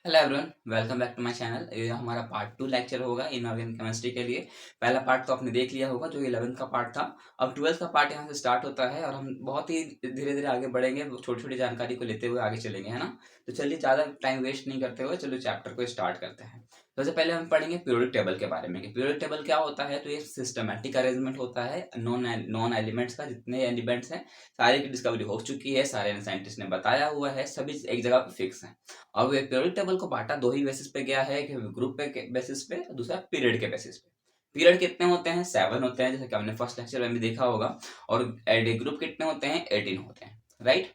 Hello everyone, welcome back to my channel. ये हमारा part 2 lecture होगा इनऑर्गेनिक केमिस्ट्री के लिए। पहला पार्ट तो आपने देख लिया होगा जो 11th का पार्ट था। अब 12th का पार्ट यहाँ से स्टार्ट होता है और हम बहुत ही धीरे-धीरे आगे बढ़ेंगे, छोटी-छोटी जानकारी को लेते हुए आगे चलेंगे, है ना? तो चलिए ज़्यादा टाइम वेस्ट नहीं करते हुए चलो चैप्टर को स्टार्ट करते हैं। सबसे पहले हम पढ़ेंगे पीरियोडिक टेबल के बारे में कि पीरियोडिक टेबल क्या होता है। तो ये सिस्टमैटिक अरेंजमेंट होता है नॉन एलिमेंट्स का। जितने एलिमेंट्स हैं सारे की डिस्कवरी हो चुकी है, सारे साइंटिस्ट ने बताया हुआ है, सभी एक जगह पे फिक्स हैं। अब ये पीरियोडिक टेबल को बांटा दो ही बेसिस पे गया है, एक ग्रुप पे बेसिस पे, दूसरा पीरियड के बेसिस पे। पीरियड कितने होते हैं? 7 होते हैं, जैसे कि हमने फर्स्ट लेक्चर में भी देखा होगा। और ग्रुप कितने होते हैं? 18 होते हैं, राइट।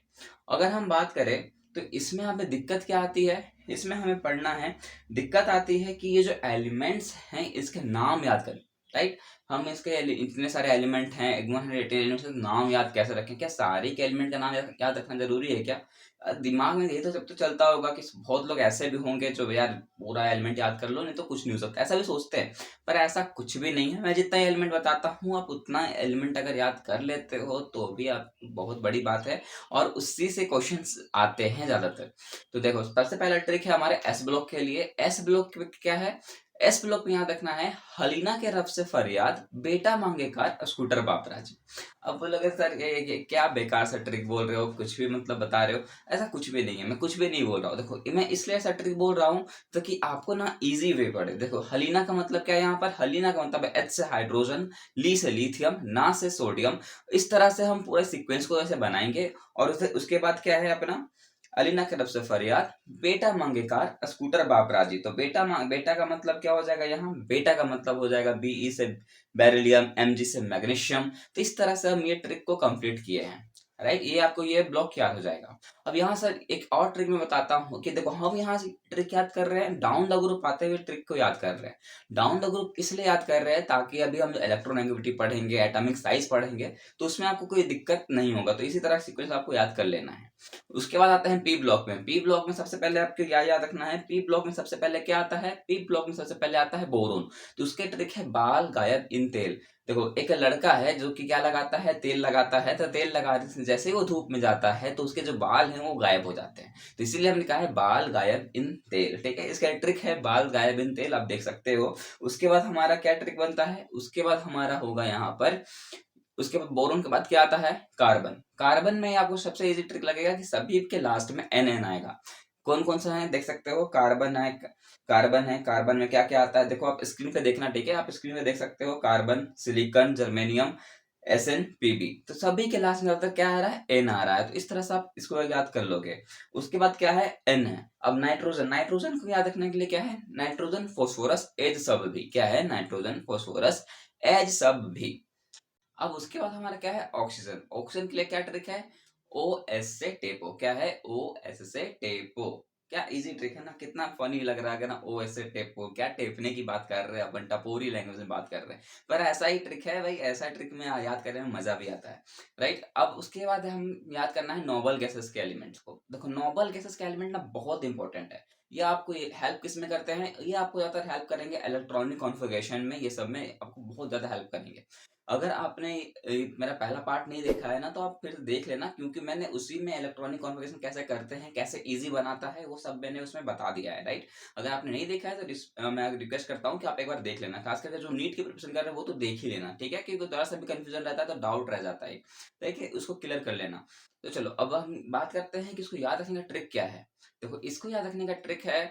अगर हम बात करें तो इसमें हमें दिक्कत क्या आती है? इसमें हमें पढ़ना है, दिक्कत आती है कि ये जो एलिमेंट्स हैं इसके नाम याद करें, राइट। हम इसके इतने सारे एलिमेंट हैं, 180 एलिमेंट्स के नाम याद कैसे रखें? क्या सारे के एलिमेंट का नाम याद रखना जरूरी है क्या? दिमाग में ये तो सब तो चलता होगा कि बहुत लोग ऐसे भी होंगे जो यार पूरा एलिमेंट याद कर लो नहीं तो कुछ नहीं हो सकता, ऐसा भी सोचते हैं। पर ऐसा कुछ भी नहीं है। मैं जितना एलिमेंट बताता हूँ आप उतना एलिमेंट अगर याद कर लेते हो तो भी आप बहुत बड़ी बात है। और उसी से क्वेश्चंस आते हैं ज्यादातर। तो देखो, सबसे पहला ट्रिक है हमारे एस ब्लॉक के लिए। एस ब्लॉक क्या है? एस ब्लॉक में याद रखना है, हलीना के रब से फरियाद, बेटा मांगे कार, स्कूटर बापरा जी। अब बोलोगे सर ये क्या बेकार सा ट्रिक बोल रहे हो, कुछ भी मतलब बता रहे हो। ऐसा कुछ भी नहीं है, मैं कुछ भी नहीं बोल रहा हूँ। देखो, मैं इसलिए ऐसा ट्रिक बोल रहा हूँ ताकि आपको ना इजी वे पड़े। देखो, हलीना का मतलब क्या है यहाँ पर? हलीना का मतलब है एच से हाइड्रोजन, ली से लिथियम, ना से सोडियम। इस तरह से हम पूरे सीक्वेंस को ऐसे बनाएंगे। और उसके बाद क्या है अपना? अलीना की तरफ से फरियाद, बेटा मांगे कार, स्कूटर बाप राजी। तो बेटा का मतलब क्या हो जाएगा यहाँ? बेटा का मतलब हो जाएगा Be से बेरिलियम, Mg से मैग्नीशियम। तो इस तरह से हम ये ट्रिक को कंप्लीट किए हैं, राइट। ये आपको ये ब्लॉक याद हो जाएगा। अब यहाँ सर एक और ट्रिक मैं बताता हूँ कि देखो, हम यहाँ से ट्रिक याद कर रहे हैं, डाउन द ग्रुप आते हुए ट्रिक को याद कर रहे हैं। डाउन द ग्रुप इसलिए याद कर रहे हैं ताकि अभी हम इलेक्ट्रोनेगेटिविटी पढ़ेंगे, एटॉमिक साइज पढ़ेंगे, तो उसमें आपको कोई दिक्कत नहीं होगा। तो इसी तरह सीक्वेंस आपको याद कर लेना है। उसके बाद आता है पी ब्लॉक में। पी ब्लॉक में सबसे पहले आपको क्या याद रखना है? पी ब्लॉक में सबसे पहले क्या आता है? पी ब्लॉक में सबसे पहले आता है बोरोन। तो उसके ट्रिक है बाल गायब इन तेल। देखो, एक लड़का है जो कि क्या लगाता है? तेल लगाता है। तो तेल लगाने से जैसे ही वो धूप में जाता है तो उसके जो बाल हैं वो गायब हो जाते हैं। तो इसीलिए हमने कहा है बाल गायब इन तेल, ठीक है। इसका ट्रिक है बाल गायब इन तेल, आप देख सकते हो। उसके बाद हमारा क्या ट्रिक बनता है? उसके बाद हमारा होगा यहाँ पर, उसके बाद बोरोन के बाद क्या आता है? कार्बन। कार्बन में आपको सबसे इजी ट्रिक लगेगा कि सभी के लास्ट में एन एन आएगा। कौन कौन सा है देख सकते हो? कार्बन है, कार्बन है। कार्बन में क्या क्या आता है देखो, आप स्क्रीन पे देखना, ठीक है। आप स्क्रीन पे देख सकते हो carbon, silicon, germanium, SN, Pb। तो सभी के लास्ट में अब तक क्या आ रहा है? एन आ रहा है। तो इस तरह से आप इसको याद कर लोगे। उसके बाद क्या है? एन है। अब नाइट्रोजन, नाइट्रोजन को याद रखने के लिए क्या है? नाइट्रोजन, फॉस्फोरस, एज सब भी। क्या है? नाइट्रोजन, फॉस्फोरस, एज सब भी। अब उसके बाद हमारा क्या है? ऑक्सीजन। ऑक्सीजन के लिए क्या ट्रिक है? ओ एस से टेपो। क्या है? ओ एस से टेपो। क्या इजी ट्रिक है ना? कितना फनी लग रहा है ना? ओ एस से टेपो, क्या टेपने की बात कर रहे हैं अपन, टपोरी लैंग्वेज में बात कर रहे हैं। पर ऐसा ही ट्रिक है भाई, ऐसा ट्रिक में याद करने में मजा भी आता है, राइट। अब उसके बाद हम याद करना है नोबल गैसेस के एलिमेंट्स को। देखो, नोबल गैसेस के एलिमेंट ना बहुत इंपॉर्टेंट है। ये आपको हेल्प किस में करते हैं? ये आपको ज्यादातर हेल्प करेंगे इलेक्ट्रॉनिक कॉन्फ़िगरेशन में, ये सब में आपको बहुत ज्यादा हेल्प करेंगे। अगर आपने मेरा पहला पार्ट नहीं देखा है ना तो आप फिर देख लेना, क्योंकि मैंने उसी में इलेक्ट्रॉनिक कॉन्फ़िगरेशन कैसे करते हैं, कैसे इजी बनाता है, वो सब मैंने उसमें बता दिया है, राइट। अगर आपने नहीं देखा है तो मैं रिक्वेस्ट करता हूँ कि आप एक बार देख लेना। खास करके जो नीट की प्रिपरेशन कर रहे हैं वो तो देख ही लेना, ठीक है, क्योंकि थोड़ा सा भी कंफ्यूजन रहता है तो डाउट रह जाता है, देखिए उसको क्लियर कर लेना। तो चलो अब हम बात करते हैं कि इसको याद रखने का ट्रिक क्या है। देखो, इसको याद रखने का ट्रिक है,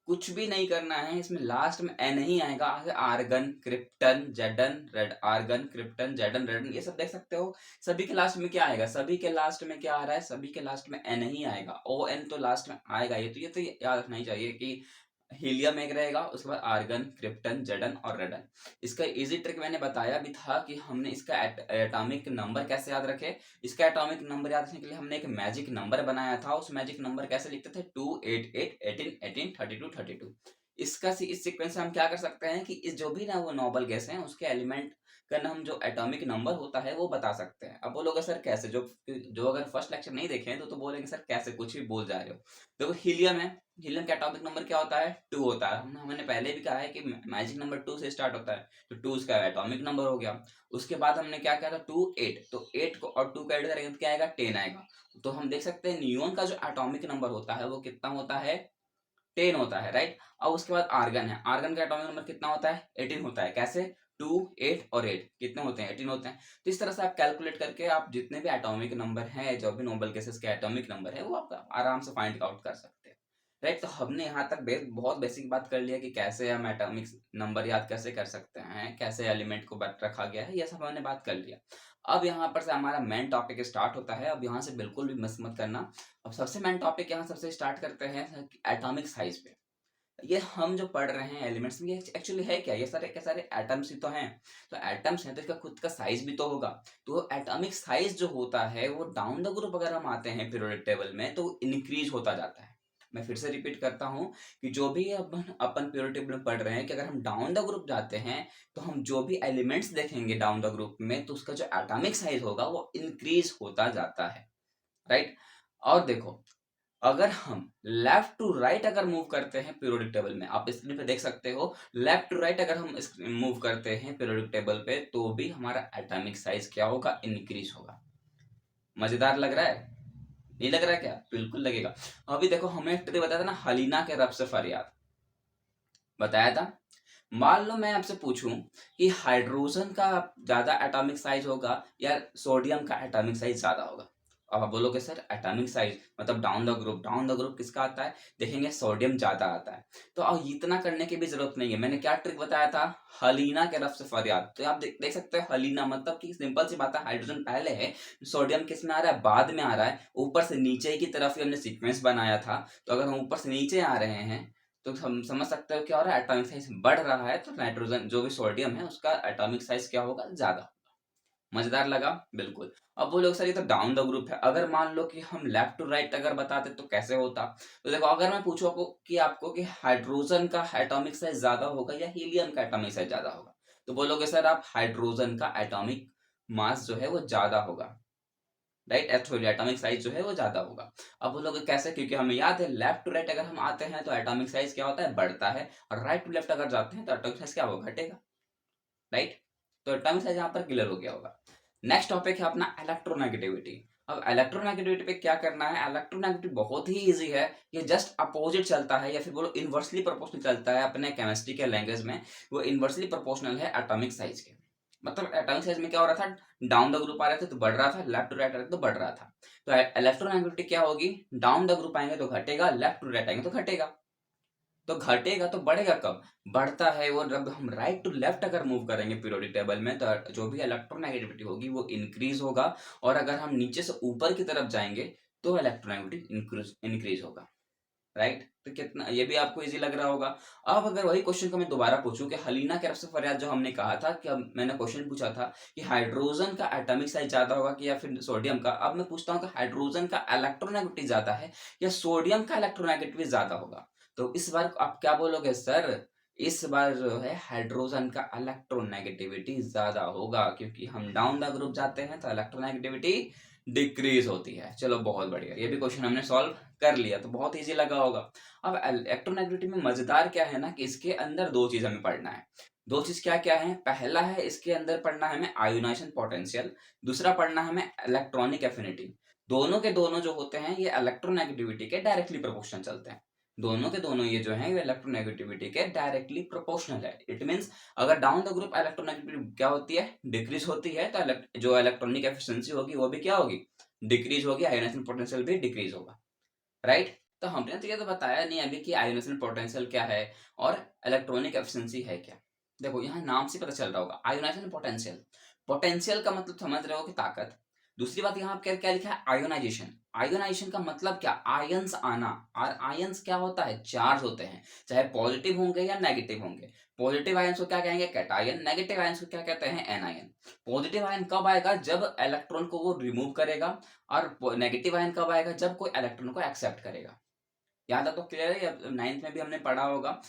कुछ भी नहीं करना है, इसमें लास्ट में एन ही आएगा। आगे argon, krypton, Jadon, red, argon, krypton, Jadon, रेडन, ये सब देख सकते हो। सभी के लास्ट में क्या आएगा? सभी के लास्ट में क्या आ रहा है? सभी के लास्ट में एन ही आएगा। ओ एन तो लास्ट में आएगा। ये तो याद रखना ही चाहिए कि हीलियम एक रहेगा, उसके बाद आर्गन, क्रिप्टन, जेडन और रेडन। इसका इजी ट्रिक मैंने बताया भी था कि हमने इसका एटॉमिक नंबर कैसे याद रखे। इसका एटॉमिक नंबर याद रखने के लिए हमने एक मैजिक नंबर बनाया था। उस मैजिक नंबर कैसे लिखते थे? 2, 8, 8, 18, 18, 32, 32। इस सीक्वेंस से हम क्या कर सकते हैं कि इस जो भी ना वो नोबल गैस हैं उसके एलिमेंट का नाम, जो एटॉमिक नंबर होता है वो बता सकते हैं। अब बोलोगे सर कैसे? जो जो अगर फर्स्ट लेक्चर नहीं देखे हैं तो बोलेंगे सर कैसे, कुछ भी बोल जा रहे हो। देखो, हीलियम है, हीलियम का एटॉमिक नंबर क्या होता है? 2 होता है। हमने पहले भी कहा है कि मैजिक नंबर 2 से स्टार्ट होता है, तो 2 उसका एटॉमिक नंबर हो गया। उसके बाद हमने क्या किया था? 2, 8, तो 8 को और 2 को ऐड करेंगे तो क्या आएगा? 10 आएगा। तो हम देख सकते हैं नियोन का जो एटॉमिक नंबर होता है वो कितना होता है? 10 होता है, राइट। अब उसके बाद आर्गन है, आर्गन का एटॉमिक नंबर कितना होता है, 18 होता है। कैसे, 2, 8 और 8 कितने होते हैं, 18 होते हैं। तो इस तरह से आप कैलकुलेट करके आप जितने भी एटॉमिक नंबर हैं, जो भी नोबल गैसेस के एटॉमिक नंबर है, वो आप आराम से फाइंड आउट कर सकते हैं, राइट। तो हमने यहाँ तक बहुत बेसिक बात कर लिया कि कैसे हम एटॉमिक नंबर याद कैसे कर सकते हैं, कैसे एलिमेंट को रखा गया है, ये सब हमने बात कर लिया। अब यहाँ पर से हमारा मेन टॉपिक स्टार्ट होता है। अब यहाँ से बिल्कुल भी मिस मत करना। अब सबसे मेन टॉपिक यहाँ सबसे स्टार्ट करते हैं एटॉमिक साइज पे। ये हम जो पढ़ रहे हैं एलिमेंट्स में, ये एक्चुअली है क्या, ये सारे के सारे एटम्स ही तो हैं। तो एटम्स हैं तो इसका खुद का साइज भी तो होगा। तो एटॉमिक साइज जो होता है वो डाउन द ग्रुप अगर हम आते हैं पीरियोडिक टेबल में तो इंक्रीज होता जाता है। मैं फिर से रिपीट करता हूँ कि जो भी अपन पीरियोडिक टेबल में पढ़ रहे हैं कि अगर हम डाउन द ग्रुप जाते हैं तो हम जो भी एलिमेंट्स देखेंगे डाउन द ग्रुप में तो उसका जो एटॉमिक साइज होगा वो इंक्रीज होता जाता है, राइट। और देखो, अगर हम लेफ्ट टू राइट अगर मूव करते हैं पीरियोडिक टेबल में, आप स्क्रीन पे देख सकते हो, लेफ्ट टू राइट अगर हम मूव करते हैं पीरियोडिक टेबल पे तो भी हमारा एटॉमिक साइज क्या होगा, इंक्रीज होगा। मजेदार लग रहा है, नहीं लग रहा है क्या, बिल्कुल लगेगा। अभी देखो, हमें एक ट्रिक बताया था ना, हलीना के रब से फरियाद बताया था। मान लो मैं आपसे पूछूं कि हाइड्रोजन का ज्यादा एटॉमिक साइज होगा या सोडियम का एटॉमिक साइज ज्यादा होगा। अब आप बोलोगे सर एटॉमिक साइज मतलब डाउन द ग्रुप किसका आता है, देखेंगे सोडियम ज्यादा आता है। तो अब इतना करने की भी जरूरत नहीं है, मैंने क्या ट्रिक बताया था, हलीना के रफ से फरियाद। तो आप देख सकते हो हलीना मतलब कि सिंपल सी बात है, हाइड्रोजन पहले है, सोडियम किस में आ रहा है, बाद में आ रहा है। ऊपर से नीचे की तरफ ही हमने सीक्वेंस बनाया था। तो अगर हम ऊपर से नीचे आ रहे हैं तो हम समझ सकते हो क्या हो रहा है, एटॉमिक साइज बढ़ रहा है तो नाइट्रोजन जो भी सोडियम है उसका एटॉमिक साइज क्या होगा, ज्यादा होगा। मजेदार लगा, बिल्कुल। अब बोलोगे सर ये तो डाउन द ग्रुप है, अगर मान लो कि हम लेफ्ट टू राइट अगर बताते तो कैसे होता। तो देखो, अगर मैं पूछूं कि आपको कि हाइड्रोजन का एटॉमिक साइज ज्यादा होगा या हीलियम का एटॉमिक साइज ज्यादा होगा, तो बोलोगे सर आप हाइड्रोजन का एटॉमिक मास जो है वो ज्यादा होगा, राइट। एटॉमिक साइज जो है वो ज्यादा होगा। अब वो लोग कैसे, क्योंकि हमें याद है लेफ्ट टू राइट अगर हम आते हैं तो एटॉमिक साइज क्या होता है, बढ़ता है। और राइट टू लेफ्ट अगर जाते हैं तो एटॉमिक साइज क्या होगा, घटेगा, राइट। तो एटॉमिक साइज यहाँ पर क्लियर हो गया होगा। नेक्स्ट टॉपिक है अपना इलेक्ट्रोनेगेटिविटी। अब इलेक्ट्रोनेगेटिविटी पे क्या करना है, इलेक्ट्रोनेगेटिविटी बहुत ही इजी है। ये जस्ट अपोजिट चलता है या फिर बोलो इनवर्सली प्रोपोर्शनल चलता है अपने केमिस्ट्री के लैंग्वेज में। वो इनवर्सली प्रोपोर्शनल है एटॉमिक साइज के। मतलब एटॉमिक साइज में क्या हो रहा था, डाउन द ग्रुप आ रहे थे तो बढ़ रहा था, लेफ्ट टू राइट आ रहे थे तो बढ़ रहा था। तो इलेक्ट्रोनेगेटिविटी क्या होगी, डाउन द ग्रुप आएंगे तो घटेगा, लेफ्ट टू राइट आएंगे तो घटेगा। तो घटेगा तो बढ़ेगा कब, बढ़ता है वो जब हम राइट टू लेफ्ट अगर मूव करेंगे पीरियोडिक टेबल में तो जो भी इलेक्ट्रोनेगेटिविटी होगी वो इंक्रीज होगा। और अगर हम नीचे से ऊपर की तरफ जाएंगे तो इलेक्ट्रोनेगेटिविटी इंक्रीज होगा, राइट। तो कितना ये भी आपको इजी लग रहा होगा। अब अगर वही क्वेश्चन को मैं दोबारा पूछूं कि हलीना के रफ से फरियाद जो हमने कहा था कि मैंने क्वेश्चन पूछा था कि हाइड्रोजन का एटॉमिक साइज ज्यादा होगा कि या फिर सोडियम का, अब मैं पूछता हूँ कि हाइड्रोजन का इलेक्ट्रोनेगेटिविटी ज्यादा है या सोडियम का इलेक्ट्रोनेगेटिविटी ज्यादा होगा। तो इस बार आप क्या बोलोगे सर, इस बार जो है हाइड्रोजन का इलेक्ट्रोनेगेटिविटी ज्यादा होगा, क्योंकि हम डाउन द ग्रुप जाते हैं तो इलेक्ट्रोनेगेटिविटी डिक्रीज होती है। चलो बहुत बढ़िया, ये भी क्वेश्चन हमने सॉल्व कर लिया, तो बहुत इजी लगा होगा। अब इलेक्ट्रोनेगेटिविटी में मजेदार क्या है ना कि इसके अंदर दो चीज हमें पढ़ना है। दो चीज क्या क्या है, पहला है इसके अंदर पढ़ना है हमें आयोनाइजेशन पोटेंशियल, दूसरा पढ़ना है हमें इलेक्ट्रॉनिक एफिनिटी। दोनों के दोनों जो होते हैं ये इलेक्ट्रोनेगेटिविटी के डायरेक्टली प्रोपोर्शनल चलते हैं। दोनों के दोनों ये जो है ये इलेक्ट्रोनेगेटिविटी के डायरेक्टली प्रोपोर्शनल है। इट मींस अगर डाउन द ग्रुप इलेक्ट्रोनेगेटिविटी क्या होती है, डिक्रीज होती है, तो जो इलेक्ट्रॉनिक एफिशिएंसी होगी वो भी क्या होगी, डिक्रीज होगी, आयोनाइजेशन पोटेंशियल भी डिक्रीज होगा, राइट। तो हमने तो ये तो बताया नहीं अभी कि आयोनाइजेशन पोटेंशियल क्या है और इलेक्ट्रॉनिक एफिशिएंसी है क्या। देखो यहाँ नाम से पता चल रहा होगा, आयोनाइजेशन पोटेंशियल, पोटेंशियल का मतलब समझ रहे हो कि ताकत। दूसरी बात यहाँ क्या क्या लिखा है, आयोनाइजेशन। आयोनाइजेशन का मतलब क्या, आयंस आना। और आयंस क्या होता है, चार्ज होते हैं, चाहे पॉजिटिव होंगे या नेगेटिव होंगे। पॉजिटिव आयंस को क्या कहेंगे, कैटायन, नेगेटिव आयंस को क्या कहते हैं, एनायन। पॉजिटिव आयन कब आएगा, जब इलेक्ट्रॉन को वो रिमूव करेगा, और नेगेटिव आयन कब आएगा, जब कोई इलेक्ट्रॉन को एक्सेप्ट करेगा। यहाँ तक तो क्लियर है, नाइन्थ में भी हमने पढ़ा होगा,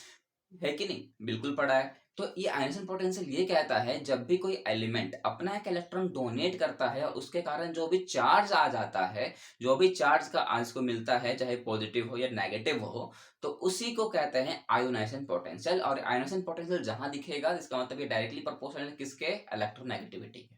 है कि नहीं, बिल्कुल पढ़ा है। तो ये आयनेशन पोटेंशियल ये कहता है जब भी कोई एलिमेंट अपना एक इलेक्ट्रॉन डोनेट करता है और उसके कारण जो भी चार्ज आ जाता है, जो भी चार्ज का इसको मिलता है, चाहे पॉजिटिव हो या नेगेटिव हो, तो उसी को कहते हैं आयोनाइजेशन पोटेंशियल। और आयोनाइजेशन पोटेंशियल जहां दिखेगा इसका मतलब ये डायरेक्टली प्रोपोर्शनल है किसके, इलेक्ट्रोनेगेटिविटी के।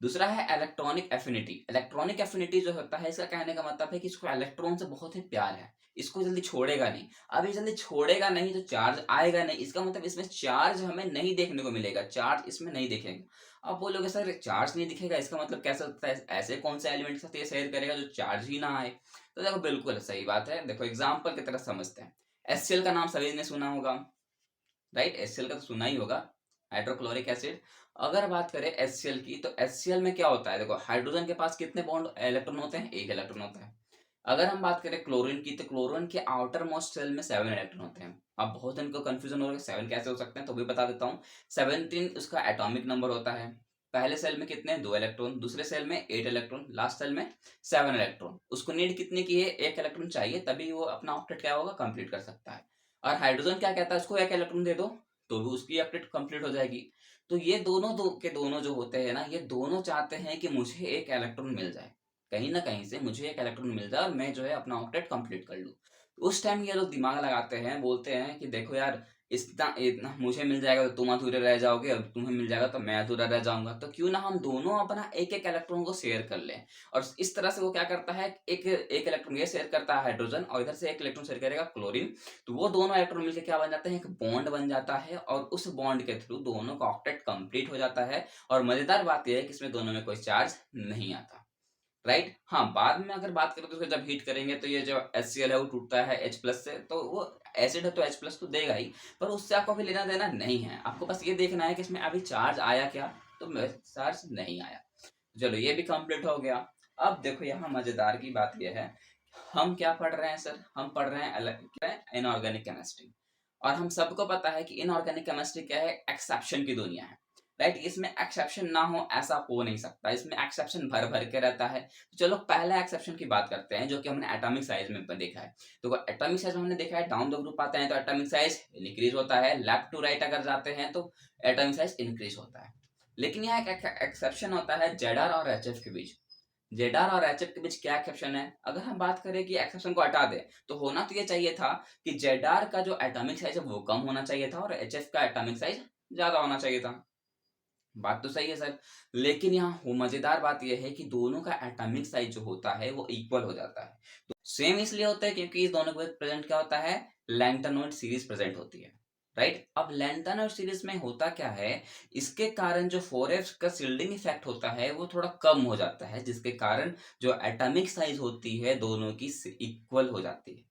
दूसरा है इलेक्ट्रॉनिक एफिनिटी। इलेक्ट्रॉनिक एफिनिटी जो होता है, इसका कहने का मतलब है कि इसको इलेक्ट्रॉन से बहुत ही प्यार है, इसको जल्दी छोड़ेगा नहीं। अब ये जल्दी छोड़ेगा नहीं तो चार्ज आएगा नहीं, इसका मतलब इसमें चार्ज हमें नहीं देखने को मिलेगा, चार्ज इसमें नहीं दिखेगा। अब बोलोगे सर चार्ज नहीं दिखेगा, इसका मतलब कैसे होता है, ऐसे कौन से एलिमेंट के साथ ये शेयर करेगा जो चार्ज ही ना आए। तो देखो बिल्कुल सही बात है, देखो एग्जाम्पल की तरह समझते हैं। HCl का नाम सभी ने सुना होगा, राइट? HCl का तो सुना ही होगा, हाइड्रोक्लोरिक एसिड। अगर बात करें HCl की, तो HCl में क्या होता है, देखो हाइड्रोजन के पास कितने बॉन्ड इलेक्ट्रॉन होते हैं, एक इलेक्ट्रॉन होता है। अगर हम बात करें क्लोरीन की, तो क्लोरीन के आउटर मोस्ट सेल में 7 इलेक्ट्रॉन होते हैं। अब बहुत इनको कंफ्यूजन हो रहा है 7 कैसे हो सकते हैं, तो भी बता देता हूँ। 17 उसका एटॉमिक नंबर होता है। पहले सेल में कितने, 2 इलेक्ट्रॉन, दूसरे सेल में 8 इलेक्ट्रॉन, लास्ट सेल में 7 इलेक्ट्रॉन। उसको नीड कितने की है, 1 इलेक्ट्रॉन चाहिए, तभी वो अपना ऑक्टेट क्या होगा, कंप्लीट कर सकता है। और हाइड्रोजन क्या कहता है, उसको 1 इलेक्ट्रॉन दे दो तो भी उसकी ऑक्टेट कंप्लीट हो जाएगी। तो ये दोनों के दोनों जो होते हैं ना, ये दोनों चाहते हैं कि मुझे 1 इलेक्ट्रॉन मिल जाए, कहीं ना कहीं से मुझे 1 इलेक्ट्रॉन मिल जाए और मैं जो है अपना ऑक्टेट कंप्लीट कर लूँ। उस टाइम ये लोग दिमाग लगाते हैं, बोलते हैं कि देखो यार, इतना इतना मुझे मिल जाएगा तो तुम अधूरे रह जाओगे, और तुम्हें मिल जाएगा तो मैं अधूरा रह जाऊंगा, तो क्यों ना हम दोनों अपना एक एक इलेक्ट्रॉन को शेयर कर लें। और इस तरह से वो क्या करता है, एक एक इलेक्ट्रॉन ये शेयर करता है हाइड्रोजन, और इधर से एक इलेक्ट्रॉन शेयर करेगा क्लोरीन। तो वो दोनों इलेक्ट्रॉन मिलकर क्या बन जाते हैं, एक बॉन्ड बन जाता है, और उस बॉन्ड के थ्रू दोनों का ऑक्टेट कंप्लीट हो जाता है। और मजेदार बात यह है कि इसमें दोनों में कोई चार्ज नहीं आता, राइट? हाँ, बाद में अगर बात करें तो उसको जब हीट करेंगे तो ये जो HCl है वो टूटता है H+ से, तो वो एसिड है तो H+ तो देगा ही, पर उससे आपको भी लेना देना नहीं है। आपको बस ये देखना है कि इसमें अभी चार्ज आया क्या, तो चार्ज नहीं आया। चलो ये भी कंप्लीट हो गया। अब देखो यहाँ मजेदार की बात यह है, हम क्या पढ़ रहे हैं सर, हम पढ़ रहे हैं इनऑर्गेनिक केमिस्ट्री। और हम सबको पता है कि इनऑर्गेनिक केमिस्ट्री क्या है, एक्सेप्शन की दुनिया है, राइट? इसमें एक्सेप्शन ना हो ऐसा हो नहीं सकता, इसमें एक्सेप्शन भर भर के रहता है। तो चलो पहला एक्सेप्शन की बात करते हैं, जो कि हमने एटॉमिक साइज में देखा है। तो एटॉमिक साइज में हमने देखा है, डाउन द ग्रुप आते हैं तो एटॉमिक साइज इंक्रीज होता है, लेफ्ट टू राइट अगर जाते हैं तो एटॉमिक साइज इंक्रीज होता है। लेकिन यहाँ एक एक्सेप्शन होता है जेडआर और एचएफ के बीच। जेडआर और एचएफ के बीच क्या एक्सेप्शन है, अगर हम बात करें कि एक्सेप्शन को हटा दे, तो होना तो ये चाहिए था कि जेडआर का जो एटॉमिक साइज है वो कम होना चाहिए था, और एचएफ का एटॉमिक साइज ज्यादा होना चाहिए था। बात तो सही है सर, लेकिन यहाँ मजेदार बात यह है कि दोनों का एटॉमिक साइज जो होता है वो इक्वल हो जाता है। तो सेम इसलिए होता है क्योंकि इस दोनों के प्रेजेंट क्या होता है, लैंथनोइड सीरीज प्रेजेंट होती है, राइट? अब लैंथनोइड सीरीज में होता क्या है, इसके कारण जो 4f का शिल्डिंग इफेक्ट होता है वो थोड़ा कम हो जाता है, जिसके कारण जो एटॉमिक साइज होती है दोनों की इक्वल हो जाती है,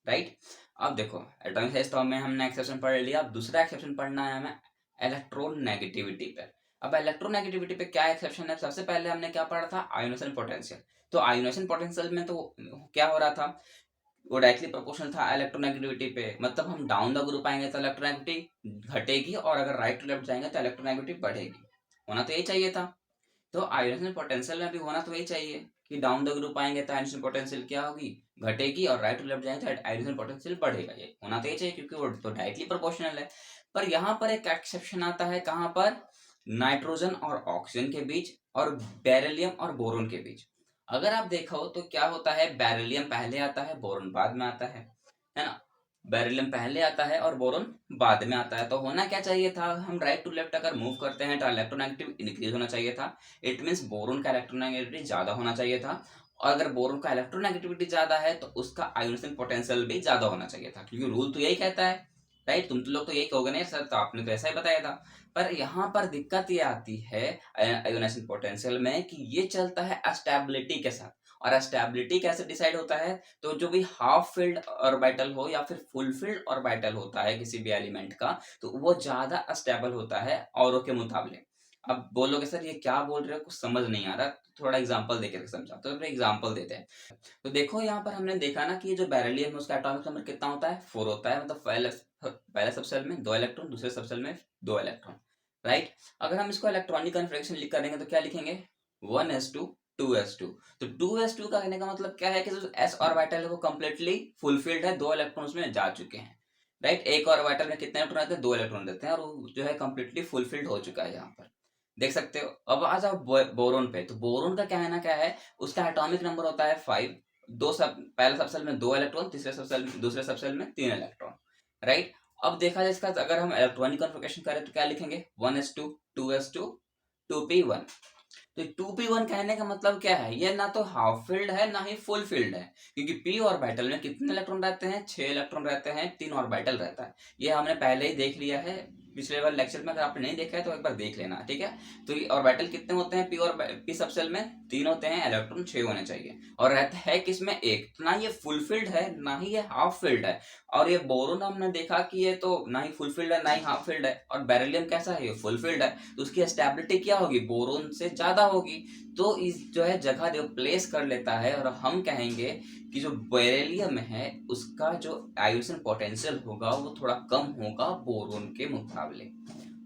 राइट? अब देखो एटॉमिक साइज तो हमें हमने एक्सेप्शन पढ़ लिया, अब दूसरा एक्सेप्शन पढ़ना है हमें इलेक्ट्रोनेगेटिविटी पे। अब इलेक्ट्रोनेगेटिविटी पे क्या एक्सेप्शन है, सबसे पहले हमने क्या पढ़ा था, आयोनेशन पोटेंशियल। तो आयोनेशन पोटेंशियल में तो क्या हो रहा था, वो डायरेक्टली प्रोपोर्शनल था इलेक्ट्रोनेगेटिविटी पे, मतलब हम डाउन द ग्रुप आएंगे तो इलेक्ट्रोनेगेटिविटी घटेगी, और अगर राइट टू लेफ्ट जाएंगे तो इलेक्ट्रोनेगेटिविटी बढ़ेगी। होना तो यही चाहिए था। तो आयोनेशन पोटेंशियल में भी होना तो वही चाहिए कि डाउन द ग्रुप आएंगे तो आयोनेशन पोटेंशियल क्या होगी, घटेगी, और राइट टू लेफ्ट जाएंगे तो आयोनेशन पोटेंशियल बढ़ेगा। ये होना तो ये चाहिए क्योंकि वो तो डायरेक्टली प्रोपोर्शनल है। पर यहाँ पर एक एक्सेप्शन आता है, कहाँ पर, नाइट्रोजन और ऑक्सीजन के बीच, और बेरिलियम और बोरोन के बीच। अगर आप देखो तो क्या होता है, बेरिलियम पहले आता है, बोरोन बाद में आता है ना? बेरिलियम पहले आता है और बोरोन बाद में आता है। तो होना क्या चाहिए था, हम राइट टू लेफ्ट अगर मूव करते हैं तो इलेक्ट्रोनेगेटिव इंक्रीज होना चाहिए था। इट मीन्स बोरोन का इलेक्ट्रोनेगेटिविटी ज्यादा होना चाहिए था। और अगर बोरोन का इलेक्ट्रोनेगेटिविटी ज्यादा है तो उसका आयोनेशन पोटेंशियल भी ज्यादा होना चाहिए था, क्योंकि रूल तो यही कहता है, राइट? तुम तो लोग तो यही कहोगे ना सर, तो आपने तो ऐसा ही बताया था। पर यहाँ पर दिक्कत ये आती है आयोनेशन पोटेंशियल में कि ये चलता है स्टेबिलिटी के साथ। और स्टेबिलिटी कैसे डिसाइड होता है, तो जो भी हाफ फिल्ड ऑर्बिटल हो या फिर फुल फिल्ड ऑर्बिटल होता है किसी भी एलिमेंट का, तो वो ज्यादा स्टेबल होता है औरों के मुकाबले। अब बोलोगे सर ये क्या बोल रहे हो, कुछ समझ नहीं आ रहा, थोड़ा एग्जांपल देके समझा, तो एग्जांपल देते हैं। तो देखो यहाँ पर हमने देखा ना कि ये जो बेरिलियम है उसका एटॉमिक नंबर कितना होता है, 4 होता है, मतलब पहले सबसेल में 2 इलेक्ट्रॉन, दूसरे सबसेल में 2 इलेक्ट्रॉन, राइट? अगर हम इसको इलेक्ट्रॉनिक कन्फिग्रेशन लिख करेंगे तो क्या लिखेंगे, 1s2 2s2। तो 2s2 का कहने का मतलब क्या है कि जो s ऑर्बिटल है वो कंप्लीटली फुलफिल्ड है, 2 इलेक्ट्रॉन उसमें जा चुके हैं, राइट? एक ऑर्बिटल में कितने इलेक्ट्रॉन रहते हैं, 2 इलेक्ट्रॉन रहते हैं, और वो जो है कंप्लीटली फुलफिल्ड हो चुका है यहाँ पर, देख सकते हो। अब आ जाओ बोरोन पे, तो बोरोन का कहना क्या है, उसका एटॉमिक नंबर होता है 5। दो सब पहले सबसेल में 2 इलेक्ट्रॉन, दूसरे सबसेल में 3 इलेक्ट्रॉन, राइट? अब देखा जाए इसका अगर हम इलेक्ट्रॉनिक कन्फिग्रेशन करें तो क्या लिखेंगे, 1s2 2s2 2p1, तो 2p1 कहने का मतलब क्या है, ये ना तो हाफ फिल्ड है ना ही फुल फिल्ड है, क्योंकि p ऑर्बिटल में कितने इलेक्ट्रॉन रहते हैं, 6 इलेक्ट्रॉन रहते हैं, 3 ऑर्बिटल रहता है। ये हमने पहले ही देख लिया है पिछले वाले लेक्चर में, अगर आपने नहीं देखा है तो एक बार देख लेना, ठीक है। तो ये ऑर्बिटल कितने होते हैं, p सब शेल में 3 होते हैं, इलेक्ट्रॉन 6 होने चाहिए, और रहता है किसमें, एक। तो ना ये फुल फिल्ड है ना ही ये हाफ फिल्ड है। और ये बोरोन हमने देखा कि ये तो ना ही फुल फिल्ड है ना ही हाफ फिल्ड है, और बेरिलियम कैसा है, ये फुल फिल्ड है, तो उसकी स्टेबिलिटी क्या होगी, बोरोन से ज्यादा होगी। तो इस जो है जगह रिप्लेस कर लेता है, और हम कहेंगे कि जो बेरिलियम है उसका जो आयोनाइजेशन पोटेंशियल होगा वो थोड़ा कम होगा बोरोन के मुकाबले।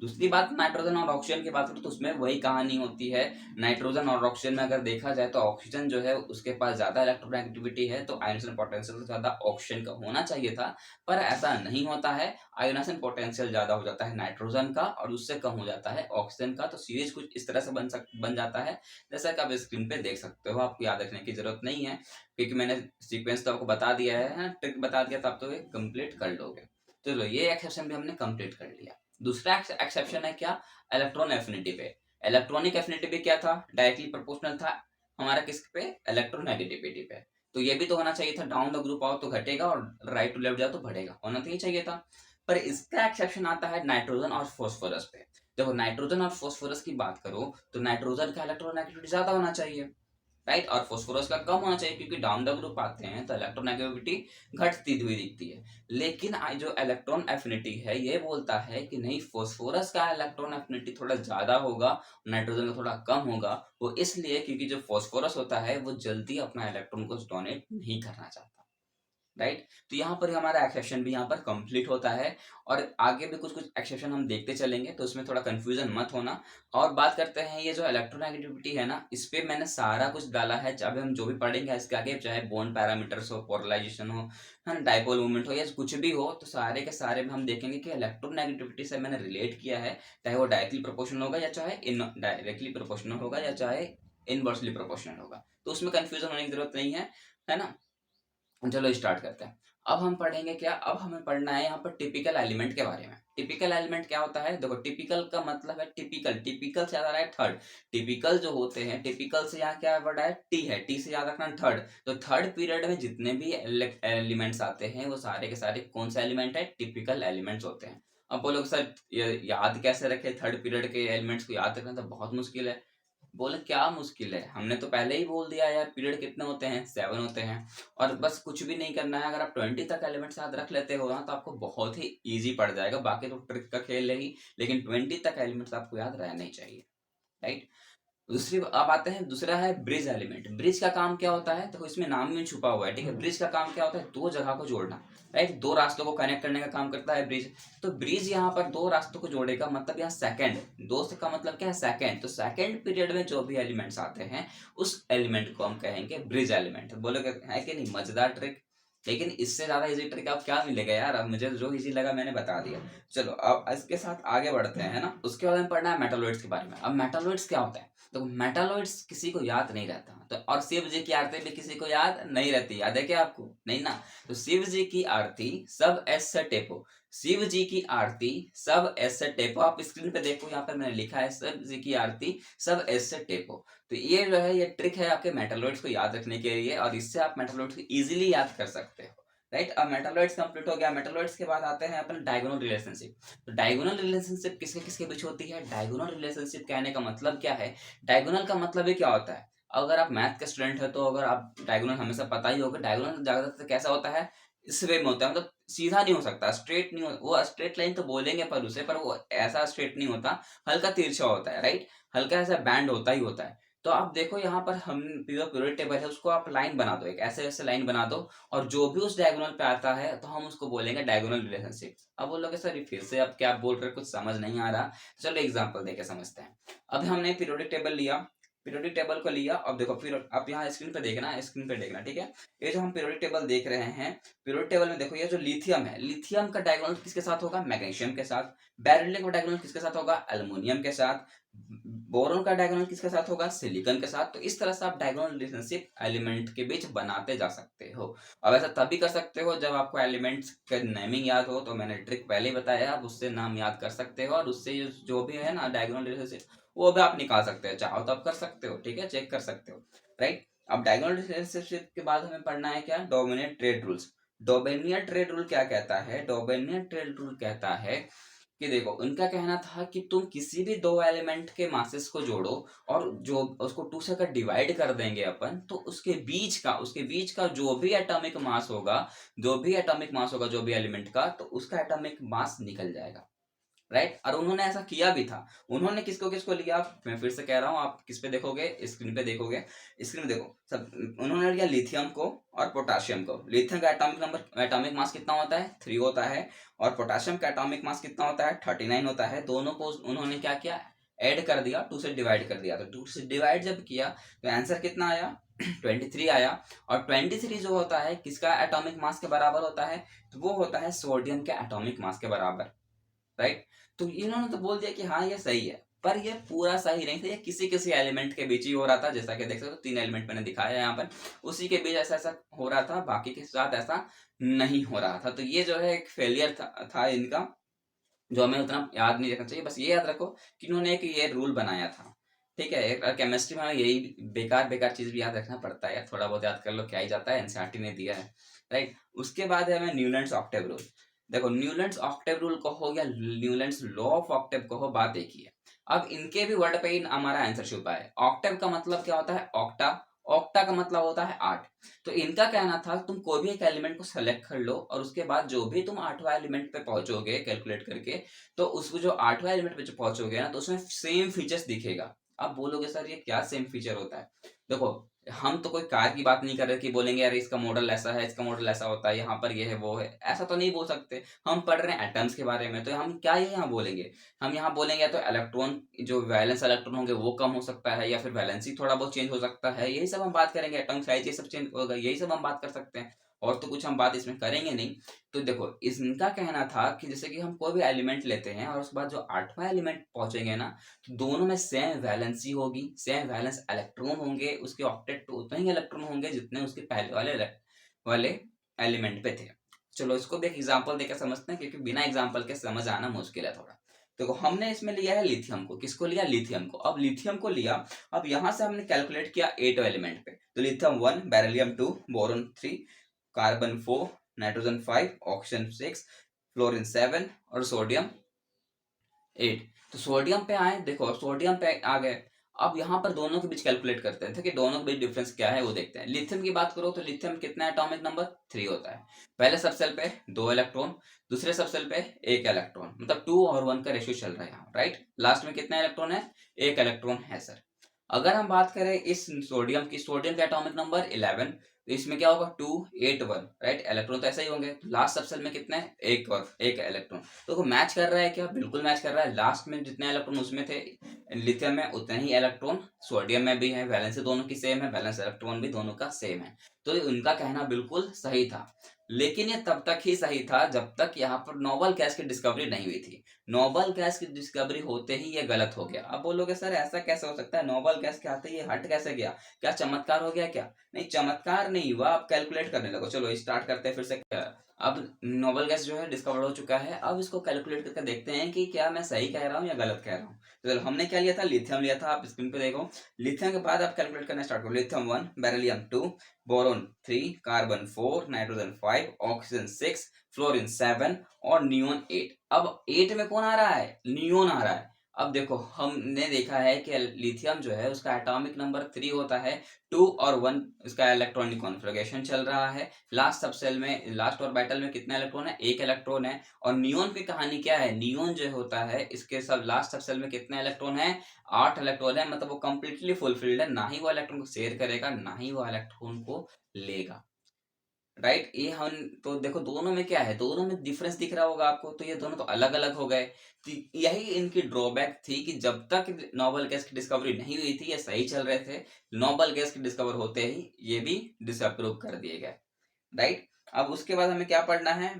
दूसरी बात, नाइट्रोजन और ऑक्सीजन की बात करें तो उसमें वही कहानी होती है। नाइट्रोजन और ऑक्सीजन में अगर देखा जाए तो ऑक्सीजन जो है उसके पास ज्यादा इलेक्ट्रोनेगेटिविटी है, तो आयोनाइजेशन पोटेंशियल ज्यादा ऑक्सीजन का होना चाहिए था, पर ऐसा नहीं होता है। आयोनाइजेशन पोटेंशियल ज्यादा हो जाता है नाइट्रोजन का और उससे कम हो जाता है ऑक्सीजन का। तो सीरीज कुछ इस तरह से बन जाता है जैसा कि आप स्क्रीन पे देख सकते हो। आपको याद रखने की जरूरत नहीं है, क्योंकि मैंने सीक्वेंस तो आपको बता दिया है, ट्रिक बता दिया, तो आप तो ये कंप्लीट कर लोगे। चलो, ये एक्सेप्शन भी हमने कंप्लीट कर लिया। दूसरा एक्सेप्शन है क्या, इलेक्ट्रॉन एफिनिटी पे। इलेक्ट्रॉनिक एफिनिटी पे क्या था, डायरेक्टली प्रोपोर्शनल था हमारा किस पे, इलेक्ट्रोनेगेटिविटी पे। तो ये भी तो होना चाहिए था, डाउन द ग्रुप आओ तो घटेगा और राइट टू लेफ्ट जाओ तो बढ़ेगा, होना तो ही चाहिए था। पर इसका एक्सेप्शन आता है नाइट्रोजन और फास्फोरस पे। देखो, नाइट्रोजन और फास्फोरस की बात करो तो नाइट्रोजन का इलेक्ट्रोनेगेटिविटी ज्यादा होना चाहिए, राइट, और फास्फोरस का कम होना चाहिए, क्योंकि डाउन द ग्रुप आते हैं तो इलेक्ट्रोनेगेटिविटी घटती हुई दिखती है। लेकिन जो इलेक्ट्रॉन एफिनिटी है ये बोलता है कि नहीं, फास्फोरस का इलेक्ट्रॉन एफिनिटी थोड़ा ज्यादा होगा, नाइट्रोजन का थोड़ा कम होगा। वो इसलिए क्योंकि जो फास्फोरस होता है वो जल्दी अपना इलेक्ट्रॉन को डोनेट नहीं करना चाहता, राइट। तो यहाँ पर हमारा एक्सेप्शन भी यहाँ पर कंप्लीट होता है, और आगे भी कुछ कुछ एक्सेप्शन हम देखते चलेंगे, तो उसमें थोड़ा कंफ्यूजन मत होना। और बात करते हैं ये जो इलेक्ट्रोनेगेटिविटी है ना, इस पे मैंने सारा कुछ डाला है। अभी हम जो भी पढ़ेंगे इसके आगे, चाहे बॉन्ड पैरामीटर्स हो, पोलराइजेशन हो, है ना, डाइपोल मूवमेंट हो, या कुछ भी हो, तो सारे के सारे में हम देखेंगे कि इलेक्ट्रोनेगेटिविटी से मैंने रिलेट किया है, चाहे वो डायरेक्टली प्रोपोर्शनल होगा या चाहे इनडायरेक्टली प्रोपोर्शनल होगा या चाहे इनवर्सली प्रोपोर्शनल होगा। तो उसमें कंफ्यूजन होने की जरूरत नहीं है ना। चलो स्टार्ट करते हैं। अब हम पढ़ेंगे क्या, अब हमें पढ़ना है यहाँ पर टिपिकल एलिमेंट के बारे में। टिपिकल एलिमेंट क्या होता है, देखो, टिपिकल का मतलब है टिपिकल, टिपिकल से याद आ रहा है थर्ड। टिपिकल जो होते हैं, टिपिकल से यहाँ क्या वर्ड है, टी है, टी से याद रखना थर्ड। तो थर्ड पीरियड में जितने भी एलिमेंट्स आते हैं वो सारे के सारे कौन सा एलिमेंट है, टिपिकल एलिमेंट्स होते हैं। अब बोलोगे सर याद कैसे रखे, थर्ड पीरियड के एलिमेंट्स को याद रखना तो बहुत मुश्किल है। बोले क्या मुश्किल है, हमने तो पहले ही बोल दिया यार, पीरियड कितने होते हैं, 7 होते हैं। और बस कुछ भी नहीं करना है, अगर आप 20 तक एलिमेंट्स याद रख लेते हो ना तो आपको बहुत ही इजी पड़ जाएगा। बाकी तो ट्रिक का खेल है ही, लेकिन 20 तक एलिमेंट्स आपको याद रहना ही चाहिए, राइट। दूसरी अब आते हैं, दूसरा है ब्रिज एलिमेंट। ब्रिज का काम क्या होता है, देखो इसमें नाम में छुपा हुआ है, ठीक है। ब्रिज का काम क्या होता है, दो जगह को जोड़ना, राइट, दो रास्तों को कनेक्ट करने का काम करता है ब्रिज। तो ब्रिज यहाँ पर दो रास्तों को जोड़ेगा, मतलब यहाँ सेकंड, दो का मतलब क्या है, सेकंड। तो सेकंड पीरियड में जो भी एलिमेंट्स आते हैं उस एलिमेंट को हम कहेंगे ब्रिज एलिमेंट। बोलोगे है कि नहीं, मजेदार ट्रिक। लेकिन इससे ज्यादा इजी ट्रिक अब क्या मिलेगा यार, अब मुझे जो इजी लगा मैंने बता दिया। चलो अब इसके साथ आगे बढ़ते हैं, है ना। उसके बाद में पढ़ना है मेटालॉइड्स के बारे में। अब मेटालॉइड्स क्या होता है, तो मेटालॉइड्स किसी को याद नहीं रहता, तो और शिव जी की आरती भी किसी को याद नहीं रहती, याद है क्या आपको, नहीं ना। तो शिव जी की आरती सब एस से टेपो, शिव जी की आरती सब एस से टेपो। आप स्क्रीन पे देखो, यहाँ पर मैंने लिखा है शिव जी की आरती सब एस से टेपो। तो ये जो है ये ट्रिक है आपके मेटालॉइड्स को याद रखने के लिए, और इससे आप मेटालॉइड्स को इजीली याद कर सकते हो, राइट। अब मेटालॉइड्स कंप्लीट हो गया। मेटालॉइड्स के बाद आते हैं अपन डायगोनल रिलेशनशिप। तो डायगोनल रिलेशनशिप किसके किसके बीच होती है, डायगोनल रिलेशनशिप कहने का मतलब क्या है, डायगोनल का मतलब ही क्या होता है। अगर आप मैथ के स्टूडेंट है तो अगर आप डायगोनल हमेशा पता ही होगा, डायगोनल ज्यादातर कैसा होता है, इस वे में होता है, मतलब सीधा नहीं हो सकता, स्ट्रेट नहीं हो, वो स्ट्रेट लाइन तो बोलेंगे पर उसे, पर वो ऐसा स्ट्रेट नहीं होता, हल्का तिरछा होता है, राइट, हल्का ऐसा बैंड होता ही होता है। तो आप देखो यहाँ पर हम पीरियड टेबल है उसको आप लाइन बना दो, एक ऐसे ऐसे लाइन बना दो, और जो भी उस डायगोनल पे आता है तो हम उसको बोलेंगे डायगोनल रिलेशनशिप। अब बोलोगे सर ये फिर से अब क्या बोल रहे, कुछ समझ नहीं आ रहा, तो चलो एग्जांपल देके समझते हैं। अब हमने पीरियोडिक टेबल लिया, पीरियोडिक टेबल को लिया। अब देखो फिर आप यहाँ स्क्रीन पे देखना, स्क्रीन पे देखना, ठीक है। ये जो हम पीरियोडिक टेबल देख रहे हैं, पीरियोडिक टेबल में देखो ये जो लिथियम है, लिथियम का डायगोनल किसके साथ होगा, मैग्नीशियम के साथ। बेरिलियम का डायगोनल किसके साथ होगा, एल्युमिनियम के साथ। बोरोन का डायगोनल किसके साथ होगा, सिलिकॉन के साथ। तो इस तरह से आप डायगोनल रिलेशनशिप एलिमेंट के बीच बनाते जा सकते हो। अब ऐसा तभी कर सकते हो जब आपको एलिमेंट्स का नेमिंग याद हो, तो मैंने ट्रिक पहले ही बताया, आप उससे नाम याद कर सकते हो, और उससे जो भी है ना डायगोनल रिलेशनशिप वो भी आप निकाल सकते हो, चाहो तो आप कर सकते हो, ठीक है, चेक कर सकते हो, राइट। अब डायगोनल रिलेशनशिप के बाद हमें पढ़ना है क्या, डोमिनेट triad rules. Dobereiner triad rule क्या कहता है, डोबेनियन ट्रेड रूल कहता है कि देखो उनका कहना था कि तुम किसी भी दो एलिमेंट के मासेस को जोड़ो और जो उसको टू से अगर डिवाइड कर देंगे अपन, तो उसके बीच का जो भी एटॉमिक मास होगा, जो भी एलिमेंट का, तो उसका एटॉमिक मास निकल जाएगा, राइट। और उन्होंने ऐसा किया भी था। उन्होंने किसको किसको लिया, मैं फिर से कह रहा हूँ, आप किस पे देखोगे, स्क्रीन पे देखोगे, स्क्रीन में देखो सब। उन्होंने लिया लिथियम को और पोटाशियम को। लिथियम का एटॉमिक मास कितना होता है, 3 होता है, और पोटाशियम का एटॉमिक मास कितना होता है, 39 होता है। दोनों को उन्होंने क्या किया, ऐड कर दिया, 2 से डिवाइड कर दिया। तो 2 से डिवाइड जब किया तो आंसर कितना आया 23 आया। और 23 जो होता है किसका एटॉमिक मास के बराबर होता है, तो वो होता है सोडियम के एटॉमिक मास के बराबर, राइट। तो इन्होंने तो बोल दिया कि हाँ ये सही है, पर ये पूरा सही नहीं था, ये किसी किसी एलिमेंट के बीच ही हो रहा था। जैसा कि देख सकते हो 3 एलिमेंट मैंने दिखाया है यहाँ पर, उसी के बीच ऐसा ऐसा हो रहा था, बाकी के साथ ऐसा नहीं हो रहा था। तो ये जो है एक फेलियर था इनका, जो हमें उतना याद नहीं रखना चाहिए। बस ये याद रखो कि इन्होंने एक ये रूल बनाया था, ठीक है। एक केमिस्ट्री में हमें यही बेकार बेकार चीज भी याद रखना पड़ता है यार, थोड़ा बहुत याद कर लो, क्या ही जाता है, एनसीईआरटी ने दिया है, राइट। उसके बाद है हमें न्यूलैंड्स ऑक्टेव रूल। देखो न्यूलैंड्स ऑक्टेव रूल कहो या न्यूलैंड्स लॉ ऑफ ऑक्टेव कहो, बात एक ही है। अब इनके भी वर्ड पे ही हमारा आंसर छुपा है। ऑक्टेव का मतलब क्या होता है, ऑक्टा, ऑक्टा का मतलब होता है 8। तो इनका कहना था तुम कोई भी एक एलिमेंट को सेलेक्ट कर लो और उसके बाद जो भी तुम 8वां एलिमेंट पे पहुंचोगे कैलकुलेट करके, तो उसको जो 8वां एलिमेंट पे जो पहुंचोगे ना, तो उसमें सेम फीचर्स दिखेगा। आप बोलोगे सर ये क्या सेम फीचर होता है, देखो हम तो कोई कार की बात नहीं कर रहे कि बोलेंगे यार इसका मॉडल ऐसा है, इसका मॉडल ऐसा होता है, यहाँ पर ये है वो है, ऐसा तो नहीं बोल सकते। हम पढ़ रहे हैं एटम्स के बारे में, तो हम क्या ये यहाँ बोलेंगे, हम यहाँ बोलेंगे या तो इलेक्ट्रॉन, जो वैलेंस इलेक्ट्रॉन होंगे वो कम हो सकता है, या फिर वैलेंसी थोड़ा बहुत चेंज हो सकता है, यही सब हम बात करेंगे। एटॉमिक साइज ये सब चेंज होगा, यही सब हम बात कर सकते हैं, और तो कुछ हम बात इसमें करेंगे नहीं। तो देखो इनका कहना था कि जैसे कि हम कोई भी एलिमेंट लेते हैं और उसके बाद जो 8वां एलिमेंट पहुंचेंगे ना, तो दोनों में सेम वैलेंसी होगी, सेम वैलेंस इलेक्ट्रॉन होंगे, उसके ऑक्टेट तो उतने ही इलेक्ट्रॉन होंगे जितने उसके पहले वाले एलिमेंट पे थे। चलो इसको भी एक एग्जांपल देकर समझते हैं, क्योंकि बिना एग्जांपल के समझ आना मुश्किल है थोड़ा। देखो हमने इसमें लिया है लिथियम को, किसको लिया, लिथियम को। अब लिथियम को लिया, अब यहां से हमने कैलकुलेट किया 8 एलिमेंट पे, तो lithium 1, beryllium 2, boron 3, carbon 4, nitrogen 5, oxygen 6, fluorine 7 और सोडियम 8। तो सोडियम पे आए, देखो सोडियम पे आ गए। अब यहाँ पर दोनों के बीच कैलकुलेट करते हैं कि दोनों के बीच डिफरेंस क्या है वो देखते हैं। लिथियम की बात करो तो लिथियम कितना एटॉमिक नंबर 3 होता है। पहले सबसेल पे 2 इलेक्ट्रॉन, दूसरे सबसेल पे 1 इलेक्ट्रॉन, मतलब 2 और 1 का रेशियो चल रहा है यहाँ, राइट। लास्ट में कितना इलेक्ट्रॉन है, 1 इलेक्ट्रॉन है सर। अगर हम बात करें इस सोडियम की, सोडियम का एटॉमिक नंबर 11, तो इसमें क्या होगा 2 8 1, राइट। इलेक्ट्रॉन तो ऐसा ही होंगे। तो लास्ट सबसेल में कितना है, एक और एक इलेक्ट्रॉन। तो मैच कर रहा है क्या, बिल्कुल मैच कर रहा है। लास्ट में जितने इलेक्ट्रॉन उसमें थे लिथियम में, उतने ही इलेक्ट्रॉन सोडियम में भी है। वैलेंस दोनों की सेम है, वैलेंस इलेक्ट्रॉन भी दोनों का सेम है। तो उनका कहना बिल्कुल सही था, लेकिन ये तब तक ही सही था जब तक यहाँ पर नोबल गैस की डिस्कवरी नहीं हुई थी। नोबल गैस की डिस्कवरी होते ही ये गलत हो गया। अब बोलोगे सर ऐसा कैसे हो सकता है, नोबल गैस के आते ही ये हट कैसे गया, क्या चमत्कार हो गया क्या। नहीं चमत्कार नहीं हुआ, आप कैलकुलेट करने लगो। चलो स्टार्ट करते हैं फिर से। अब नोबल गैस जो है डिस्कवर हो चुका है, अब इसको कैलकुलेट करके देखते हैं कि क्या मैं सही कह रहा हूँ या गलत कह रहा हूँ। तो चलो हमने क्या लिया था, लिथियम लिया था, आप स्क्रीन पे देखो। लिथियम के बाद आप कैलकुलेट करना स्टार्ट करो। Lithium 1, beryllium 2, boron 3, carbon 4, nitrogen 5, oxygen 6, fluorine 7 और नियोन 8। अब 8 में कौन आ रहा है, नियोन आ रहा है। अब देखो हमने देखा है कि लिथियम जो है उसका एटॉमिक नंबर 3 होता है, 2 और 1 इसका इलेक्ट्रॉनिक कॉन्फ़िगरेशन चल रहा है। लास्ट सबसेल में, लास्ट ऑर्बिटल में कितना इलेक्ट्रॉन है, 1 इलेक्ट्रॉन है। और नियोन की कहानी क्या है, नियोन जो होता है इसके सब लास्ट सबसेल में कितना इलेक्ट्रॉन है, 8 इलेक्ट्रॉन है। मतलब वो कंप्लीटली फुलफिल्ड है, ना ही वो इलेक्ट्रॉन को शेयर करेगा, ना ही वो इलेक्ट्रॉन को लेगा, राइट। ये हम तो देखो दोनों में क्या है, दोनों में डिफरेंस दिख रहा होगा आपको। तो ये दोनों तो अलग अलग हो गए। तो यही इनकी ड्रॉबैक थी कि जब तक नोबल गैस की डिस्कवरी नहीं हुई थी ये सही चल रहे थे, नोबल गैस की डिस्कवर होते ही ये भी डिसअप्रूव कर दिए गए, राइट। अब उसके बाद हमें क्या पढ़ना है,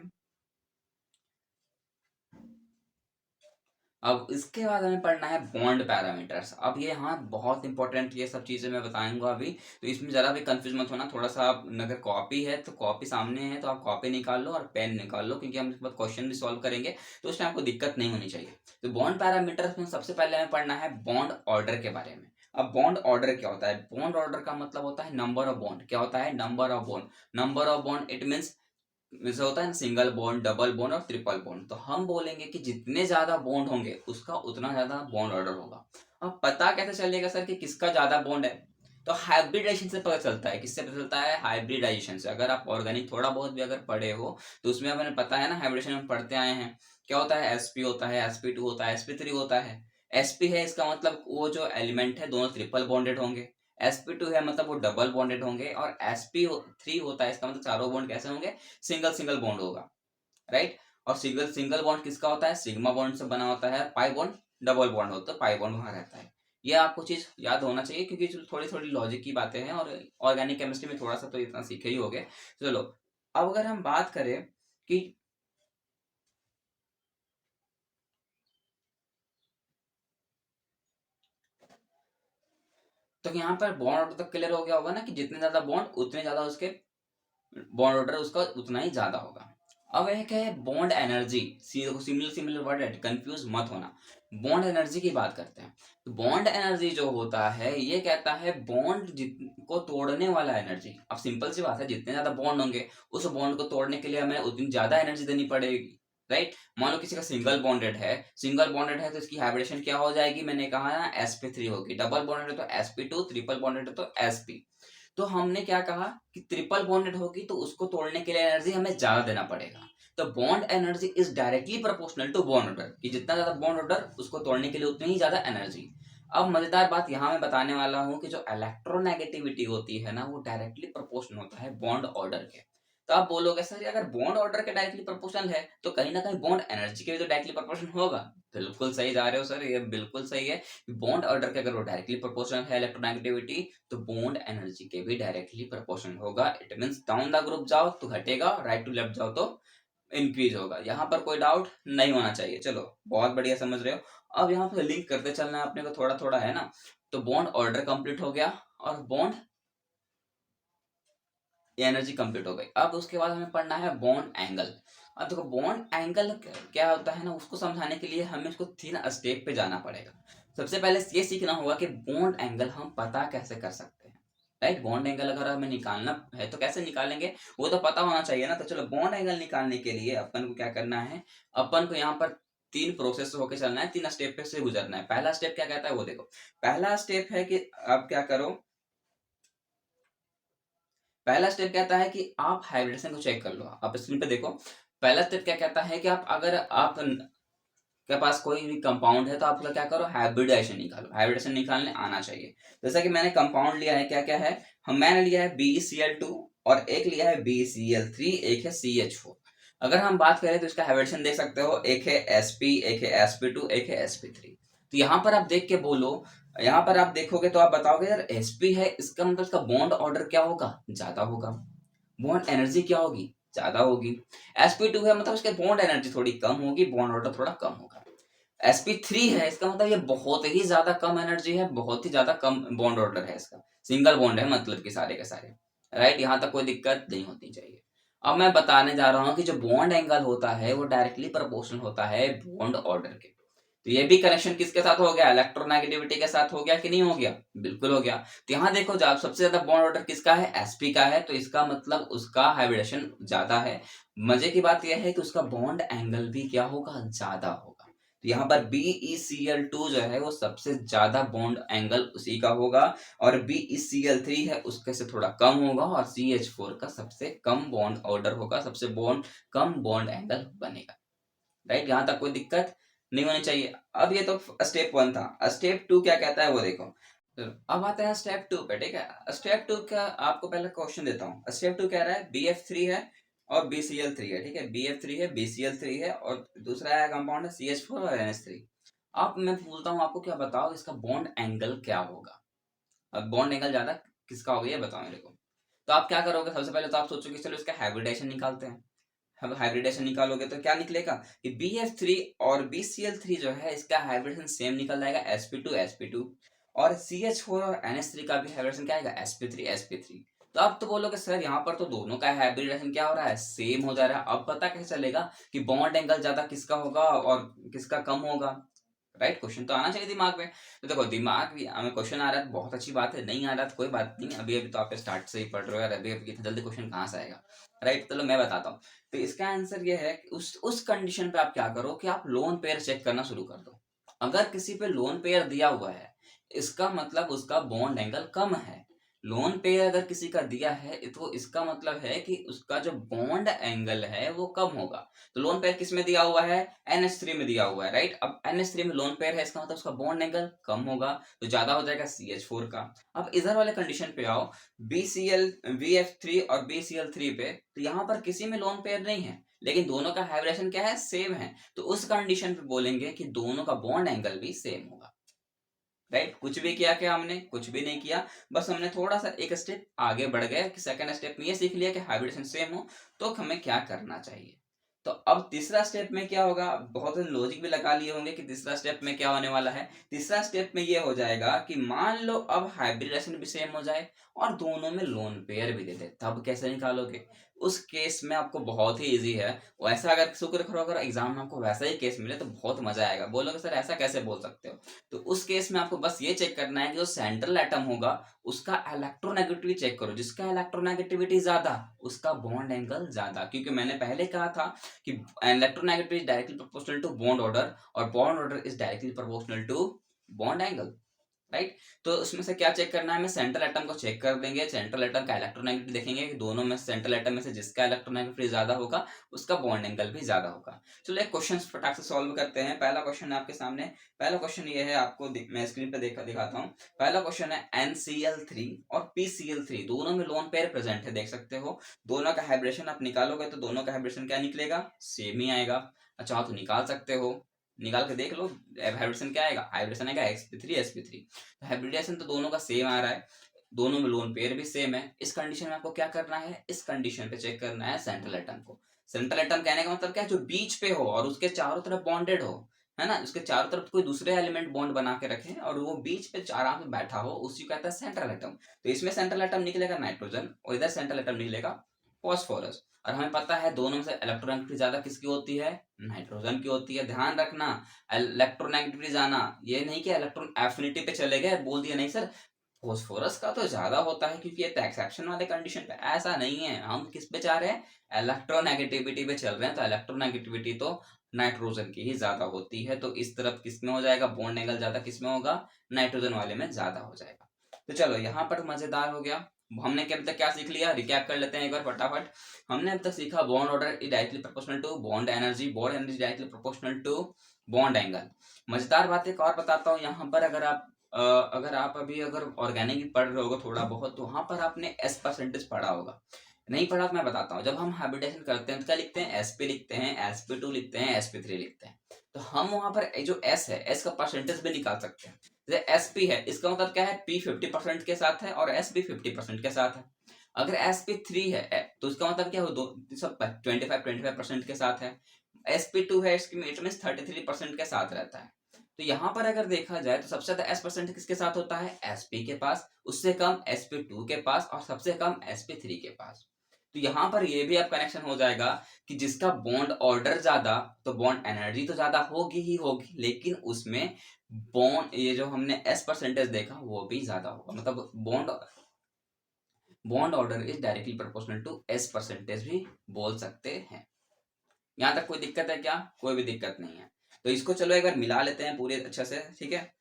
अब इसके बाद हमें पढ़ना है बॉन्ड पैरामीटर्स। अब ये हाँ बहुत इंपॉर्टेंट ये सब चीज़ें मैं बताऊंगा अभी, तो इसमें ज़रा भी कंफ्यूज मत होना थोड़ा सा। आप अगर कॉपी है तो कॉपी सामने है तो आप कॉपी निकाल लो और पेन निकाल लो, क्योंकि हम इसके बाद क्वेश्चन भी सॉल्व करेंगे, तो उसमें आपको दिक्कत नहीं होनी चाहिए। तो बॉन्ड पैरामीटर्स में सबसे पहले हमें पढ़ना है बॉन्ड ऑर्डर के बारे में। अब बॉन्ड ऑर्डर क्या होता है? बॉन्ड ऑर्डर का मतलब होता है नंबर ऑफ बॉन्ड। क्या होता है? Number of bond. Number of bond it means जैसे होता है ना सिंगल बॉन्ड, डबल बॉन्ड और ट्रिपल बॉन्ड, तो हम बोलेंगे कि जितने ज्यादा बॉन्ड होंगे उसका उतना ज्यादा बॉन्ड ऑर्डर होगा। अब पता कैसे चलेगा सर कि किसका ज्यादा बॉन्ड है? तो हाइब्रिडाइजेशन से पता चलता है। किससे पता चलता है? हाइब्रिडाइजेशन से। अगर आप ऑर्गेनिक थोड़ा बहुत भी अगर पढ़े हो तो उसमें हमें पता है ना, हाइब्रिडेशन हम पढ़ते आए हैं। क्या होता है? sp होता है, sp2 होता है, sp3 होता है। sp है इसका मतलब वो जो एलिमेंट है दोनों ट्रिपल बॉन्डेड होंगे। sp2 है मतलब वो डबल बॉन्डेड होंगे। और sp3 होता है इसका मतलब चारों बॉन्ड कैसे होंगे? सिंगल सिंगल बॉन्ड होगा, राइट। और सिंगल सिंगल बॉन्ड किसका होता है? सिग्मा बॉन्ड से बना होता है। पाई बॉन्ड डबल बॉन्ड होता है, पाई बॉन्ड वहां रहता है। ये आपको चीज याद होना चाहिए, क्योंकि थोड़ी थोड़ी लॉजिक की बातें हैं और ऑर्गेनिक केमिस्ट्री में थोड़ा सा तो इतना सीखे ही होगे। चलो, अब अगर हम बात करें कि तो यहाँ पर बॉन्ड ऑर्डर तक क्लियर हो गया होगा ना, कि जितने ज्यादा बॉन्ड उतने ज्यादा उसके बॉन्ड ऑर्डर उसका उतना ही ज्यादा होगा। अब एक है bond energy. Similar similar word है, कंफ्यूज मत होना। बॉन्ड एनर्जी की बात करते हैं। तो बॉन्ड एनर्जी जो होता है ये कहता है बॉन्ड को तोड़ने वाला एनर्जी। अब सिंपल सी बात है, जितने ज्यादा बॉन्ड होंगे उस बॉन्ड को तोड़ने के लिए हमें उतनी ज्यादा एनर्जी देनी पड़ेगी, राइट। मान लो किसी का सिंगल बॉन्डेड है, सिंगल बॉन्डेड है तो इसकी हाइब्रिडेशन क्या हो जाएगी? मैंने कहा ना sp3 होगी। डबल बॉन्डेड है तो sp2, ट्रिपल बॉन्डेड है तो sp। तो हमने क्या कहा कि ट्रिपल बॉन्डेड होगी तो उसको तोड़ने के लिए एनर्जी हमें ज्यादा देना पड़ेगा। तो bond energy is directly proportional to bond order, कि जितना ज्यादा बॉन्ड ऑर्डर उसको तोड़ने के लिए उतनी ही ज्यादा एनर्जी। अब मजेदार बात यहाँ मैं बताने वाला हूँ कि जो इलेक्ट्रोनेगेटिविटी होती है ना, वो डायरेक्टली प्रोपोर्शनल होता है बॉन्ड ऑर्डर के। तो आप बोलोगे सर अगर बॉन्ड ऑर्डर के डायरेक्टली प्रोपोर्शनल है तो कहीं ना कहीं बॉन्ड एनर्जी के भी तो डायरेक्टली प्रोपोर्शनल होगा। बिल्कुल सही जा रहे हो सर, ये बिल्कुल सही है। बॉन्ड ऑर्डर के अगर वो डायरेक्टली प्रोपोर्शनल है इलेक्ट्रोनेगेटिविटी, तो बॉन्ड एनर्जी के भी डायरेक्टली प्रोपोर्शनल होगा। It means down the group जाओ तो घटेगा, राइट टू लेफ्ट जाओ तो इंक्रीज होगा। यहाँ पर कोई डाउट नहीं होना चाहिए। चलो, बहुत बढ़िया समझ रहे हो। अब यहाँ पे लिंक करते चलना है अपने को, थोड़ा थोड़ा है ना। तो बॉन्ड ऑर्डर कंप्लीट हो गया और बॉन्ड एनर्जी कंप्लीट हो गई। अब उसके बाद हमें पढ़ना है बॉन्ड एंगल। अब देखो बॉन्ड एंगल क्या होता है ना, उसको समझाने के लिए हमें इसको 3 स्टेप पे जाना पड़ेगा। सबसे पहले ये सीखना होगा कि बॉन्ड एंगल हम पता कैसे कर सकते हैं, राइट। बॉन्ड एंगल अगर हमें निकालना है तो कैसे निकालेंगे, वो तो पता होना चाहिए ना। तो चलो, बॉन्ड एंगल निकालने के लिए अपन को क्या करना है, अपन को यहाँ पर 3 प्रोसेस होके चलना है, 3 स्टेप पे से गुजरना है। पहला स्टेप क्या कहता है वो देखो। पहला स्टेप है कि आप क्या करो, पहला स्टेप कहता है कि आप हाइब्रिडेशन को चेक कर लो। आप स्क्रीन पे देखो। पहला स्टेप क्या कहता है कि आप अगर आप के पास कोई भी कंपाउंड है तो आप क्या करो, हाइब्रिडाइजेशन निकालो। हाइब्रिडेशन निकालने आना चाहिए। जैसा कि मैंने कंपाउंड लिया है, क्या क्या है, हम मैंने लिया है BeCl2 और एक लिया है BeCl3, एक है CH4। अगर हम बात करें तो इसका हाइब्रिडेशन देख सकते हो, एक है sp, एक है sp2, एक है sp3। तो यहाँ पर आप देख के बोलो, यहाँ पर आप देखोगे तो आप बताओगे यार sp है, इसका मतलब इसका बॉन्ड ऑर्डर क्या होगा? ज्यादा होगा। बॉन्ड एनर्जी क्या होगी? ज्यादा होगी। sp2 है मतलब इसके बॉन्ड एनर्जी थोड़ी कम होगी, बॉन्ड ऑर्डर थोड़ा कम होगा। sp3 है इसका मतलब ये बहुत ही ज्यादा कम एनर्जी है, बहुत ही ज्यादा कम बॉन्ड ऑर्डर है इसका। सिंगल बॉन्ड है मतलब कि सारे के सारे, राइट। यहाँ तक कोई दिक्कत नहीं होनी चाहिए। अब मैं बताने जा रहा हूँ कि जो बॉन्ड एंगल होता है वो डायरेक्टली प्रोपोर्शनल होता है बॉन्ड ऑर्डर के। तो ये भी कनेक्शन किसके साथ हो गया? इलेक्ट्रोनेगेटिविटी के साथ हो गया कि नहीं हो गया? बिल्कुल हो गया। तो यहाँ देखो, जब सबसे ज्यादा बॉन्ड ऑर्डर किसका है? sp का है, तो इसका मतलब उसका हाइब्रिडेशन ज्यादा है। मजे की बात यह है कि उसका बॉन्ड एंगल भी क्या होगा? ज्यादा होगा। तो यहाँ पर BeCl2 जो है वो सबसे ज्यादा बॉन्ड एंगल उसी का होगा, और BeCl3 है उसके से थोड़ा कम होगा, और CH4 का सबसे कम बॉन्ड ऑर्डर होगा, सबसे बॉन्ड कम बॉन्ड एंगल बनेगा, राइट। यहाँ तक कोई दिक्कत नहीं होनी चाहिए। अब ये तो स्टेप 1 था। स्टेप 2 क्या कहता है वो देखो। चलो, अब आते हैं स्टेप 2 पे, ठीक है। स्टेप 2 का आपको पहले क्वेश्चन देता हूँ। स्टेप 2 कह रहा है BF3 है और BCl3 है, ठीक है। BF3 है, BCl3 है, और दूसरा है कंपाउंड है CH4 और NH3। अब मैं पूछता हूँ आपको, क्या बताओ इसका बॉन्ड एंगल क्या होगा? अब बॉन्ड एंगल ज्यादा किसका होगा ये बताओ मेरे को। तो आप क्या करोगे, सबसे पहले तो आप सोचोगे चलो इसका हाइब्रिडेशन निकालते हैं। अब हाइब्रिडेशन निकालोगे तो क्या निकलेगा कि BF3 और BCl3 जो है इसका हाइब्रिडेशन सेम निकल जाएगा sp2 और CH4 और NH3 का भी हाइब्रिडेशन क्या आएगा sp3 तो अब तो बोलोगे सर यहाँ पर तो दोनों का हाइब्रिडेशन क्या हो रहा है सेम हो जा रहा है। अब पता कैसे चलेगा कि बॉन्ड एंगल ज्यादा किसका होगा और किसका कम होगा। राइट, क्वेश्चन तो आना चाहिए दिमाग में। तो देखो दिमाग भी हमें क्वेश्चन आ रहा है बहुत अच्छी बात है, नहीं आ रहा तो कोई बात नहीं, अभी अभी तो आप स्टार्ट से ही पढ़ रहे हो यार, अभी अभी इतना जल्दी क्वेश्चन कहाँ से आएगा। राइट, चलो मैं बताता हूँ। तो इसका आंसर ये है कि उस कंडीशन पे आप क्या करो कि आप लोन पेयर चेक करना शुरू कर दो। अगर किसी पे लोन पेयर दिया हुआ है इसका मतलब उसका बॉन्ड एंगल कम है। लोन पेयर अगर किसी का दिया है तो इसका मतलब है कि उसका जो बॉन्ड एंगल है वो कम होगा। तो लोन पेयर किस में दिया हुआ है NH3 में दिया हुआ है। राइट, अब NH3 में लोन पेयर है इसका मतलब उसका बॉन्ड एंगल कम होगा तो ज्यादा हो जाएगा CH4 का। अब इधर वाले कंडीशन पे आओ BF3 और BCl3 पे, तो यहाँ पर किसी में लोन पेयर नहीं है लेकिन दोनों का हाइब्रिडेशन क्या है सेम है, तो उस कंडीशन पे बोलेंगे कि दोनों का बॉन्ड एंगल भी सेम होगा। राइट, कुछ भी किया क्या हमने, कुछ भी नहीं किया, बस हमने थोड़ा सा एक स्टेप आगे बढ़ गए कि सेकंड स्टेप में ये सीख लिया कि हाइब्रिडेशन सेम हो तो हमें क्या करना चाहिए। तो अब तीसरा स्टेप में क्या होगा, बहुत लॉजिक भी लगा लिए होंगे कि तीसरा स्टेप में क्या होने वाला है। तीसरा स्टेप में ये हो जाएगा कि मान लो अब हाइब्रिडेशन भी सेम हो जाए और दोनों में लोन पेयर भी दे दे, तब कैसे निकालोगे। उस केस में आपको बहुत ही इजी है, वैसा अगर शुक्र करो अगर एग्जाम में आपको वैसा ही केस मिले तो बहुत मजा आएगा। बोलोगे सर ऐसा कैसे बोल सकते हो, तो उस केस में आपको बस ये चेक करना है कि जो सेंट्रल एटम होगा उसका इलेक्ट्रोनेगेटिविटी चेक करो, जिसका इलेक्ट्रोनेगेटिविटी ज्यादा उसका बॉन्ड एंगल ज्यादा, क्योंकि मैंने पहले कहा था कि electronegativity is directly proportional to bond order और bond order is directly proportional to bond angle. Right, तो उसमें से क्या चेक करना है, हमें सेंट्रल एटम को चेक कर देंगे, सेंट्रल एटम का इलेक्ट्रोनेगेटिविटी देखेंगे कि दोनों में सेंट्रल एटम में से जिसका इलेक्ट्रोनेगेटिविटी ज्यादा होगा उसका बॉन्ड एंगल भी ज्यादा होगा। चलो एक क्वेश्चन फटाक से सॉल्व करते हैं। पहला क्वेश्चन है आपके सामने, पहला क्वेश्चन ये है, आपको मैं स्क्रीन पे दिखाता हूँ। पहला क्वेश्चन है NCl3 और PCl3 दोनों में लोन पेयर प्रेजेंट है, देख सकते हो। दोनों का हाइब्रिडेशन आप निकालोगे तो दोनों का हाइब्रिडेशन क्या निकलेगा, सेम ही आएगा। अच्छा तो निकाल सकते हो, निकाल के देख लो हाइब्रिडेशन क्या आएगा, हाइब्रिडेशन आएगा sp3 हाइब्रिडेशन तो दोनों का सेम आ रहा है, दोनों में लोन पेयर भी सेम है। इस कंडीशन में आपको क्या करना है, इस कंडीशन पे चेक करना है सेंट्रल एटम को। सेंट्रल एटम कहने का मतलब क्या है, जो बीच पे हो और उसके चारों तरफ बॉन्डेड हो, है ना, उसके चारों तरफ कोई दूसरे एलिमेंट बॉन्ड बना के रखे और वो बीच पे आराम से बैठा हो, उसी को कहता है सेंट्रल एटम। तो इसमें सेंट्रल एटम निकलेगा नाइट्रोजन और इधर सेंट्रल एटम निकलेगा फॉस्फोरस। और हमें पता है दोनों में से इलेक्ट्रोनेगेटिविटी ज्यादा किसकी होती है, नाइट्रोजन की होती है। ध्यान रखना इलेक्ट्रोनेगेटिविटी जाना ये नहीं कि इलेक्ट्रॉन एफिनिटी पे चले गए, बोल दिया नहीं सर फॉस्फोरस का तो ज्यादा होता है क्योंकि ये तो एक्सेप्शन वाले कंडीशन पे, ऐसा नहीं है। हम किस पे जा रहे हैं, इलेक्ट्रोनेगेटिविटी पे चल रहे हैं, तो इलेक्ट्रोनेगेटिविटी तो नाइट्रोजन की ही ज्यादा होती है। तो इस तरफ किसमें हो जाएगा, बॉन्ड एंगल ज्यादा किसमें होगा, नाइट्रोजन वाले में ज्यादा हो जाएगा। तो चलो यहाँ पर मजेदार हो गया। हमने क्या अब तक क्या सीख लिया, रिकैप कर लेते हैं एक बार फटाफट। हमने अब तक सीखा bond order is directly proportional to bond energy, bond energy directly proportional to bond angle. मजेदार बात एक और बताता हूँ यहाँ पर, अगर आप अभी अगर ऑर्गेनिक पढ़ रहे होगे थोड़ा बहुत तो वहां पर आपने S परसेंटेज पढ़ा होगा। नहीं पढ़ा तो मैं बताता हूँ। जब हम हाइब्रिडेशन करते हैं तो क्या लिखते हैं, sp लिखते हैं, sp2 लिखते हैं, sp3 लिखते हैं। तो हम वहां पर जो S है S का परसेंटेज भी निकाल सकते हैं। जैसे sp है इसका मतलब क्या है, p 50% के साथ है और s भी 50% के साथ है। अगर sp3 है तो इसका मतलब क्या हो, दो सब 25% के साथ है। sp2 है इसकी इट मींस 33% के साथ रहता है। तो यहाँ पर अगर देखा जाए तो सबसे ज्यादा S% किसके साथ होता है, sp के पास, उससे कम sp2 के पास और सबसे कम sp3 के पास। तो यहाँ पर ये भी अब कनेक्शन हो जाएगा कि जिसका बॉन्ड ऑर्डर ज्यादा तो बॉन्ड एनर्जी तो ज्यादा होगी ही होगी, लेकिन उसमें बॉन्ड ये जो हमने S परसेंटेज देखा वो भी ज्यादा होगा। मतलब bond order is directly proportional to S percentage भी बोल सकते हैं। यहाँ तक कोई दिक्कत है क्या, कोई भी दिक्कत नहीं है। तो इसको चलो एक बार मिला लेते हैं पूरे अच्छे से, ठीक है।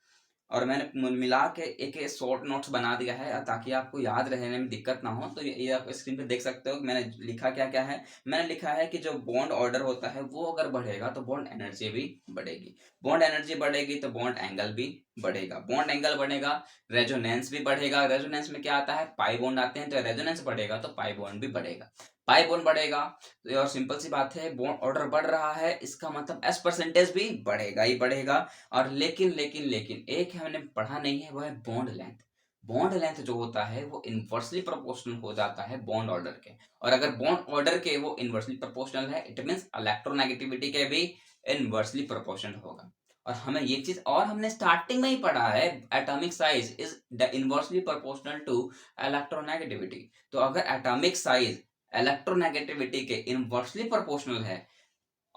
और मैंने मिला के एक शॉर्ट नोट्स बना दिया है ताकि आपको याद रहने में दिक्कत ना हो। तो ये आप स्क्रीन पे देख सकते हो मैंने लिखा क्या क्या है। मैंने लिखा है कि जो बॉन्ड ऑर्डर होता है वो अगर बढ़ेगा तो बॉन्ड एनर्जी भी बढ़ेगी, बॉन्ड एनर्जी बढ़ेगी तो बॉन्ड एंगल भी बढ़ेगा, बॉन्ड एंगल बढ़ेगा रेजोनेंस भी बढ़ेगा। रेजोनेंस में क्या आता है, पाई बॉन्ड आते हैं, तो रेजोनेंस बढ़ेगा तो पाई बॉन्ड भी बढ़ेगा, पाई बॉन्ड बढ़ेगा। तो और सिंपल सी बात है, बॉन्ड ऑर्डर बढ़ रहा है इसका मतलब S परसेंटेज भी बढ़ेगा ही बढ़ेगा। और लेकिन लेकिन लेकिन एक है हमने पढ़ा नहीं है, वो है बॉन्ड लेंथ। बॉन्ड लेंथ जो होता है वो इनवर्सली प्रोपोर्शनल हो जाता है बॉन्ड ऑर्डर के, और अगर बॉन्ड ऑर्डर के वो इनवर्सली प्रोपोर्शनल है, इट मींस इलेक्ट्रोनेगेटिविटी के भी इनवर्सली प्रोपोर्शनल होगा। और हमें ये चीज और हमने स्टार्टिंग में ही पढ़ा है, atomic size is inversely proportional to electronegativity. तो अगर एटॉमिक साइज इलेक्ट्रोनेगेटिविटी के इनवर्सली प्रोपोर्शनल है,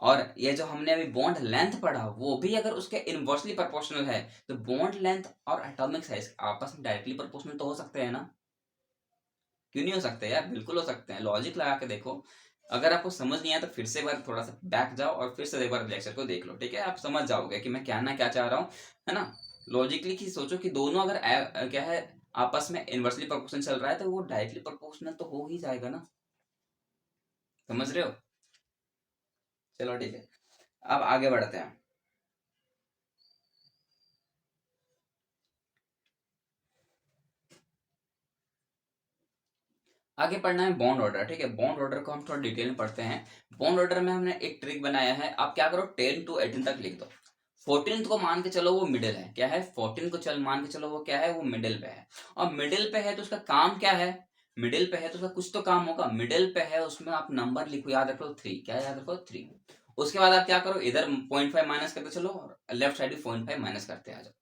और ये जो हमने अभी बॉन्ड लेंथ पढ़ा वो भी अगर उसके इनवर्सली प्रोपोर्शनल है, तो बॉन्ड लेंथ और एटॉमिक साइज आपस में डायरेक्टली प्रोपोर्शनल तो हो सकते हैं ना? क्यों नहीं हो सकते यार? बिल्कुल हो सकते हैं, लॉजिक लगा के देखो। अगर आपको समझ नहीं आया तो फिर से एक बार थोड़ा सा बैक जाओ और फिर से एक बार लेक्चर को देख लो, ठीक है? आप समझ जाओगे कि मैं कहना क्या चाह रहा हूँ, है ना? लॉजिकली की सोचो कि दोनों अगर क्या है, आपस में इनवर्सली प्रोपोर्शनल चल रहा है, तो वो डायरेक्टली प्रोपोर्शनल तो हो ही जाएगा ना। समझ रहे हो? चलो ठीक है, अब आगे बढ़ते हैं। आगे पढ़ना है बॉन्ड ऑर्डर, ठीक है? बॉन्ड ऑर्डर को हम थोड़ा डिटेल में पढ़ते हैं। बॉन्ड ऑर्डर में हमने एक ट्रिक बनाया है, आप क्या करो 10 to 18 तक लिख दो। 14th को मान के चलो वो मिडिल है, क्या है? 14 को चल मान के चलो वो क्या है? वो मिडिल पे है। और मिडिल पे है तो उसका काम क्या है? मिडिल पे है तो उसका कुछ तो काम होगा। मिडिल पे है, उसमें आप नंबर लिखो, याद रखो 3, क्या याद रखो? 3। उसके बाद आप क्या करो, इधर 0.5 माइनस करते चलो और लेफ्ट साइड भी 0.5 माइनस करते आ जाओ।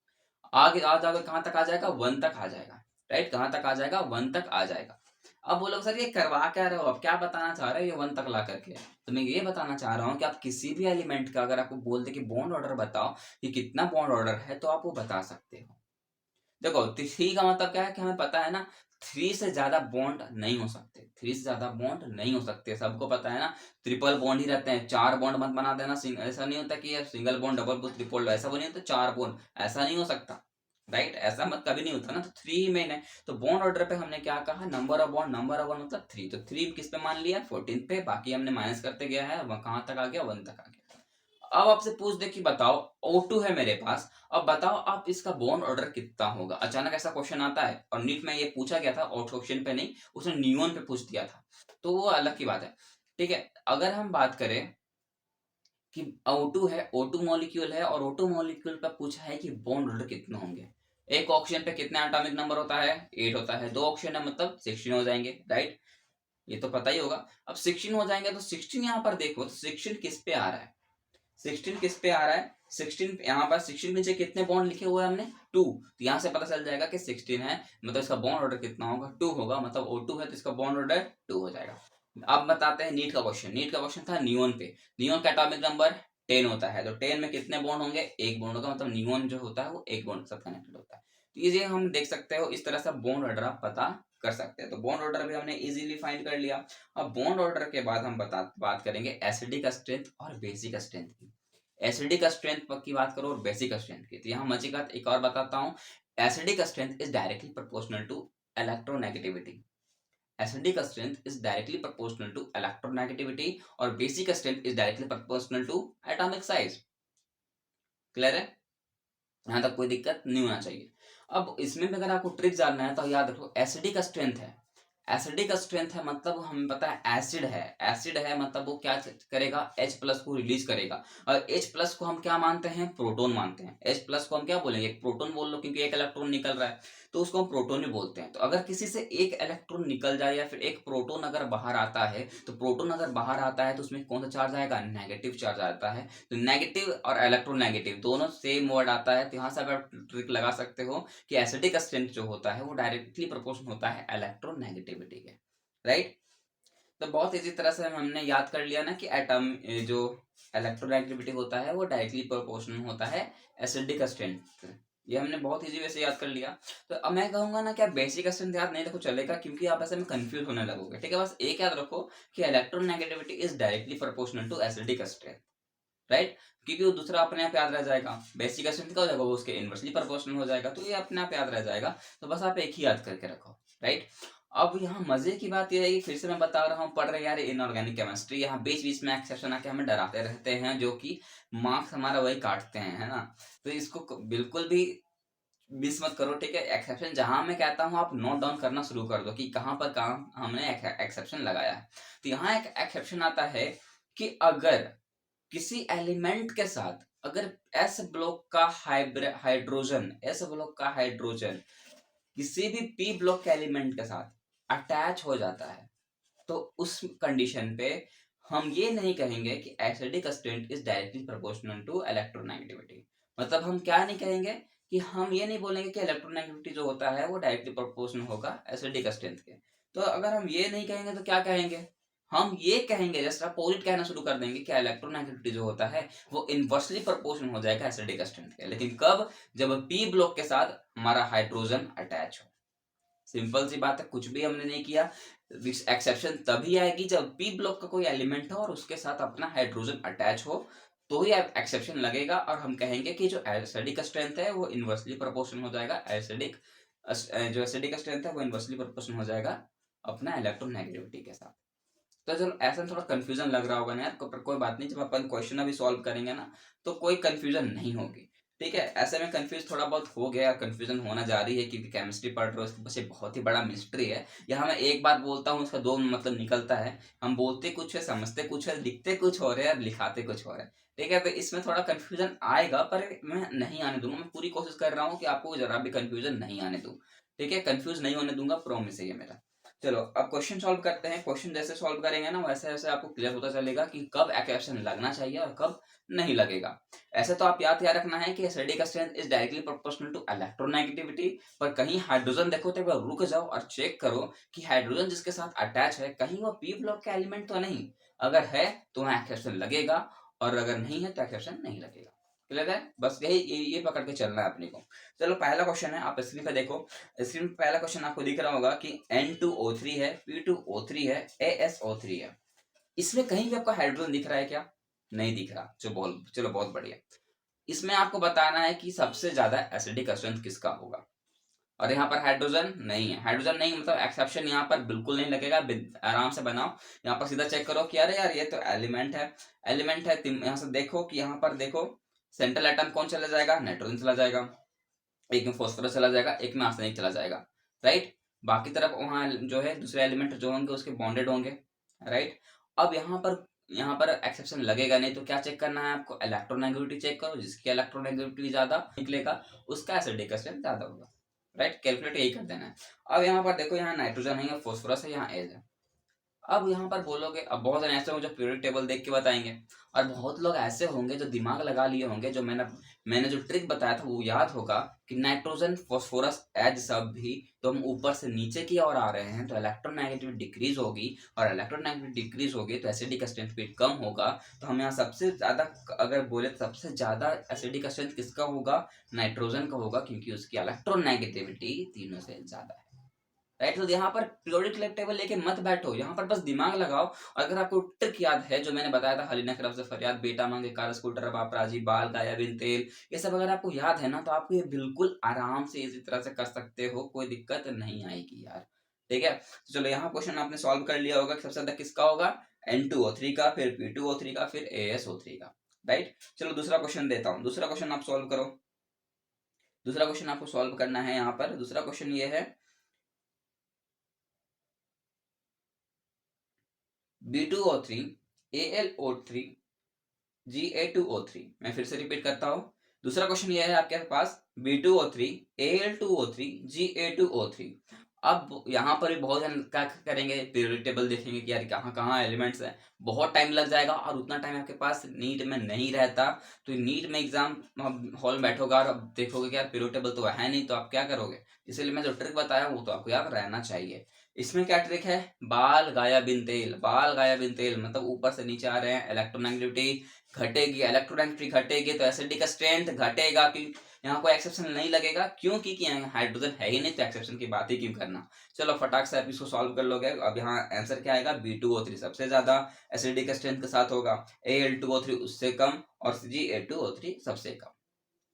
आगे आ जाओगे, कहाँ तक आ जाएगा? 1 तक आ जाएगा, राइट? कहाँ तक आ जाएगा? 1 तक आ जाएगा। अब बोलोगे सर ये करवा क्या रहे हो, अब क्या बताना चाह रहे हो ये 1 तक ला करके? तो मैं ये बताना चाह रहा हूँ कि आप किसी भी एलिमेंट का अगर आपको बोल दे कि बॉन्ड ऑर्डर बताओ कि कितना बॉन्ड ऑर्डर है, तो आप वो बता सकते हो। देखो 3 का मतलब क्या है कि हमें पता है ना, 3 से ज्यादा बॉन्ड नहीं हो सकते, 3 से ज्यादा बॉन्ड नहीं हो सकते, सबको पता है ना। ट्रिपल बॉन्ड ही रहते हैं, 4 बॉन्ड मत बना देना। ऐसा नहीं होता कि यार single bond double bond triple, ऐसा नहीं होता। 4 बॉन्ड ऐसा नहीं हो सकता, राइट? ऐसा मत कभी नहीं होता ना। तो 3 ही मेन है। तो बॉन्ड ऑर्डर पे हमने क्या कहा? नंबर ऑफ बॉन्ड मतलब 3। तो 3 किस पे मान लिया? 14 पे। बाकी हमने माइनस करते गया है, वह कहाँ तक आ गया? 1 तक आ गया। अब आपसे पूछ दे कि बताओ, O2 है मेरे पास, अब बताओ आप इसका बॉन्ड ऑर्डर कितना होगा? अचानक ऐसा क्वेश्चन आता है, और नीट में ये पूछा गया था, ऑटो क्वेश्चन पे नहीं, उसने नियॉन पे पूछ दिया था, तो वो अलग की बात है, ठीक है? अगर हम बात करें कि O2 है, O2 मॉलिक्यूल है, और O2 मॉलिक्यूल पे पूछा है कि बॉन्ड ऑर्डर कितने होंगे। एक ऑक्सीजन पे कितना एटॉमिक नंबर होता है? 8 होता है। 2 ऑक्सीजन है मतलब 16 हो जाएंगे, राइट? ये तो पता ही होगा। अब 16 हो जाएंगे तो 16 यहाँ पर देखो तो 16 किस पे आ रहा है? 16 किस पे आ रहा है? 16 यहाँ पर 16 नीचे कितने बॉन्ड लिखे हुए हैं हमने? 2। तो यहाँ से पता चल जाएगा कि 16 है, मतलब इसका बॉन्ड ऑर्डर कितना होगा? 2 होगा, मतलब O2 है तो इसका बॉन्ड ऑर्डर 2 हो जाएगा। अब बताते हैं नीट का क्वेश्चन। नीट का क्वेश्चन था नियोन पे। नियोन का एटॉमिक नंबर 10 होता है, तो 10 में कितने बॉन्ड होंगे? एक बॉन्ड होगा, मतलब नियोन जो होता है वो एक बॉन्ड के साथ कनेक्टेड होता है। तो ये हम देख सकते हो, इस तरह से बॉन्ड ऑर्डर आप पता कर सकते हैं। तो बॉन्ड ऑर्डर भी हमने इजीली फाइंड कर लिया। अब बॉन्ड ऑर्डर के बाद हम बात करेंगे एसिडिक स्ट्रेंथ और बेसिक स्ट्रेंथ की। एसिडिक स्ट्रेंथ की बात करो और बेसिक स्ट्रेंथ की, तो यहाँ मजे का एक और बताता हूँ। Acidic strength is directly proportional to electronegativity. Acidic strength is directly proportional to electronegativity, और basic strength is directly proportional to atomic size. Clear है? यहाँ तक कोई दिक्कत नहीं होना चाहिए। अब इसमें भी अगर आपको ट्रिक जानना है तो याद रखो, एसिडिक स्ट्रेंथ है, एसिडिक स्ट्रेंथ है मतलब हमें पता है एसिड है। एसिड है मतलब वो क्या करेगा? H प्लस को रिलीज करेगा। और H प्लस को हम क्या मानते हैं? प्रोटोन मानते हैं। H प्लस को हम क्या बोलेंगे? प्रोटोन बोल लो, क्योंकि एक इलेक्ट्रॉन निकल रहा है, तो उसको हम प्रोटोन ही बोलते हैं। तो अगर किसी से एक इलेक्ट्रॉन निकल जाए या फिर एक प्रोटोन अगर बाहर आता है, तो प्रोटोन अगर बाहर आता है तो उसमें कौन सा चार्ज आएगा? नेगेटिव चार्ज आता है। तो नेगेटिव और इलेक्ट्रोनेगेटिव दोनों सेम वर्ड आता है, तो यहाँ से आप ट्रिक लगा सकते हो कि एसिडिक स्ट्रेंथ जो होता है वो डायरेक्टली प्रोपोर्शनल होता है इलेक्ट्रोनेगेटिविटी के, राइट? तो बहुत इसी तरह से हमने याद कर लिया ना कि एटम जो इलेक्ट्रोनेगेटिविटी होता है वो डायरेक्टली प्रोपोर्शनल होता है एसिडिक स्ट्रेंथ से। ये हमने बहुत इजी वे से याद कर लिया। तो अब मैं कहूंगा ना कि आप बेसिक स्ट्रेंथ याद नहीं रखो चलेगा, क्योंकि आप ऐसे में कंफ्यूज होने लगोगे, ठीक है? बस एक याद रखो कि electronegativity is directly proportional to acidic strength, right? क्योंकि वो दूसरा अपने आप याद रह जाएगा। बेसिक स्ट्रेंथ का हो जाएगा वो उसके इनवर्सली प्रोपोर्शनल हो जाएगा, तो ये अपने आप याद रह जाएगा। तो बस आप एक ही याद करके रखो, राइट? अब यहाँ मजे की बात यह है कि फिर से मैं बता रहा हूँ, पढ़ रहे यार इनऑर्गेनिक केमिस्ट्री, यहाँ बीच बीच में एक्सेप्शन आके हमें डराते रहते हैं, जो कि मार्क्स हमारा वही काटते हैं, है ना? तो इसको बिल्कुल भी मिस मत करो, ठीक है? एक्सेप्शन जहां मैं कहता हूँ आप नोट डाउन करना शुरू कर दो कि कहाँ पर कहाँ हमने एक्सेप्शन लगाया है। तो यहाँ एक एक्सेप्शन आता है कि अगर किसी एलिमेंट के साथ अगर एस ब्लॉक का हाइड्रोजन किसी भी पी ब्लॉक के एलिमेंट के साथ अटैच हो जाता है, तो उस कंडीशन पे हम ये नहीं कहेंगे कि acidic state is directly proportional to electronegativity. मतलब हम क्या नहीं कहेंगे कि हम ये नहीं बोलेंगे कि इलेक्ट्रोनेगेटिविटी जो होता है वो डायरेक्टली प्रोपोर्शनल होगा एसिडिक स्ट्रेंथ के। तो अगर हम ये नहीं कहेंगे तो क्या कहेंगे? हम ये कहेंगे, जस्ट अपोजिट कहना शुरू कर देंगे कि इलेक्ट्रोनेगेटिविटी जो होता है वो इनवर्सली प्रोपोर्शनल हो जाएगा एसिडिक स्ट्रेंथ के। लेकिन कब? जब पी ब्लॉक के साथ हमारा हाइड्रोजन अटैच हो। सिंपल सी बात है, कुछ भी हमने नहीं किया। एक्सेप्शन तभी आएगी जब पी ब्लॉक का कोई एलिमेंट हो और उसके साथ अपना हाइड्रोजन अटैच हो, तो ही एक्सेप्शन लगेगा और हम कहेंगे कि जो एसिडिक स्ट्रेंथ है वो इनवर्सली प्रोपोर्शनल हो जाएगा एसिडिक, जो एसिडिक स्ट्रेंथ है वो इनवर्सली प्रोपोर्शनल हो जाएगा अपना इलेक्ट्रोनेगेटिविटी के साथ। तो चलो ऐसा थोड़ा कंफ्यूजन लग रहा होगा ना यार, पर कोई बात नहीं, जब अपन क्वेश्चन अभी सॉल्व करेंगे ना तो कोई कंफ्यूजन नहीं होगी। ठीक है, ऐसे में कंफ्यूज थोड़ा बहुत हो गया, कंफ्यूजन होना जा रही है क्योंकि केमिस्ट्री पढ़ रहे हो, इसके पीछे बहुत ही बड़ा मिस्ट्री है। यहाँ मैं एक बात बोलता हूँ उसका दो मतलब निकलता है। हम बोलते कुछ है, समझते कुछ है, लिखते कुछ हो रहे हैं और लिखाते कुछ हो रहे हैं। ठीक है, तो इसमें थोड़ा कंफ्यूजन आएगा पर मैं नहीं आने दूंगा। मैं पूरी कोशिश कर रहा हूँ कि आपको जरा भी कंफ्यूजन नहीं आने दूं। ठीक है, कंफ्यूज नहीं होने दूंगा, प्रॉमिस है ये मेरा। चलो अब क्वेश्चन सॉल्व करते हैं। क्वेश्चन जैसे सॉल्व करेंगे ना वैसे वैसे आपको क्लियर होता चलेगा कि कब एक्सेप्शन लगना चाहिए और कब नहीं लगेगा। ऐसे तो आप याद रखना है कि acidic strength is directly proportional to electronegativity. पर कहीं हाइड्रोजन देखो तो एक बार रुक जाओ और चेक करो कि हाइड्रोजन जिसके साथ अटैच है कहीं वो पी ब्लॉक का एलिमेंट तो नहीं। अगर है तो वहां एक्सेप्शन लगेगा और अगर नहीं है तो एक्सेप्शन नहीं लगेगा। क्लियर है? बस यही ये पकड़ के चलना है अपने को। चलो पहला क्वेश्चन है, आप स्क्रीन पे देखो। स्क्रीन पे पहला क्वेश्चन आपको दिख रहा होगा कि N2O3 है, P2O3 है, ASO3 है। इसमें कहीं भी आपको हाइड्रोजन दिख रहा है क्या? नहीं दिख रहा। चलो बहुत बढ़िया। इसमें आपको बताना है कि सबसे ज्यादा एसिडिक स्ट्रेंथ किसका होगा। और यहाँ पर हाइड्रोजन नहीं है। हाइड्रोजन नहीं मतलब एक्सेप्शन यहाँ पर बिल्कुल नहीं लगेगा। आराम से बनाओ। यहाँ पर सीधा चेक करो कि अरे यार ये तो एलिमेंट है। एलिमेंट है, यहाँ से देखो कि यहाँ पर देखो सेंट्रल एटम कौन चला जाएगा? नाइट्रोजन चला जाएगा। एक में फॉस्फोरस चला जाएगा, एक में आर्सेनिक चला जाएगा। राइट, बाकी तरफ वहां जो है दूसरे एलिमेंट जो होंगे उसके बॉन्डेड होंगे। राइट, अब यहाँ पर एक्सेप्शन लगेगा नहीं तो क्या चेक करना है आपको? इलेक्ट्रोनेगेटिविटी चेक करो। जिसकी इलेक्ट्रोनेगेटिविटी ज्यादा निकलेगा उसका एसिडिक स्ट्रेंथ ज्यादा होगा। राइट, कैलकुलेट यही कर देना है। अब यहाँ पर देखो, यहाँ नाइट्रोजन है, यहाँ फॉस्फोरस है, यहाँ एज है। अब यहाँ पर बोलोगे, अब बहुत जन ऐसे होंगे जो पीरियोडिक टेबल देख के बताएंगे और बहुत लोग ऐसे होंगे जो दिमाग लगा लिए होंगे, जो मैंने जो ट्रिक बताया था वो याद होगा कि नाइट्रोजन फॉस्फोरस एज सब भी तो हम ऊपर से नीचे की ओर आ रहे हैं तो इलेक्ट्रोनेगेटिविटी डिक्रीज होगी और इलेक्ट्रोनेगेटिविटी डिक्रीज होगी तो एसिडिक स्ट्रेंथ भी कम होगा। तो हम यहाँ सबसे ज्यादा अगर बोले तो सबसे ज्यादा एसिडिक स्ट्रेंथ किसका होगा? नाइट्रोजन का होगा, क्योंकि उसकी इलेक्ट्रोनेगेटिविटी तीनों से ज्यादा है। राइट, तो यहाँ पर पीरियोडिक टेबल लेके मत बैठो, यहाँ पर बस दिमाग लगाओ। अगर आपको ट्रिक याद है जो मैंने बताया था, हलीना खरब से फरियाद, बेटा मांगे कार स्कूटर बाप राजी, बाल गाया बिन तेल, ये सब अगर आपको याद है ना तो आपको ये बिल्कुल आराम से इसी तरह से कर सकते हो, कोई दिक्कत नहीं आएगी यार। ठीक है, तो चलो यहाँ क्वेश्चन आपने सॉल्व कर लिया होगा कि सबसे ज्यादा किसका होगा? N2O3 का, फिर P2O3 का, फिर ASO3 का। राइट, चलो दूसरा क्वेश्चन देता हूँ। दूसरा क्वेश्चन आप सॉल्व करो। दूसरा क्वेश्चन आपको सॉल्व करना है। यहाँ पर दूसरा क्वेश्चन ये है B2O3 AlO3 Ga2O3। मैं फिर से रिपीट करता हूँ। दूसरा क्वेश्चन ये है आपके पास B2O3 Al2O3 Ga2O3। अब यहाँ पर भी बहुत जन क्या करेंगे, पीरियोडिक टेबल देखेंगे कि यार कहाँ कहाँ एलिमेंट्स हैं। बहुत टाइम लग जाएगा और उतना टाइम आपके पास नीट में नहीं रहता। तो नीट में एग्जाम हॉल में बैठोगे और अब देखोगे कि यार पीरियोडिक टेबल तो है नहीं, तो आप क्या करोगे? इसलिए मैं जो ट्रिक बताया वो तो आपको याद रहना चाहिए। इसमें क्या ट्रिक है? बाल गाया बिन तेल। बाल गाया बिन तेल मतलब ऊपर से नीचे आ रहे हैं, इलेक्ट्रोनेगेटिविटी घटेगी, इलेक्ट्रोनेगेटिविटी घटेगी तो एसिडिक स्ट्रेंथ घटेगा। कि यहाँ कोई एक्सेप्शन नहीं लगेगा, क्योंकि यहाँ हाइड्रोजन है ही नहीं तो एक्सेप्शन की बात ही क्यों करना। चलो फटाक से आप इसको सॉल्व कर लोगे। अब यहाँ आंसर क्या आएगा? B2O3 सबसे ज्यादा एसिडिक स्ट्रेंथ के साथ होगा, Al2O3 उससे कम और Ga2O3 सबसे कम।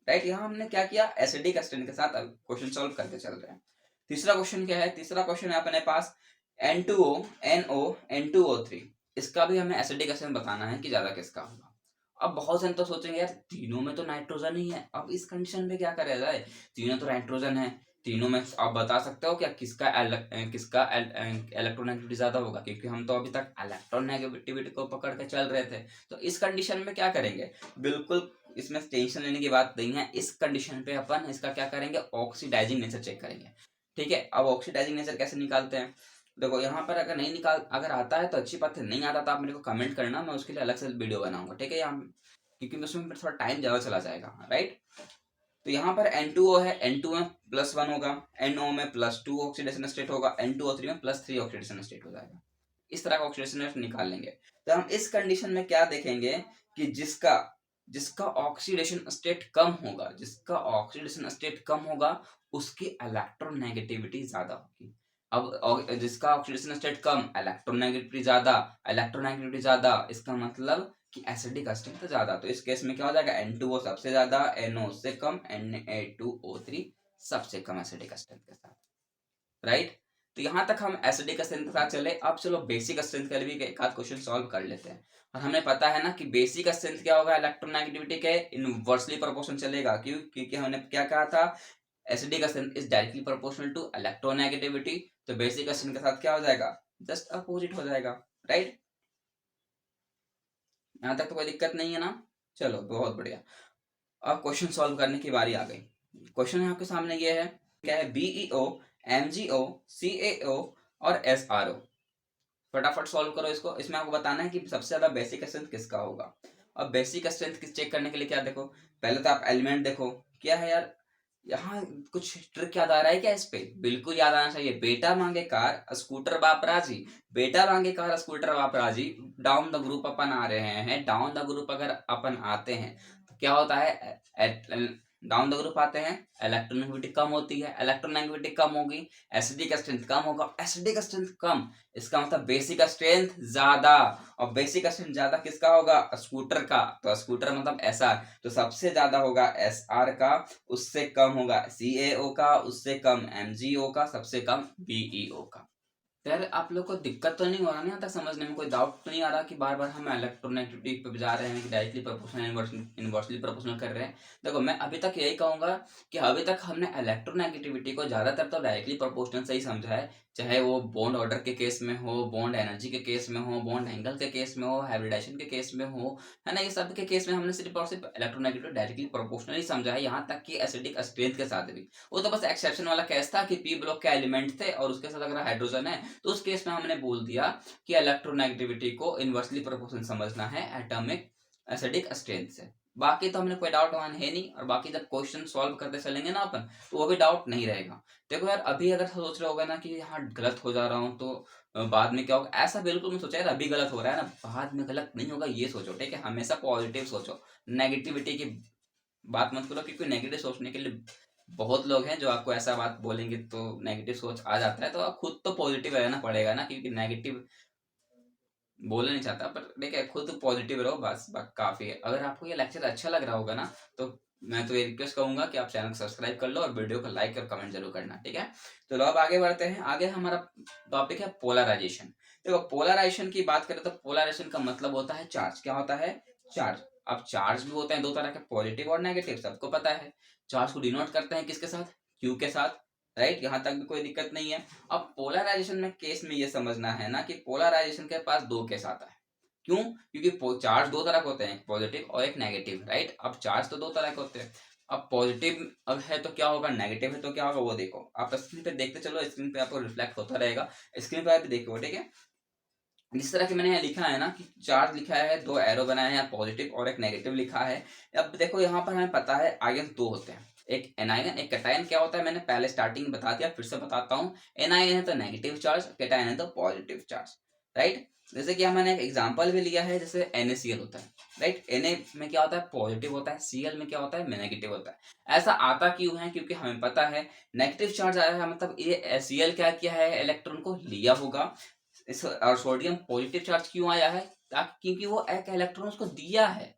राइट, यहाँ हमने क्या किया? एसिडिक स्ट्रेंथ के साथ क्वेश्चन सॉल्व करके चल रहे हैं। तीसरा क्वेश्चन क्या है? तीसरा क्वेश्चन है अपने पास N2O NO N2O3। इसका भी हमें एसिडिक स्ट्रेंथ बताना है कि ज्यादा किसका होगा। अब बहुत जन तो सोचेंगे यार तीनों में तो नाइट्रोजन ही है, अब इस कंडीशन में क्या करा जाए? तीनों तो नाइट्रोजन है, तीनों में आप बता सकते हो क्या किसका इलेक्ट्रोनेगेटिविटी ज्यादा होगा? क्योंकि हम तो अभी तक इलेक्ट्रोनेगेटिविटी को पकड़ के चल रहे थे। तो इस कंडीशन में क्या करेंगे? बिल्कुल इसमें टेंशन लेने की बात नहीं है। इस कंडीशन पे अपन इसका क्या करेंगे? ऑक्सीडाइजिंग नेचर चेक करेंगे। ठीक है, अब ऑक्सीडाइजिंग नेचर कैसे निकालते हैं? देखो यहाँ पर अगर आता है तो अच्छी बात है, नहीं आता तो आप मेरे को कमेंट करना, मैं उसके लिए अलग से वीडियो बनाऊंगा, ठीक है, यहाँ क्योंकि उसमें थोड़ा टाइम ज़्यादा चला जाएगा, राइट। तो यहाँ पर N2O है, N2 में +1 होगा, NO में +2 ऑक्सीडेशन स्टेट होगा, N2O3 में +3 ऑक्सीडेशन स्टेट हो जाएगा। इस तरह का ऑक्सीडेशन रेट निकाल लेंगे। तो हम इस कंडीशन में क्या देखेंगे कि जिसका जिसका ऑक्सीडेशन स्टेट कम होगा, उसकी इलेक्ट्रोनेगेटिविटी ज्यादा होगी। अब जिसका ऑक्सीडेशन स्टेट कम, इलेक्ट्रोनेगेटिविटी ज्यादा, इसका मतलब कि एसिडिक स्ट्रेंथ ज्यादा। तो इस केस में क्या हो जाएगा, N2O सबसे ज्यादा, NO से कम, Na2O3 सबसे कम एसिडिक स्ट्रेंथ के साथ, राइट। तो यहाँ तक हम एसिडिक स्ट्रेंथ के साथ चले। अब चलो बेसिक स्ट्रेंथ का भी एक आध क्वेश्चन सॉल्व कर लेते हैं। और हमें पता है ना कि बेसिक स्ट्रेंथ क्या होगा, इलेक्ट्रोनेगेटिविटी के इनवर्सली प्रोपोर्शनल चलेगा। क्यों? क्योंकि हमने क्या कहा था, acidic strength is directly proportional to electronegativity. तो बेसिक स्ट्रेंथ के साथ क्या हो जाएगा, जस्ट अपोजिट हो जाएगा, राइट। यहाँ तक तो कोई दिक्कत नहीं है ना। चलो बहुत बढ़िया। अब क्वेश्चन सॉल्व करने की बारी आ गई। क्वेश्चन यहाँ के सामने ये है, क्या है, BeO, MgO, CaO और SRO। फटाफट सॉल्व करो इसको। इसमें आपको बताना है कि सबसे ज्यादा बेसिक स्ट्रेंथ किसका होगा। अब बेसिक स्ट्रेंथ किस चेक करने के लिए क्या देखो, पहले तो आप एलिमेंट देखो। क्या है यार, यहाँ कुछ ट्रिक याद आ रहा है क्या? इस पे बिल्कुल याद आना चाहिए। बेटा मांगे कार स्कूटर बाप राजी, बेटा मांगे कार स्कूटर बाप राजी। डाउन द ग्रुप अपन आ रहे हैं, डाउन द ग्रुप अगर अपन आते हैं तो क्या होता है, डाउन द ग्रुप आते हैं, इलेक्ट्रोनेगेटिविटी कम होती है, इलेक्ट्रोनेगेटिविटी कम होगी, एसिडिक स्ट्रेंथ कम होगा, एसिडिक स्ट्रेंथ कम, इसका मतलब बेसिक स्ट्रेंथ ज्यादा। और बेसिक स्ट्रेंथ ज्यादा किसका होगा, स्कूटर का। तो स्कूटर मतलब SR, तो सबसे ज्यादा होगा SR का, उससे कम होगा CaO का, उससे कम MgO का, सबसे कम BeO का। यार आप लोग को दिक्कत तो नहीं हो रहा ना यहाँ तक समझने में? कोई डाउट तो नहीं आ रहा कि बार बार हम इलेक्ट्रोनेगेटिविटी पे जा रहे हैं कि डायरेक्टली प्रोपोर्शनल इनवर्सली प्रोपोर्शनल कर रहे हैं? देखो मैं अभी तक यही कहूंगा कि अभी तक हमने इलेक्ट्रोनेगेटिविटी को ज्यादातर तो डायरेक्टली प्रोपोर्शनल से ही समझा है। चाहे वो बॉन्ड ऑर्डर के केस में हो, बॉन्ड एनर्जी के केस में हो, बॉन्ड एंगल के केस में हो, हाइब्रिडाइजेशन के केस में हो, है ना, ये सब के केस में हमने सिर्फ और सिर्फ इलेक्ट्रोनेगेटिव डायरेक्टली प्रोपोर्शनल ही समझा है, यहाँ तक कि एसिडिक स्ट्रेंथ के साथ भी। वो तो बस एक्सेप्शन वाला केस था कि पी ब्लॉक के एलिमेंट थे और उसके साथ अगर हाइड्रोजन है तो उस केस में हमने बोल दिया कि इलेक्ट्रोनेगेटिविटी को इनवर्सली प्रोपोर्शनल समझना है एटॉमिक एसिडिक स्ट्रेंथ से। बाकी तो हमने कोई डाउट वहां है नहीं, और बाकी जब क्वेश्चन सॉल्व करते चलेंगे ना अपन, तो वो भी डाउट नहीं रहेगा। देखो यार अभी अगर सोच रहे होगा ना कि यहाँ गलत हो जा रहा हूँ तो बाद में क्या होगा, ऐसा बिल्कुल नहीं सोचा यार। अभी गलत हो रहा है ना, बाद में गलत नहीं होगा ये सोचो, ठीक है। हमेशा पॉजिटिव सोचो, नेगेटिविटी की बात मत करो, क्योंकि नेगेटिव सोचने के लिए बहुत लोग हैं जो आपको ऐसा बात बोलेंगे तो नेगेटिव सोच आ जाता है। तो आप खुद तो पॉजिटिव रहना पड़ेगा ना, क्योंकि नेगेटिव बोलना नहीं चाहता, पर देखिए खुद पॉजिटिव रहो, बस काफी है। अगर आपको ये लेक्चर अच्छा लग रहा होगा ना, तो मैं तो ये रिक्वेस्ट करूंगा कि आप चैनल को सब्सक्राइब कर लो और वीडियो को लाइक और कमेंट जरूर करना, ठीक है। तो अब आगे बढ़ते हैं। आगे हमारा टॉपिक है पोलराइजेशन। देखो पोलराइजेशन की बात करें तो पोलराइजेशन का मतलब होता है चार्ज। क्या होता है, चार्ज। अब चार्ज भी होते हैं दो तरह के, पॉजिटिव और नेगेटिव, सबको पता है। चार्ज को डिनोट करते हैं किसके साथ, क्यू के साथ, राइट। यहाँ तक भी कोई दिक्कत नहीं है। अब पोलराइजेशन में केस में ये समझना है ना कि पोलराइजेशन के पास दो केस आता है। क्यों? क्योंकि चार्ज दो तरह के होते हैं, पॉजिटिव और एक नेगेटिव, राइट। अब चार्ज तो दो तरह के होते हैं। अब पॉजिटिव अब है तो क्या होगा, नेगेटिव है तो क्या होगा, वो देखो आप स्क्रीन पे देखते चलो, स्क्रीन पे आपको रिफ्लेक्ट होता रहेगा, स्क्रीन पे आप देखो, ठीक है। जिस तरह की मैंने यहाँ लिखा है ना कि चार्ज लिखा है, दो एरो बनाए हैं, पॉजिटिव और एक नेगेटिव लिखा है। अब देखो यहाँ पर हमें पता है आयन दो होते हैं, एक एनायन एक कैटायन। क्या होता है मैंने पहले स्टार्टिंग में बता दिया, फिर से बताता हूँ। एनायन है तो नेगेटिव चार्ज, कैटायन है तो पॉजिटिव चार्ज, राइट। जैसे कि हमने एक एग्जांपल भी लिया है, जैसे NaCl होता है, राइट। Na में क्या होता है, पॉजिटिव होता है, Cl में क्या होता है, नेगेटिव होता है। ऐसा आता क्यों है, क्योंकि हमें पता है नेगेटिव चार्ज आया है, मतलब ये Cl क्या किया है, इलेक्ट्रॉन को लिया होगा। और सोडियम पॉजिटिव चार्ज क्यों आया है, क्योंकि वो एक इलेक्ट्रॉन उसको दिया है,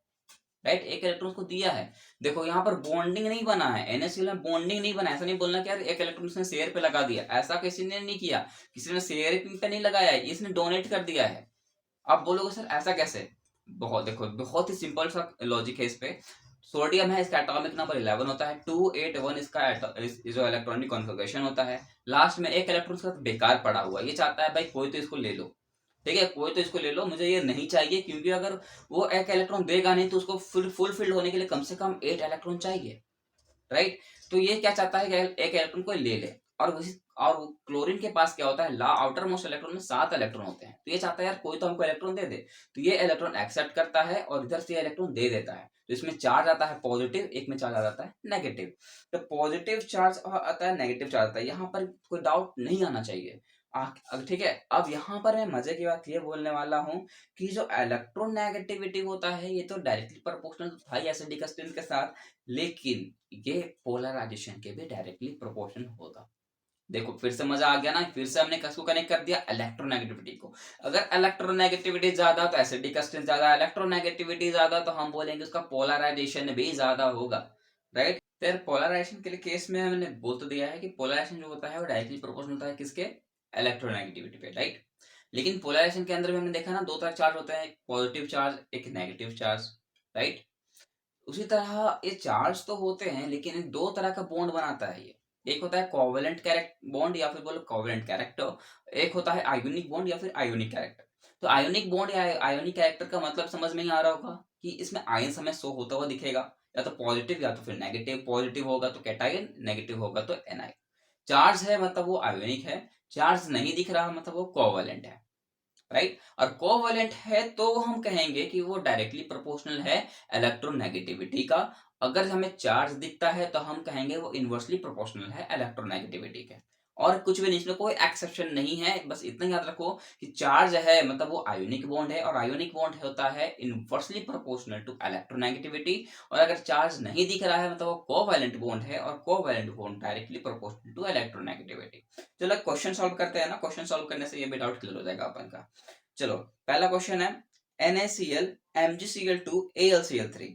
राइट, एक इलेक्ट्रॉन उसको दिया है। देखो यहाँ पर बॉन्डिंग नहीं बना है, NaCl में बॉन्डिंग नहीं बना। ऐसा नहीं बोलना कि यार एक इलेक्ट्रॉन उसने शेयर पे लगा दिया, ऐसा किसी ने नहीं किया, किसी ने शेयर पे नहीं लगाया है, इसने डोनेट कर दिया है। आप बोलोगे सर ऐसा कैसे, बहुत देखो बहुत ही सिंपल सा लॉजिक है इस पे। सोडियम है, इसका एटॉमिक नंबर 11 होता है, 281 इसका जो इलेक्ट्रॉनिक कॉन्फ़िगरेशन होता है। लास्ट में एक इलेक्ट्रॉन इसका बेकार पड़ा हुआ है, ये चाहता है भाई कोई तो इसको ले लो, ठीक है, कोई तो इसको ले लो, मुझे ये नहीं चाहिए। क्योंकि अगर वो एक इलेक्ट्रॉन देगा नहीं तो उसको फुलफिल होने के लिए कम से कम 8 इलेक्ट्रॉन चाहिए, राइट। तो ये क्या चाहता है कि एक इलेक्ट्रॉन को ले ले। और वो क्लोरीन के पास क्या होता है, ला आउटर मोस्ट इलेक्ट्रॉन में 7 इलेक्ट्रॉन होते हैं। तो ये चाहता है यार कोई तो हमको इलेक्ट्रॉन दे दे, तो ये इलेक्ट्रॉन एक्सेप्ट करता है और इधर से ये इलेक्ट्रॉन दे देता है। तो इसमें चार्ज आता है पॉजिटिव, एक में चार्ज आ जाता है नेगेटिव। तो पॉजिटिव चार्ज आता है, नेगेटिव चार्ज आता है, यहाँ पर कोई डाउट नहीं आना चाहिए। अब ठीक है, अब यहाँ पर मैं मजे की बात ये बोलने वाला हूँ कि जो इलेक्ट्रोनेगेटिविटी होता है ये तो डायरेक्टली प्रोपोर्शनल था एसिडिक स्पिन के साथ, लेकिन ये पोलराइजेशन के भी डायरेक्टली प्रोपोर्शनल होगा। देखो फिर से मजा आ गया ना, फिर से हमने किसको कनेक्ट कर दिया, इलेक्ट्रोनेगेटिविटी को। अगर इलेक्ट्रोनेगेटिविटी ज्यादा तो एसिडिक स्ट्रेंथ ज्यादा, इलेक्ट्रोनेगेटिविटी ज्यादा तो हम बोलेंगे उसका पोलराइजेशन भी ज्यादा होगा, राइट। फिर पोलराइजेशन के लिए केस में हमने बोल तो दिया है कि पोलराइजेशन जो होता है वो डायरेक्टली प्रोपोर्शनल होता है किसके, इलेक्ट्रोनेगेटिविटी पे, राइट। लेकिन पोलराइजेशन के अंदर भी हमने देखा ना दो तरह चार्ज होते हैं, एक पॉजिटिव चार्ज एक नेगेटिव चार्ज, राइट। उसी तरह ये चार्ज तो होते हैं लेकिन दो तरह का बॉन्ड बनाता है ये। एक होता है कोवेलेंट कैरेक्टर बॉन्ड या फिर बोलो कोवेलेंट कैरेक्टर, एक होता है आयोनिक बॉन्ड या फिर आयोनिक कैरेक्टर। तो आयोनिक बॉन्ड या आयोनिक कैरेक्टर का मतलब समझ में ही आ रहा होगा कि इसमें आयंस हमें शो होता हुआ दिखेगा, या तो पॉजिटिव या तो फिर नेगेटिव, पॉजिटिव होगा तो कैटायन, नेगेटिव होगा तो एनायन। चार्ज है मतलब वो आयोनिक है, चार्ज नहीं दिख रहा मतलब वो कोवेलेंट है, राइट। और कोवेलेंट है तो हम कहेंगे कि वो डायरेक्टली प्रोपोर्शनल है इलेक्ट्रोनेगेटिविटी का। अगर हमें चार्ज दिखता है तो हम कहेंगे वो इनवर्सली प्रोपोर्शनल है इलेक्ट्रोनेगेटिविटी के। और कुछ भी नहीं, इसमें कोई एक्सेप्शन नहीं है, बस इतना याद रखो कि चार्ज है मतलब वो आयोनिक बॉन्ड है, और आयोनिक बॉन्ड होता है इनवर्सली प्रोपोर्शनल टू इलेक्ट्रोनेगेटिविटी। और अगर चार्ज नहीं दिख रहा है मतलब वो कोवैलेंट बॉन्ड है, और covalent bond directly proportional to electronegativity. चलो क्वेश्चन सॉल्व करते हैं ना, क्वेश्चन सॉल्व करने से ये भी डाउट क्लियर हो जाएगा अपन का। चलो पहला क्वेश्चन है NaCl MgCl2 AlCl3।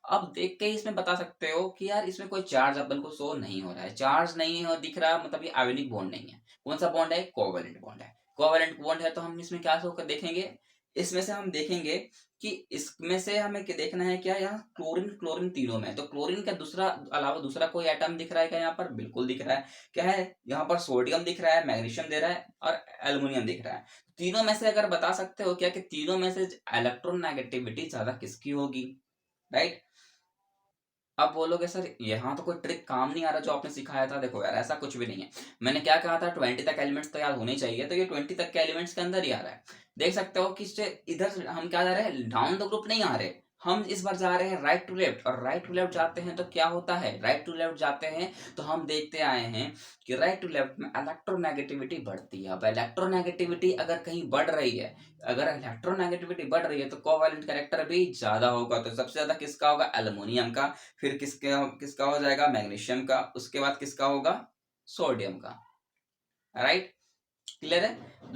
अब देख के इसमें बता सकते हो कि यार इसमें कोई चार्ज अपन को शो नहीं हो रहा है, चार्ज नहीं हो दिख रहा मतलब ये आयोनिक बॉन्ड नहीं है। कौन सा बॉन्ड है, कोवैलेंट बॉन्ड है। कोवैलेंट बॉन्ड है तो हम इसमें क्या शो कर देखेंगे, इसमें से हम देखेंगे कि इसमें से हमें क्या देखना है, क्या यहाँ क्लोरीन क्लोरीन तीनों में, तो क्लोरीन का दूसरा अलावा दूसरा कोई एटम दिख रहा है क्या, यहाँ पर बिल्कुल दिख रहा है। क्या है यहाँ पर सोडियम दिख रहा है, मैग्नीशियम दे रहा है और एल्युमिनियम दिख रहा है। तीनों में से अगर बता सकते हो क्या कि तीनों में से इलेक्ट्रोनेगेटिविटी ज्यादा किसकी होगी, राइट। अब बोलोगे सर यहाँ तो कोई ट्रिक काम नहीं आ रहा जो आपने सिखाया था, देखो यार ऐसा कुछ भी नहीं है। मैंने क्या कहा था 20 तक एलिमेंट्स तो याद होने चाहिए, तो ये 20 तक के एलिमेंट्स के अंदर ही आ रहा है। देख सकते हो कि इससे इधर हम क्या जा रहे हैं, डाउन द ग्रुप नहीं आ रहे, हम इस बार जा रहे हैं राइट टू लेफ्ट। और राइट टू लेफ्ट जाते हैं तो क्या होता है, राइट टू लेफ्ट जाते हैं तो हम देखते आए हैं कि राइट टू लेफ्ट में इलेक्ट्रोनेगेटिविटी बढ़ती है। अब इलेक्ट्रोनेगेटिविटी अगर कहीं बढ़ रही है, अगर इलेक्ट्रोनेगेटिविटी बढ़ रही है तो कोवैलेंट कैरेक्टर भी ज्यादा होगा। तो सबसे ज्यादा किसका होगा, एल्युमिनियम का। फिर किसका हो जाएगा, मैग्नीशियम का। उसके बाद किसका होगा, सोडियम का, राइट। क्लियर है,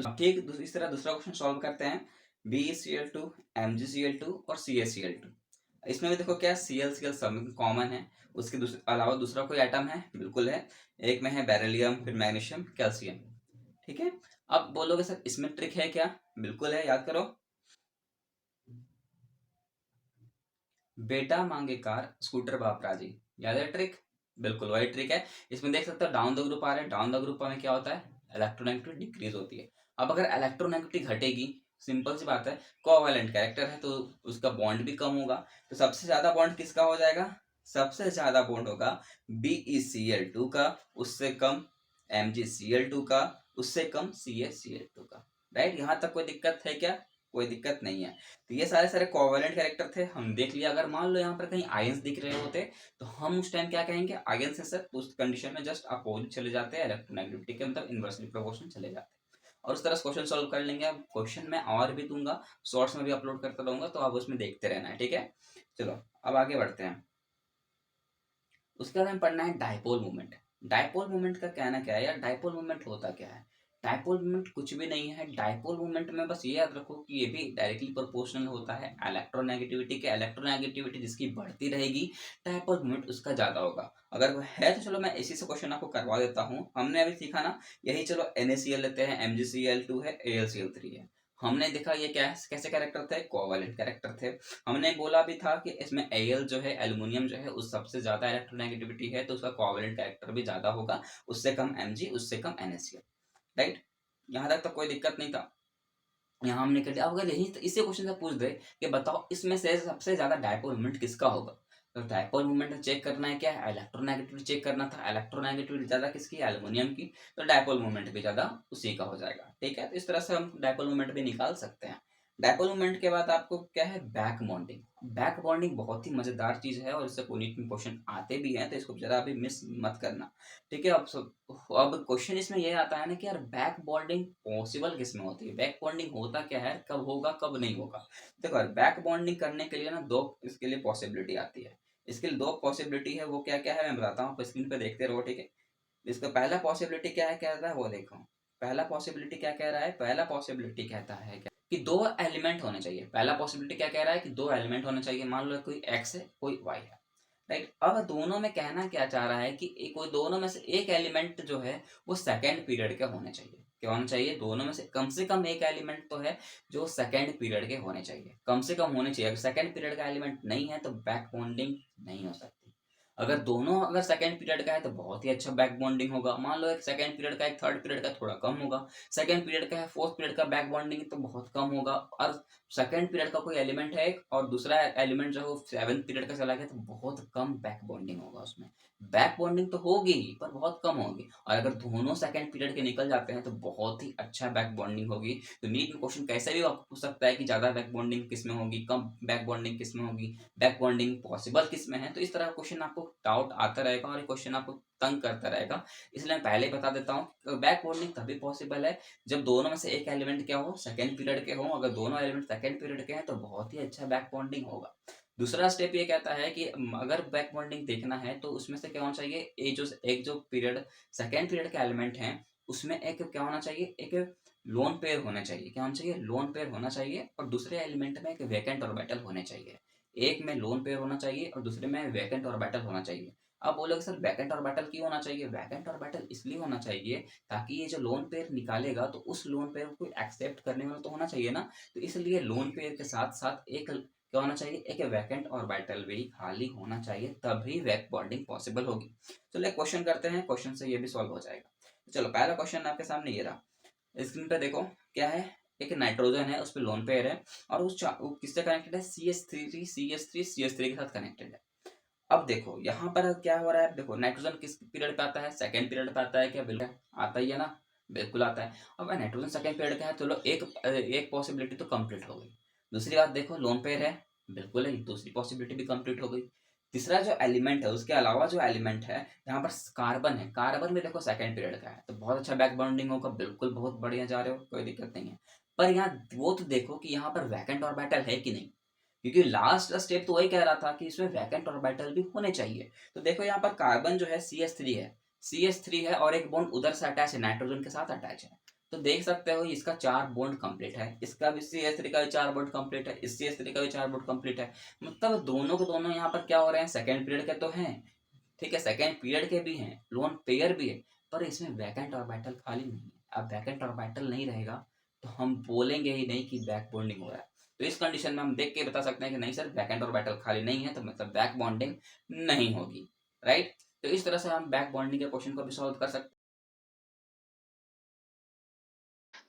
ठीक। इस तरह दूसरा क्वेश्चन सॉल्व करते हैं। BeCl2 MgCl2 और CaCl2। इसमें भी देखो क्या Cl सब कॉमन है, उसके अलावा दूसरा कोई आइटम है, बिल्कुल है। एक में है बेरिलियम, फिर मैग्नीशियम, कैल्शियम, ठीक है। अब बोलोगे सर इसमें ट्रिक है क्या, बिल्कुल है, याद करो। बेटा मांगे कार स्कूटर बाप राजी, याद है ट्रिक, बिल्कुल वही ट्रिक है। इसमें देख सकते हो डाउन द ग्रुप आ रहे हैं, डाउन द ग्रुप में क्या होता है, इलेक्ट्रोनेगेटिविटी डिक्रीज होती है। अब अगर इलेक्ट्रोनेगेटिविटी घटेगी, सिंपल सी बात है, कोवैलेंट कैरेक्टर है तो उसका बॉन्ड भी कम होगा। तो सबसे ज्यादा बॉन्ड किसका हो जाएगा, सबसे ज्यादा बॉन्ड होगा BeCl2 का, उससे कम MgCl2 का, उससे कम CaCl2 का, राइट। यहाँ तक कोई दिक्कत है क्या, कोई दिक्कत नहीं है। तो ये सारे सारे कोवेलेंट कैरेक्टर थे, हम देख लिया। अगर मान लो यहाँ पर कहीं आयंस दिख रहे होते तो हम उस टाइम क्या कहेंगे, आयंस है सर, उस कंडीशन में जस्ट अपोजिट चले जाते हैं, इलेक्ट्रोनेगेटिविटी के मतलब इनवर्सली प्रोपोर्शनल चले जाते हैं। और उस तरह से क्वेश्चन सॉल्व कर लेंगे। अब क्वेश्चन मैं और भी दूंगा, शॉर्ट्स में भी अपलोड करता रहूंगा, तो आप उसमें देखते रहना है, ठीक है। चलो अब आगे बढ़ते हैं। उसके बाद हमें पढ़ना है डायपोल मोमेंट। डायपोल मोमेंट का कहना क्या है यार, डायपोल मोमेंट होता क्या है। डायपोल मोमेंट कुछ भी नहीं है। डायपोल मोमेंट में बस ये याद रखो कि ये भी डायरेक्टली प्रोपोर्शनल होता है इलेक्ट्रोनेगेटिविटी के। इलेक्ट्रोनेगेटिविटी जिसकी बढ़ती रहेगी, डायपोल मोमेंट उसका ज्यादा होगा। अगर वो है तो चलो मैं इसी से क्वेश्चन आपको करवा देता हूँ। हमने अभी सीखा ना, यही चलो NaCl लेते हैं, MgCl2 है, AlCl3 है। हमने देखा ये क्या है, कैसे कैरेक्टर थे, कोवैलेंट कैरेक्टर थे। हमने बोला भी था कि इसमें Al जो है, एल्युमिनियम जो है, उस सबसे ज्यादा इलेक्ट्रोनेगेटिविटी है तो उसका कोवैलेंट कैरेक्टर भी ज्यादा होगा, उससे कम Mg, उससे कम NaCl, राइट। यहाँ तक तो कोई दिक्कत नहीं था, यहाँ हमने कर लिया। अब अगर यही इसी क्वेश्चन से पूछ दे कि बताओ इसमें से सबसे ज्यादा डायपोल मोमेंट किसका होगा, तो डायपोल मोमेंट चेक करना है क्या है, इलेक्ट्रोनेगेटिविटी चेक करना था, इलेक्ट्रोनेगेटिविटी ज़्यादा किसकी है, एल्युमिनियम की, तो डायपोल मोमेंट भी ज़्यादा उसी का हो जाएगा। ठीक है, तो इस तरह से हम डायपोल मोमेंट भी निकाल सकते हैं। डायपोल मोमेंट के बाद आपको क्या है, बैक बॉन्डिंग। बैक बॉन्डिंग बहुत ही मजेदार चीज है और इससे नीट में क्वेश्चन आते भी हैं, तो इसको जरा भी मिस मत करना। ठीक है, अब क्वेश्चन इसमें ये आता है ना कि यार बैक बॉन्डिंग पॉसिबल किस में होती है, बैक बॉन्डिंग होता क्या है, कब होगा कब नहीं होगा। देखो यार, बैक बॉन्डिंग करने के लिए ना दो इसके लिए पॉसिबिलिटी आती है। इसके लिए दो पॉसिबिलिटी है, वो क्या क्या है मैं बताता हूँ, आप स्क्रीन पे देखते रहो। ठीक है, इसका पहला पॉसिबिलिटी क्या है, कहता है वो देखो। पहला पॉसिबिलिटी क्या कह रहा है, पहला पॉसिबिलिटी कहता है क्या कि दो एलिमेंट होने चाहिए। पहला पॉसिबिलिटी क्या कह रहा है कि दो एलिमेंट होने चाहिए। मान लो कोई एक्स है कोई वाई है, राइट। अब दोनों में कहना क्या चाह रहा है कि कोई दोनों में से एक एलिमेंट जो है वो सेकेंड पीरियड के होने चाहिए। क्या होना चाहिए, दोनों में से कम एक एलिमेंट तो है जो सेकेंड पीरियड के होने चाहिए, कम से कम होने चाहिए। अगर सेकेंड पीरियड का एलिमेंट नहीं है तो बैक बॉन्डिंग नहीं हो सकती। अगर सेकंड पीरियड का है तो बहुत ही अच्छा बैक बॉन्डिंग होगा। मान लो एक सेकंड पीरियड का, एक थर्ड पीरियड का थोड़ा कम होगा। सेकंड पीरियड का है, फोर्थ पीरियड का बैक बॉन्डिंग तो बहुत कम होगा। और सेकंड पीरियड का कोई एलिमेंट है एक और दूसरा एलिमेंट जो है वो सेवन्थ पीरियड का चला गया तो बहुत कम बैक बॉन्डिंग होगा उसमें। बैक बॉन्डिंग तो होगी ही पर बहुत कम होगी। और अगर दोनों सेकंड पीरियड के निकल जाते हैं तो बहुत ही अच्छा बैक बॉन्डिंग होगी। तो नीट में क्वेश्चन कैसे भी आपको पूछ सकता है कि ज्यादा बैक बॉन्डिंग किस में होगी, कम बैक बॉन्डिंग किस में होगी, बैक बॉन्डिंग पॉसिबल किस में है। तो इस तरह का क्वेश्चन आपको डाउट आता रहेगा और ये क्वेश्चन आपको तंग करता रहेगा। इसलिए मैं पहले ही बता देता हूँ, बैक बॉन्डिंग तभी पॉसिबल है जब दोनों में से एक एलिमेंट क्या हो, सेकंड पीरियड के हो। अगर दोनों एलिमेंट सेकंड पीरियड के हैं तो बहुत ही अच्छा बैक बॉन्डिंग होगा। दूसरा स्टेप ये कहता है कि अगर बैक बॉन्डिंग देखना है तो उसमें से क्या होना चाहिए, एक जो पीरियड सेकंड पीरियड के एलिमेंट हैं उसमें एक क्या होना चाहिए, एक लोन पेयर होना चाहिए। क्या होना चाहिए, लोन पेयर होना चाहिए। और दूसरे एलिमेंट में एक वैकेंट ऑर्बिटल होने चाहिए। एक में लोन पेयर होना चाहिए और दूसरे में वैकेंट ऑर्बिटल होना चाहिए। अब बोलोगे सर वैकेंट ऑर्बिटल क्यों होना चाहिए, वैकेंट ऑर्बिटल इसलिए होना चाहिए ताकि ये जो लोन पेयर निकालेगा तो उस लोन पेयर को एक्सेप्ट करने वाला तो होना चाहिए ना। तो इसलिए लोन पेयर के साथ साथ एक क्या होना चाहिए, एक वैकेंट ऑर्बिटल भी खाली होना चाहिए, तभी बैक बॉन्डिंग पॉसिबल होगी। चलो एक क्वेश्चन करते हैं, क्वेश्चन से ये भी सॉल्व हो जाएगा। चलो पहला क्वेश्चन आपके सामने ये रहा, स्क्रीन पे देखो क्या है। एक नाइट्रोजन है, उस पर लोन पेयर है और वो किससे कनेक्टेड है, सी एस थ्री के साथ कनेक्टेड है। अब देखो यहाँ पर क्या हो रहा है, देखो नाइट्रोजन किस पीरियड पे आता है, सेकंड पीरियड पे आता है क्या, बिल्कुल आता ही है ना, बिल्कुल आता है। अब नाइट्रोजन सेकंड पीरियड का है, चलो एक पॉसिबिलिटी तो कंप्लीट हो गई। दूसरी बात देखो लोन पेयर है, बिल्कुल है, दूसरी पॉसिबिलिटी भी कंप्लीट हो गई। तीसरा जो एलिमेंट है, उसके अलावा जो एलिमेंट है यहाँ पर कार्बन है, कार्बन में देखो सेकंड पीरियड का है तो बहुत अच्छा बैक बॉन्डिंग होगा, बिल्कुल बहुत बढ़िया जा रहे हो, कोई दिक्कत नहीं है। पर यहाँ वो तो देखो कि यहाँ पर वैकेंट ऑर्बिटल है कि नहीं, क्योंकि लास्ट स्टेप तो वही कह रहा था कि इसमें वैकेंट ऑर्बिटल भी होने चाहिए। तो देखो यहाँ पर कार्बन जो है सी एस थ्री है और एक बॉन्ड उधर से अटैच है, नाइट्रोजन के साथ अटैच है। तो देख सकते हो इसका चार बॉन्ड कंप्लीट है, इसका भी सी एस थ्री का भी चार बॉन्ड कंप्लीट है, इस सी एस थ्री का भी चार बॉन्ड कंप्लीट है। मतलब दोनों के दोनों यहाँ पर क्या हो रहे हैं, सेकेंड पीरियड के तो हैं। ठीक है, सेकेंड पीरियड के भी हैं, लोन पेयर भी है, पर इसमें वैकेंट ऑर्बिटल खाली नहीं है। अब वैकेंट ऑर्बिटल नहीं रहेगा तो हम बोलेंगे ही नहीं कि बैक बॉन्डिंग हो रहा है। तो इस कंडीशन में हम देख के बता सकते हैं कि नहीं सर वैकेंट ऑर्बिटल खाली नहीं है, तो मतलब बैक बॉन्डिंग नहीं होगी, राइट। तो इस तरह से हम बैक बॉन्डिंग के क्वेश्चन को भी सॉल्व कर सकते हैं।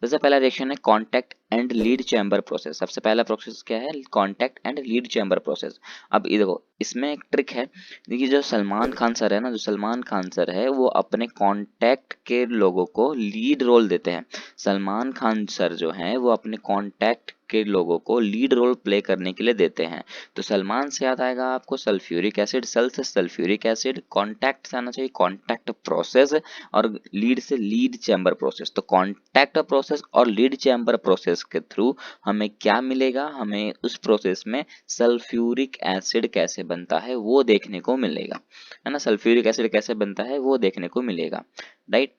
सबसे पहला रिएक्शन है contact and lead chamber process. सबसे पहला प्रोसेस क्या है, contact and lead chamber process. अब ये देखो इसमें एक ट्रिक है। देखिए जो सलमान खान सर है ना, जो सलमान खान सर है वो अपने कांटेक्ट के लोगों को लीड रोल देते हैं। सलमान खान सर जो हैं वो अपने कांटेक्ट के लोगों को लीड रोल प्ले करने के लिए देते हैं। तो सलमान से याद आएगा आपको सल्फ्यूरिक एसिड, सल से सल्फ्यूरिक एसिड, कांटेक्ट से आना चाहिए कांटेक्ट प्रोसेस, और लीड से लीड चैम्बर प्रोसेस। तो कांटेक्ट प्रोसेस और लीड चैम्बर प्रोसेस के थ्रू हमें क्या मिलेगा, हमें उस प्रोसेस में सल्फ्यूरिक एसिड कैसे बनता है वो देखने को मिलेगा, है ना। सल्फ्यूरिक एसिड कैसे बनता है वो देखने को मिलेगा, राइट।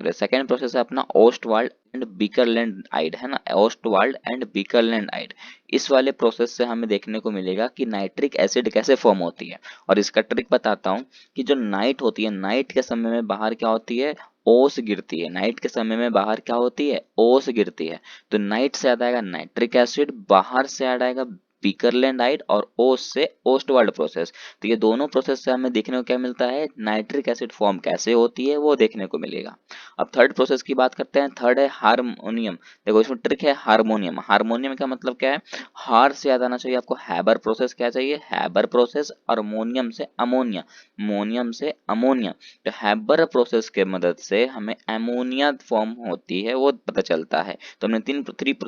सेकेंड प्रोसेस है अपना ओस्टवाल्ड एंड बीकरलैंड आइड, है ना, ओस्टवाल्ड एंड बीकरलैंड आइड। इस वाले प्रोसेस से हमें देखने को मिलेगा कि नाइट्रिक एसिड कैसे फॉर्म होती है। और इसका ट्रिक बताता हूँ कि जो नाइट होती है, नाइट के समय में बाहर क्या होती है, ओस गिरती है। नाइट के समय में बाहर क्या होती है, ओस गिरती है। तो नाइट से याद आएगा नाइट्रिक एसिड, बाहर से याद आएगा बीकरलैंडाइड और O से ओस्टवाल्ड प्रोसेस। तो ये दोनों प्रोसेस से हमें देखने को क्या मिलता है, नाइट्रिक एसिड फॉर्म कैसे होती है वो देखने को मिलेगा। अब थर्ड प्रोसेस की बात करते हैं। थर्ड है हार्मोनियम। देखो इसमें ट्रिक है हार्मोनियम। हार्मोनियम का मतलब क्या है, हार से याद आना चाहिए आपको, हैबर प्रोसेस क्या चाहिए, हैबर प्रोसेस, और अमोनियम से अमोनिया, अमोनियम से अमोनिया। तो हैबर प्रोसेस के मदद से हमें अमोनिया फॉर्म होती है वो पता चलता है। तो हमने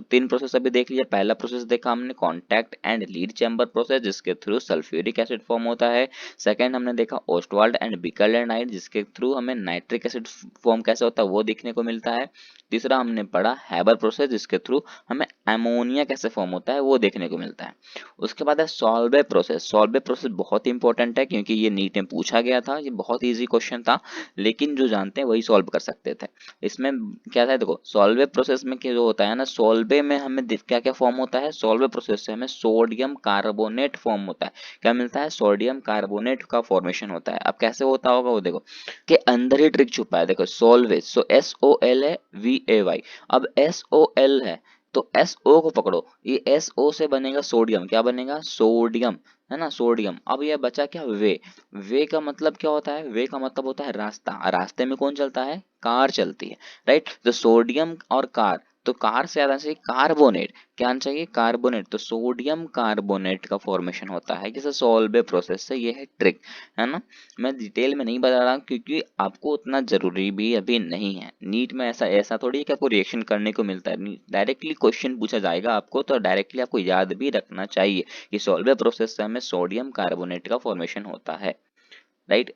तीन प्रोसेस अभी देख लिया। पहला प्रोसेस देखा हमने contact and lead chamber process, जिसके थ्रू सल्फ्यूरिक एसिड फॉर्म होता है। सेकंड हमने देखा ओस्टवाल्ड एंड बीकरलैंडाइड, जिसके थ्रू हमें नाइट्रिक एसिड फॉर्म कैसे होता है वो देखने को मिलता है। तीसरा हमने पढ़ा हैबर प्रोसेस, जिसके थ्रू हमें अमोनिया कैसे फॉर्म होता है वो देखने को मिलता है। उसके बाद है सॉल्वे प्रोसेस। सॉल्वे प्रोसेस बहुत इंपॉर्टेंट है क्योंकि ये नीट में पूछा गया था, ये बहुत ईजी क्वेश्चन था, लेकिन जो जानते हैं वही सॉल्व कर सकते थे। इसमें क्या था, देखो सॉल्वे प्रोसेस में क्या जो होता है ना, सॉल्वे में हमें क्या क्या फॉर्म होता है, सॉल्वे प्रोसेस से हमें सोडियम कार्बोनेट फॉर्म होता है। क्या मिलता है, सोडियम कार्बोनेट का फॉर्मेशन होता है। अब कैसे होता होगा वो देखो, के अंदर ही ट्रिक छुपा है। देखो सॉल्वेज, सो SOL है VAY। अब SOL है तो SO को पकड़ो, ये SO से बनेगा सोडियम, क्या बनेगा, सोडियम, है ना, सोडियम। अब ये बचा क्या, वे का मतलब क्या होता है, वे का मतलब होता है रास्ता। रास्ते में कौन चलता है, कार चलती है, राइट। तो सोडियम और कार, तो कार से आना चाहिए कार्बोनेट, क्या आना चाहिए, कार्बोनेट। तो सोडियम कार्बोनेट का फॉर्मेशन होता है जैसे सॉल्वे प्रोसेस से। ये है ट्रिक, है ना। मैं डिटेल में नहीं बता रहा हूँ क्योंकि आपको उतना जरूरी भी अभी नहीं है। नीट में ऐसा ऐसा थोड़ी है कि आपको रिएक्शन करने को मिलता है, डायरेक्टली क्वेश्चन पूछा जाएगा आपको, तो डायरेक्टली आपको याद भी रखना चाहिए कि सॉल्वे प्रोसेस से हमें सोडियम कार्बोनेट का फॉर्मेशन होता है, राइट।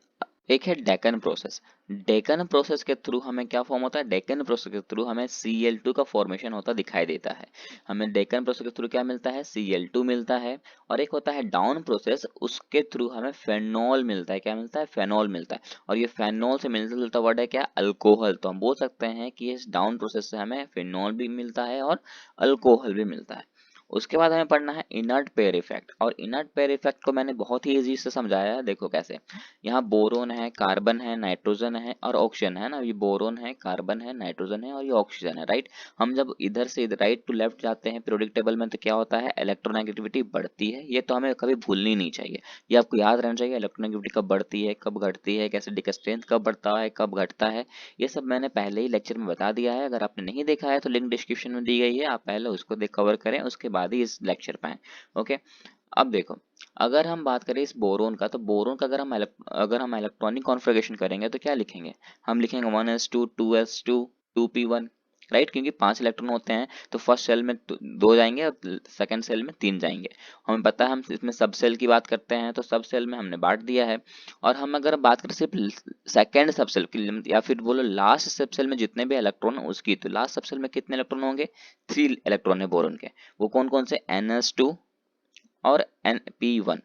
एक है डेकन प्रोसेस। डेकन प्रोसेस के थ्रू हमें क्या फॉर्म होता है, डेकन प्रोसेस के थ्रू हमें Cl2 का फॉर्मेशन होता दिखाई देता है। हमें डेकन प्रोसेस के थ्रू क्या मिलता है, Cl2 मिलता है। और एक होता है डाउन प्रोसेस, उसके थ्रू हमें फेनॉल मिलता है, क्या मिलता है, फेनॉल मिलता है। और ये फेनॉल से मिलता जुलता वर्ड है क्या, अल्कोहल। तो हम बोल सकते हैं कि इस डाउन प्रोसेस से हमें फेनॉल भी मिलता है और अल्कोहल भी मिलता है। उसके बाद हमें पढ़ना है इनर्ट पेयर इफेक्ट। और इनर्ट पेयर इफेक्ट को मैंने बहुत ही इजी से समझाया है, देखो कैसे। यहाँ बोरोन है, कार्बन है, नाइट्रोजन है और ऑक्सीजन है ना। ये बोरोन है, कार्बन है, नाइट्रोजन है और ये ऑक्सीजन है, राइट। हम जब इधर से इधर राइट टू लेफ्ट जाते हैं पीरियोडिक टेबल में तो क्या होता है, इलेक्ट्रोनेगेटिविटी बढ़ती है। ये तो हमें कभी भूलनी नहीं चाहिए, ये आपको याद रहना चाहिए। इलेक्ट्रोनेगेटिविटी कब बढ़ती है, कब घटती है, कैसे एसिडिक स्ट्रेंथ कब बढ़ता है, कब घटता है, ये सब मैंने पहले ही लेक्चर में बता दिया है। अगर आपने नहीं देखा है तो लिंक डिस्क्रिप्शन में दी गई है, आप पहले उसको देख कवर करें, उसके बाद ही इस लेक्चर पे आए। ओके। अब देखो, अगर हम बात करें इस बोरोन का, तो बोरोन का अगर हम इलेक्ट्रॉनिक कॉन्फ़िगरेशन करेंगे तो क्या लिखेंगे, हम लिखेंगे 1s2 2s2 2p1, राइट। क्योंकि 5 इलेक्ट्रॉन होते हैं तो फर्स्ट सेल में 2 जाएंगे और सेकंड सेल में 3 जाएंगे। हमें पता है, हम इसमें सब सेल की बात करते हैं तो सब सेल में हमने बांट दिया है। और हम अगर बात करें सिर्फ सेकंड सब सेल की, या फिर बोलो लास्ट सब सेल में जितने भी इलेक्ट्रॉन उसकी, तो लास्ट सब सेल में कितने इलेक्ट्रॉन होंगे, 3 इलेक्ट्रॉन है बोरोन के। वो कौन कौन से, NS2 और NP1,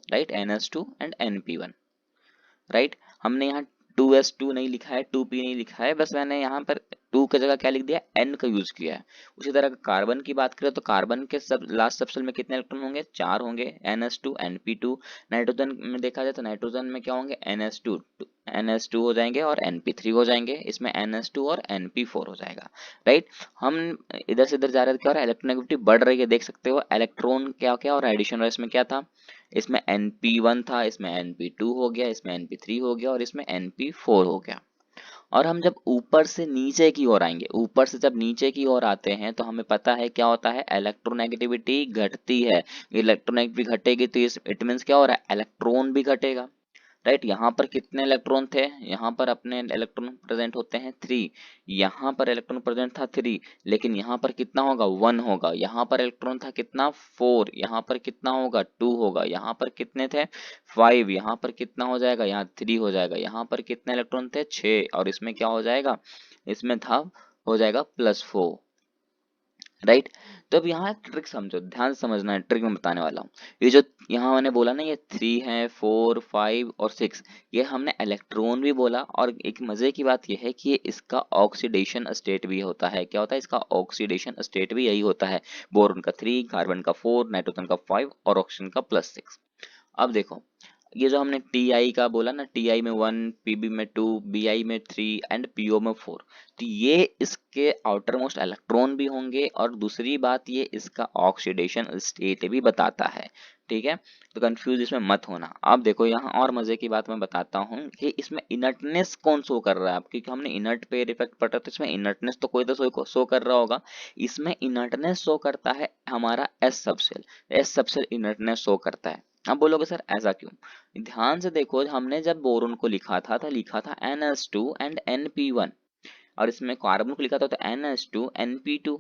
right, NS2 and NP1, right. हमने यहाँ 2s2 नहीं लिखा है, 2p नहीं लिखा है, बस मैंने यहाँ पर 2 की जगह क्या लिख दिया, n का यूज किया है। उसी तरह कार्बन की बात करें तो कार्बन के सब लास्ट सबसेल में कितने इलेक्ट्रॉन होंगे, 4 होंगे, NS2 NP2। नाइट्रोजन में देखा जाए तो नाइट्रोजन में क्या होंगे, NS2 हो जाएंगे और NP3 हो जाएंगे, इसमें NS2 और NP4 हो जाएगा, राइट। हम इधर से इधर जा रहे हैं तो क्या हो रहा है, इलेक्ट्रोनेगेटिविटी बढ़ रही है, देख सकते हो इलेक्ट्रॉन क्या क्या और एडिशन, और इसमें क्या था, इसमें NP1 था, इसमें NP2 हो गया, इसमें NP3 हो गया और इसमें NP4 हो गया। और हम जब ऊपर से नीचे की ओर आएंगे, ऊपर से जब नीचे की ओर आते हैं तो हमें पता है क्या होता है, इलेक्ट्रोनेगेटिविटी घटती है। इलेक्ट्रोनेगेटिविटी घटेगी तो इट मीन्स क्या हो रहा है, इलेक्ट्रॉन भी घटेगा, राइट। यहाँ पर कितने इलेक्ट्रॉन थे, यहाँ पर अपने इलेक्ट्रॉन प्रेजेंट होते हैं 3, यहाँ पर इलेक्ट्रॉन प्रेजेंट था 3, लेकिन यहाँ पर कितना होगा, 1 होगा। यहाँ पर इलेक्ट्रॉन था कितना, 4, यहाँ पर कितना होगा, 2 होगा। यहाँ पर कितने थे, 5, यहाँ पर कितना हो जाएगा, यहाँ 3 हो जाएगा। यहाँ पर कितने इलेक्ट्रॉन थे, 6, और इसमें क्या हो जाएगा, इसमें था, हो जाएगा +4, राइट। तो अब यहाँ ट्रिक समझो, ध्यान से समझना है, ट्रिक में बताने वाला हूँ। ये जो यहाँ मैंने बोला ना, ये 3 है, 4, 5 और 6, ये हमने इलेक्ट्रॉन भी बोला। और एक मजे की बात ये है कि ये इसका ऑक्सीडेशन स्टेट भी होता है। क्या होता है, इसका ऑक्सीडेशन स्टेट भी यही होता है। बोरोन का 3, कार्बन का 4, नाइट्रोजन का 5 और ऑक्सीजन का +6। अब देखो, ये जो हमने टी का बोला ना, टी में 1, पीबी में 2, बी में 3 एंड पीओ में 4, तो ये इसके आउटर मोस्ट इलेक्ट्रॉन भी होंगे, और दूसरी बात ये इसका ऑक्सीडेशन स्टेट भी बताता है। ठीक है, तो कंफ्यूज इसमें मत होना। अब देखो यहाँ और मजे की बात मैं बताता हूँ कि इसमें इनर्टनेस कौन शो कर रहा है, क्योंकि हमने इनर्ट पे इफेक्ट पड़ा, तो इसमें इनर्टनेस तो कोई तो शो कर रहा होगा। इसमें इनर्टनेस शो करता है हमारा S subshell, S subshell inertness show करता है। अब बोलोगे सर ऐसा क्यों? ध्यान से देखो, हमने जब बोरोन को लिखा था तो लिखा था NH2 एंड NP1, और इसमें कार्बन को लिखा था तो NH2 NP2,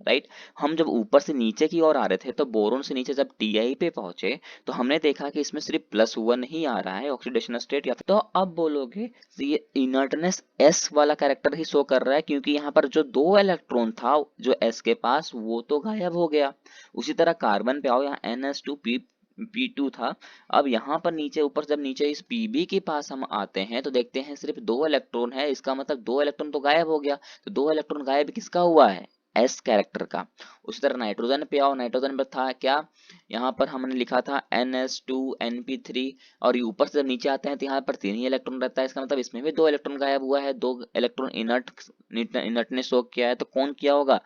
राइट। हम जब ऊपर से नीचे की ओर आ रहे थे तो बोरोन से नीचे जब Ti पे पहुंचे तो हमने देखा कि इसमें सिर्फ +1 ही आ रहा है ऑक्सीडेशन स्टेट, या फिर तो अब बोलोगे तो ये इनर्टनेस S वाला कैरेक्टर ही शो कर रहा है, क्योंकि यहाँ पर जो 2 इलेक्ट्रॉन था जो S के पास वो तो गायब हो गया। उसी तरह कार्बन पे आओ, यहाँ NH2P2 था। अब यहाँ पर नीचे ऊपर जब नीचे इस Pb के पास हम आते हैं तो देखते हैं सिर्फ 2 इलेक्ट्रॉन है, इसका मतलब 2 इलेक्ट्रॉन तो गायब हो गया। तो 2 इलेक्ट्रॉन गायब किसका हुआ है? एस कैरेक्टर का। उसी तरह नाइट्रोजन पे आओ, नाइट्रोजन पर था क्या, यहाँ पर हमने लिखा था NH2NP3, और ये ऊपर से जब नीचे आते हैं तो यहाँ पर 3 ही इलेक्ट्रॉन रहता है, इसका मतलब इसमें भी 2 इलेक्ट्रॉन गायब हुआ है, 2 इलेक्ट्रॉन इनर्टनेस शो किया है, तो कौन किया होगा?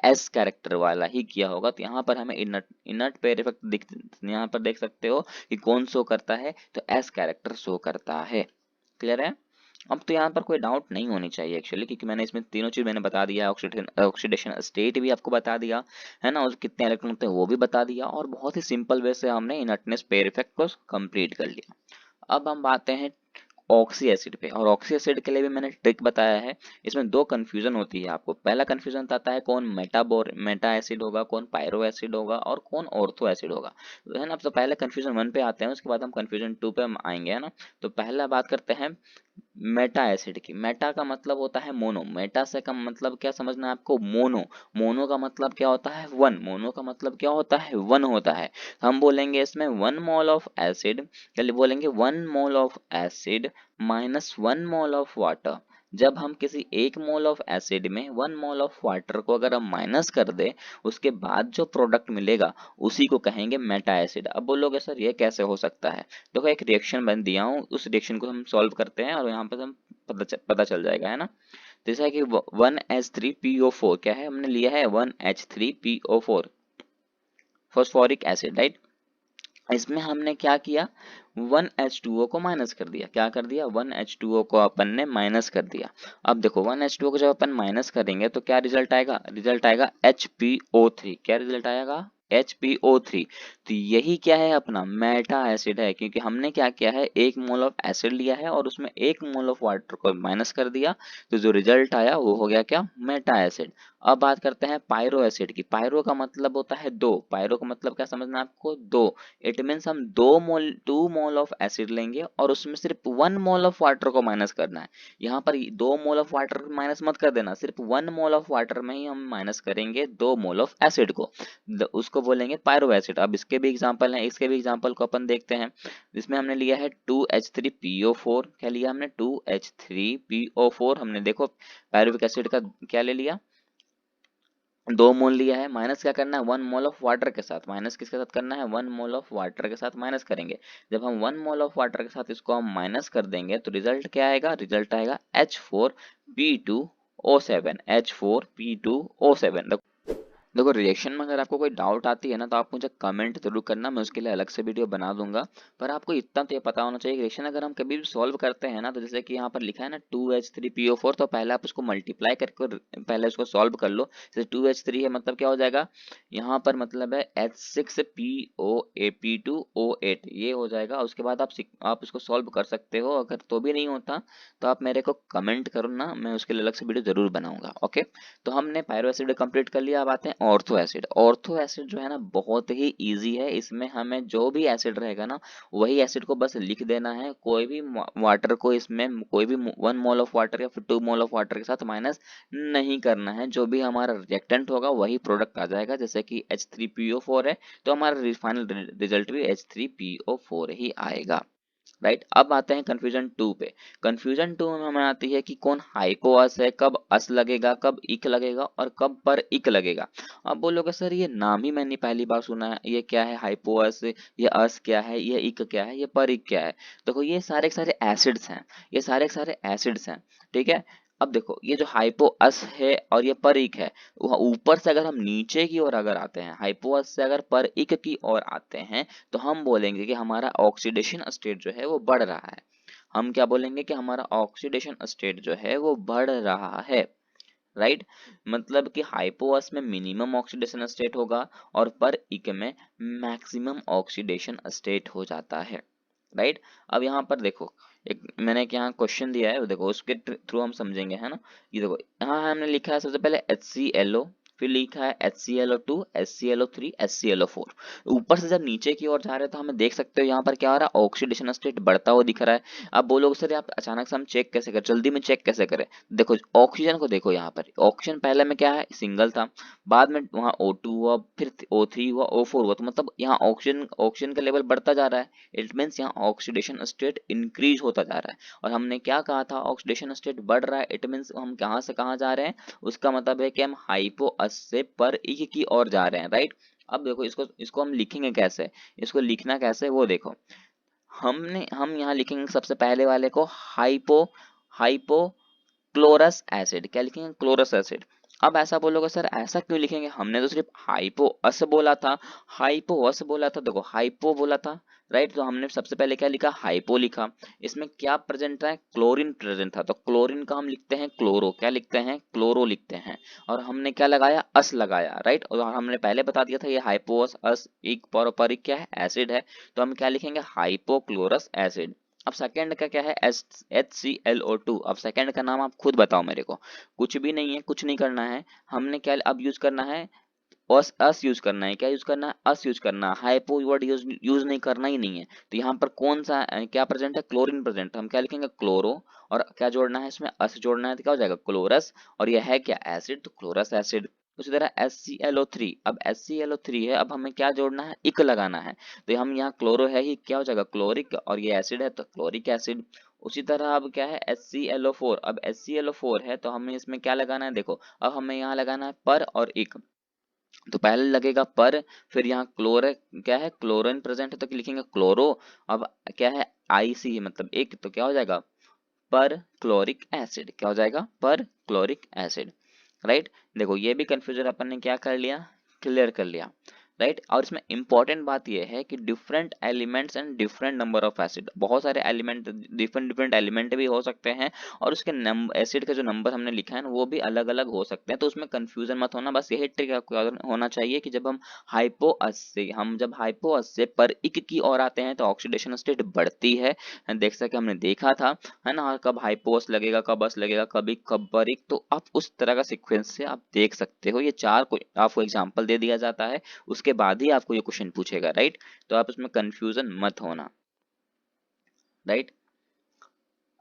एस कैरेक्टर वाला ही किया होगा। तो यहाँ पर हमें इनर्ट इनर्ट पेयर इफेक्ट यहाँ पर देख सकते हो कि कौन शो करता है, तो एस कैरेक्टर शो करता है। क्लियर है? अब तो यहाँ पर कोई डाउट नहीं होनी चाहिए एक्चुअली, क्योंकि मैंने इसमें तीनों चीज मैंने बता दिया, ऑक्सीडेशन स्टेट भी आपको बता दिया है ना, और कितने इलेक्ट्रॉन होते हैं वो भी बता दिया, और बहुत ही सिंपल वे से हमने इनर्टनेस पेयर इफेक्ट को कंप्लीट कर लिया। अब हम आते हैं ऑक्सी एसिड पे, और ऑक्सी एसिड के लिए भी मैंने ट्रिक बताया है। इसमें दो कंफ्यूजन होती है आपको। पहला कंफ्यूजन आता है कौन मेटा एसिड होगा, कौन पायरो एसिड होगा, और कौन ऑर्थो एसिड होगा, है ना। तो पहले कंफ्यूजन 1 पे आते हैं, उसके बाद हम कंफ्यूजन 2 पे हम आएंगे, है ना। तो पहला बात करते हैं मेटा एसिड की। मेटा का मतलब होता है मोनो, मेटा से का मतलब क्या समझना है आपको? मोनो। मोनो का मतलब क्या होता है? वन। मोनो का मतलब क्या होता है? वन होता है। हम बोलेंगे इसमें 1 मोल ऑफ एसिड, चलिए बोलेंगे 1 mole of acid minus 1 mole of water. जब हम किसी 1 मोल ऑफ एसिड में 1 मोल ऑफ वाटर को अगर हम माइनस कर दे, उसके बाद जो प्रोडक्ट मिलेगा उसी को कहेंगे मेटा एसिड। अब बोलोगे सर ये कैसे हो सकता है? देखो एक रिएक्शन बन दिया हूँ, उस रिएक्शन को हम सॉल्व करते हैं और यहाँ पर हम पता चल जाएगा, है ना। जैसा है कि 1H3PO4 क्या है, हमने लिया है 1H3PO4 फॉस्फोरिक एसिड, राइट। इसमें हमने क्या किया, 1H2O को माइनस कर दिया। क्या कर दिया? 1H2O को अपन ने माइनस कर दिया। अब देखो 1H2O को जब अपन माइनस करेंगे तो क्या रिजल्ट आएगा? रिजल्ट आएगा HPO3। क्या रिजल्ट आएगा? HPO3। तो यही क्या है अपना मेटा एसिड है, क्योंकि हमने क्या किया है, 1 मोल ऑफ एसिड लिया है और उसमें 1 मोल ऑफ वाटर को माइनस कर दिया, तो जो रिजल्ट आया वो हो गया क्या? Meta acid. अब बात करते हैं पायरो एसिड की। पायरो का मतलब होता है 2। पायरो का मतलब क्या समझना है आपको? 2। इट मीन्स हम 2 मोल ऑफ एसिड लेंगे और उसमें सिर्फ 1 मोल ऑफ वाटर को माइनस करना है। यहाँ पर 2 मोल ऑफ वाटर माइनस मत कर देना, सिर्फ 1 मोल ऑफ वाटर में ही हम माइनस करेंगे 2 मोल ऑफ एसिड को, उसको बोलेंगे पायरो एसिड। अब इसके भी एग्जांपल हैं, इसके भी एग्जांपल को अपन देखते हैं। इसमें हमने लिया है 2H3PO4। क्या लिया हमने? 2H3PO4। हमने देखो पायरुविक एसिड का क्या ले लिया, 2 मोल लिया है। माइनस क्या करना है? 1 मोल ऑफ वाटर के साथ। माइनस किसके साथ करना है? 1 मोल ऑफ वाटर के साथ माइनस करेंगे। जब हम 1 मोल ऑफ वाटर के साथ इसको हम माइनस कर देंगे तो रिजल्ट क्या आएगा? रिजल्ट आएगा H4P2O7। H4P2O7। देखो रिएक्शन में अगर आपको कोई डाउट आती है ना तो आप मुझे कमेंट जरूर करना, मैं उसके लिए अलग से वीडियो बना दूंगा। पर आपको इतना तो ये पता होना चाहिए कि रिएक्शन अगर हम कभी भी सॉल्व करते हैं ना, तो जैसे कि यहाँ पर लिखा है ना 2H3PO4, तो पहले आप उसको मल्टीप्लाई करके पहले उसको सॉल्व कर लो। जैसे 2H3 है मतलब क्या हो जाएगा, यहाँ पर मतलब है H6POAP2O8 ये हो जाएगा। उसके बाद आप उसको सॉल्व कर सकते हो। अगर तो भी नहीं होता तो आप मेरे को कमेंट करो ना, मैं उसके लिए अलग से वीडियो जरूर बनाऊंगा। ओके, तो हमने पायरो एसिड कंप्लीट कर लिया। अब आते हैं ऑर्थो एसिड। ऑर्थो एसिड जो है ना बहुत ही इजी है। इसमें हमें जो भी एसिड रहेगा ना वही एसिड को बस लिख देना है। कोई भी वाटर को इसमें कोई भी 1 मोल ऑफ वाटर या फिर 2 मोल ऑफ वाटर के साथ माइनस नहीं करना है। जो भी हमारा रिएक्टेंट होगा वही प्रोडक्ट आ जाएगा। जैसे कि H3PO4 है तो हमारा फाइनल रिजल्ट भी H3PO4 ही आएगा। राइट। अब आते हैं कंफ्यूजन 2 पे। कंफ्यूजन 2 में हमें आती है कि कौन हाइपो अस है, कब अस लगेगा, कब इक लगेगा और कब पर इक लगेगा। अब बोलोगे सर ये नाम ही मैंने पहली बार सुना है, ये क्या है हाइपो अस, ये अस क्या है, ये इक क्या है, ये पर इक क्या है। देखो ये सारे के सारे एसिड्स हैं, ये सारे के सारे एसिड्स हैं, ठीक है। अब देखो ये जो हाइपो अस है और ये पर इक है, ऊपर से अगर हम नीचे की ओर अगर आते हैं, हाइपो अस से अगर पर इक की ओर आते हैं, तो हम बोलेंगे कि हमारा ऑक्सीडेशन स्टेट जो है वो बढ़ रहा है। हम क्या बोलेंगे कि हमारा ऑक्सीडेशन स्टेट जो है वो बढ़ रहा है, राइट। मतलब कि हाइपोअस में मिनिमम ऑक्सीडेशन स्टेट होगा और पर इक में मैक्सिमम ऑक्सीडेशन स्टेट हो जाता है, राइट। अब यहाँ पर देखो एक मैंने एक यहाँ क्वेश्चन दिया है, देखो उसके थ्रू हम समझेंगे, है ना। ये देखो यहाँ हमने लिखा है सबसे पहले HClO, फिर लिखा है HClO2, HClO3, HClO4। ऊपर से जब नीचे की ओर जा रहे हैं तो हमें देख सकते हो यहाँ पर क्या हो रहा है, ऑक्सीडेशन स्टेट बढ़ता हुआ दिख रहा है। अब बोलोगे सर आप अचानक से हम चेक कैसे करें, जल्दी में चेक कैसे करें। देखो ऑक्सीजन को देखो, यहाँ पर ऑक्सीजन पहले में क्या है सिंगल था, बाद में वहाँ O2 हुआ, फिर O3 हुआ, O4 हुआ, तो मतलब यहाँ ऑक्सीजन ऑक्सीजन का लेवल बढ़ता जा रहा है। इट मीन्स यहाँ ऑक्सीडेशन स्टेट इंक्रीज होता जा रहा है। और हमने क्या कहा था, ऑक्सीडेशन स्टेट बढ़ रहा है, इट मीन्स हम कहाँ से कहाँ जा रहे हैं, उसका मतलब है कि हम हाइपो अस से पर इक की ओर जा रहे हैं, राइट। अब देखो इसको इसको हम लिखेंगे कैसे, इसको लिखना कैसे वो देखो। हम यहाँ लिखेंगे सबसे पहले वाले को हाइपो हाइपो क्लोरस एसिड, क्या लिखेंगे क्लोरस एसिड। अब ऐसा बोलोगे सर ऐसा क्यों लिखेंगे, हमने तो सिर्फ हाइपो अस बोला था, हाइपो अस बोला था, देखो हाइपो बोला था, राइट। तो हमने सबसे पहले क्या लिखा, हाइपो लिखा। इसमें क्या प्रेजेंट है, क्लोरीन प्रेजेंट था, तो क्लोरीन का हम लिखते हैं क्लोरो, क्या लिखते हैं क्लोरो लिखते हैं। और हमने क्या लगाया, अस लगाया, राइट। और हमने पहले बता दिया था ये हाइपोअस अस एक पारंपरिक क्या है एसिड है, तो हम क्या लिखेंगे हाइपोक्लोरस एसिड। अब सेकंड का क्या है, HClO2। अब सेकंड का नाम आप खुद बताओ मेरे को, कुछ भी नहीं है, कुछ नहीं करना है। हमने क्या अब यूज करना है, अस अस यूज करना है, क्या यूज करना है, अस यूज करना है, हाइपो वर्ड यूज यूज नहीं करना ही नहीं है। तो यहाँ पर कौन सा क्या प्रेजेंट है, क्लोरीन प्रेजेंट, हम क्या लिखेंगे क्लोरो, और क्या जोड़ना है इसमें अस जोड़ना है, तो क्या हो जाएगा क्लोरस, और यह है क्या एसिड, तो क्लोरस एसिड। उसी तरह HClO3, अब HClO3 है, अब हमें क्या जोड़ना है, इक लगाना है। तो हम यहाँ क्लोरो है ही, क्या हो जाएगा क्लोरिक, और ये एसिड है तो क्लोरिक एसिड। उसी तरह अब क्या है HClO4, अब HClO4 है तो हमें इसमें क्या लगाना है, देखो अब हमें यहाँ लगाना है पर और इक। तो पहले लगेगा पर, फिर यहाँ क्लोर क्या है क्लोरीन प्रेजेंट है तो लिखेंगे क्लोरो। अब क्या है IC मतलब एक, तो क्या हो जाएगा पर क्लोरिक एसिड, क्या हो जाएगा पर क्लोरिक एसिड, राइट। देखो ये भी कंफ्यूजन अपन ने क्या कर लिया, क्लियर कर लिया, राइट। और इसमें इंपॉर्टेंट बात यह है कि different elements and different number of acid, बहुत सारे एलिमेंट डिफरेंट डिफरेंट एलिमेंट भी हो सकते हैं, और उसके एसिड का जो नंबर हमने लिखा है ना वो भी अलग अलग हो सकते हैं। तो उसमें कंफ्यूजन मत होना, बस यही ट्रिक आपको याद होना चाहिए कि जब हम हाइपो अस से पर इक की ओर आते हैं तो ऑक्सीडेशन स्टेट बढ़ती है, देख सके हमने देखा था, है ना। और कब हाइपोस लगेगा, कब अस लगेगा, कभी कब बरिक, तो आप उस तरह का सीक्वेंस से आप देख सकते हो। ये चार को आपको एग्जांपल दे दिया जाता है, उसके बाद ही आपको ये क्वेश्चन पूछेगा, राइट। तो आप उसमें कंफ्यूजन मत होना, राइट।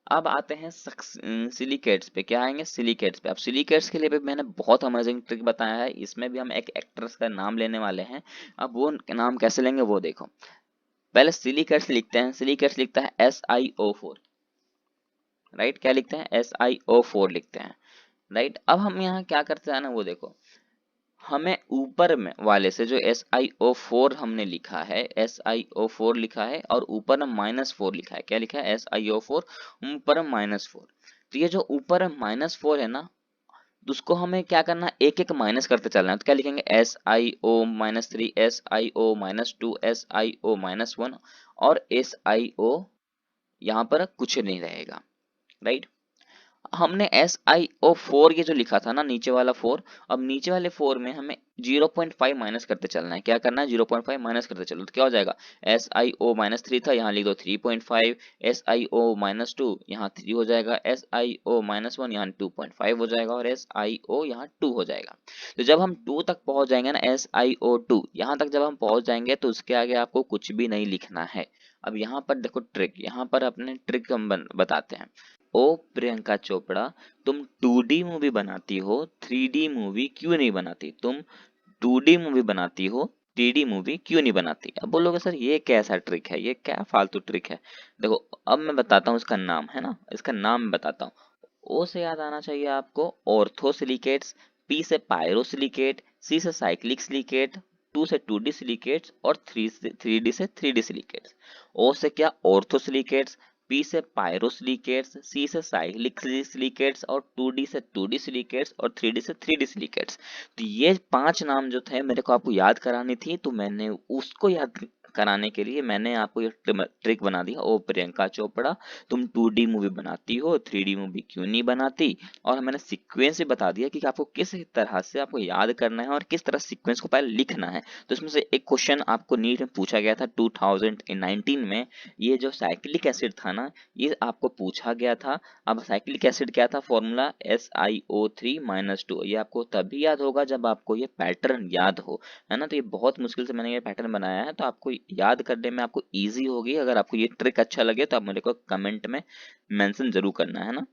अब आते हैं सिलिकेट्स पे, क्या आएंगे सिलिकेट्स पे। अब सिलिकेट्स के लिए भी मैंने बहुत अमेजिंग ट्रिक बताया है, इसमें भी हम एक एक्ट्रेस का नाम लेने वाले हैं। अब वो नाम कैसे लेंगे वो देखो, पहले सिलिकेट्स लिखते हैं, सिलिकेट्स लिखता है SiO4, राइट। क्या लिखते हैं SiO4 लिखते हैं, राइट। अब हम यहाँ क्या करते हैं ना वो देखो, हमें ऊपर में वाले से जो SiO4 हमने लिखा है, SiO4 लिखा है और ऊपर में -4 लिखा है, क्या लिखा है SiO4 ऊपर में -4। तो ये जो ऊपर में -4 है ना, तो उसको हमें क्या करना है, एक एक माइनस करते चलना है। तो क्या लिखेंगे SiO-3, SiO-2, SiO-1 और SiO, यहाँ पर कुछ नहीं रहेगा, राइट। हमने SiO4 ये जो लिखा था ना नीचे वाला 4, अब नीचे वाले 4 में हमें 0.5 माइनस करते चलना है, क्या करना है 0.5 माइनस करते चलो, तो क्या हो जाएगा SiO-3 था, यहाँ लिख दो 3.5, SiO-2 यहाँ 3 हो जाएगा, SiO-1 यहाँ 2.5 हो जाएगा, और SiO यहाँ 2 हो जाएगा। तो जब हम 2 तक पहुंच जाएंगे ना, SiO2 यहाँ तक जब हम पहुंच जाएंगे तो उसके आगे आपको कुछ भी नहीं लिखना है। अब यहाँ पर देखो ट्रिक, यहाँ पर अपने ट्रिक हम बताते हैं। ओ प्रियंका चोपड़ा, तुम 2D मूवी बनाती हो, 3D मूवी क्यों नहीं बनाती, तुम 2D मूवी बनाती हो, 3D मूवी क्यों नहीं बनाती। अब बोलोगे सर ये कैसा ट्रिक है, ये क्या फालतू ट्रिक है। देखो अब मैं बताता हूँ इसका नाम, है ना, इसका नाम मैं बताता हूँ। ओ से याद आना चाहिए आपको ऑर्थोसिलिकेट्स, पी से पायरोसिलिकेट, सी से साइक्लिक सिलिकेट, 2 से 2D सिलिकेट्स और 3D से 3D सिलिकेट्स। ओ से क्या ऑर्थोसिलिकेट्स, पी से पायरोसिलिकेट्स, सी से साइक्लिक सिलिकेट्स और 2D से 2D सिलिकेट्स और 3D से 3D सिलिकेट्स। तो ये 5 नाम जो थे मेरे को आपको याद करानी थी, तो मैंने उसको याद कराने के लिए मैंने आपको ये ट्रिक बना दी। ओ प्रियंका चोपड़ा, तुम 2D मूवी बनाती हो, 3D मूवी क्यों नहीं बनाती। और मैंने सीक्वेंस भी बता दिया कि आपको किस तरह से आपको याद करना है और किस तरह सीक्वेंस को पहले लिखना है। तो इसमें से एक क्वेश्चन आपको नीट में पूछा गया था 2019 में, ये जो साइक्लिक एसिड था ना, ये आपको पूछा गया था। अब साइक्लिक एसिड क्या था, फॉर्मूला SiO3-2। ये आपको तभी याद होगा जब आपको ये पैटर्न याद हो, है ना। तो ये बहुत मुश्किल से मैंने ये पैटर्न बनाया है, तो आपको याद करने में आपको इजी होगी। अगर आपको ये ट्रिक अच्छा लगे तो आप मेरे को कमेंट में मेंशन जरूर करना, है ना।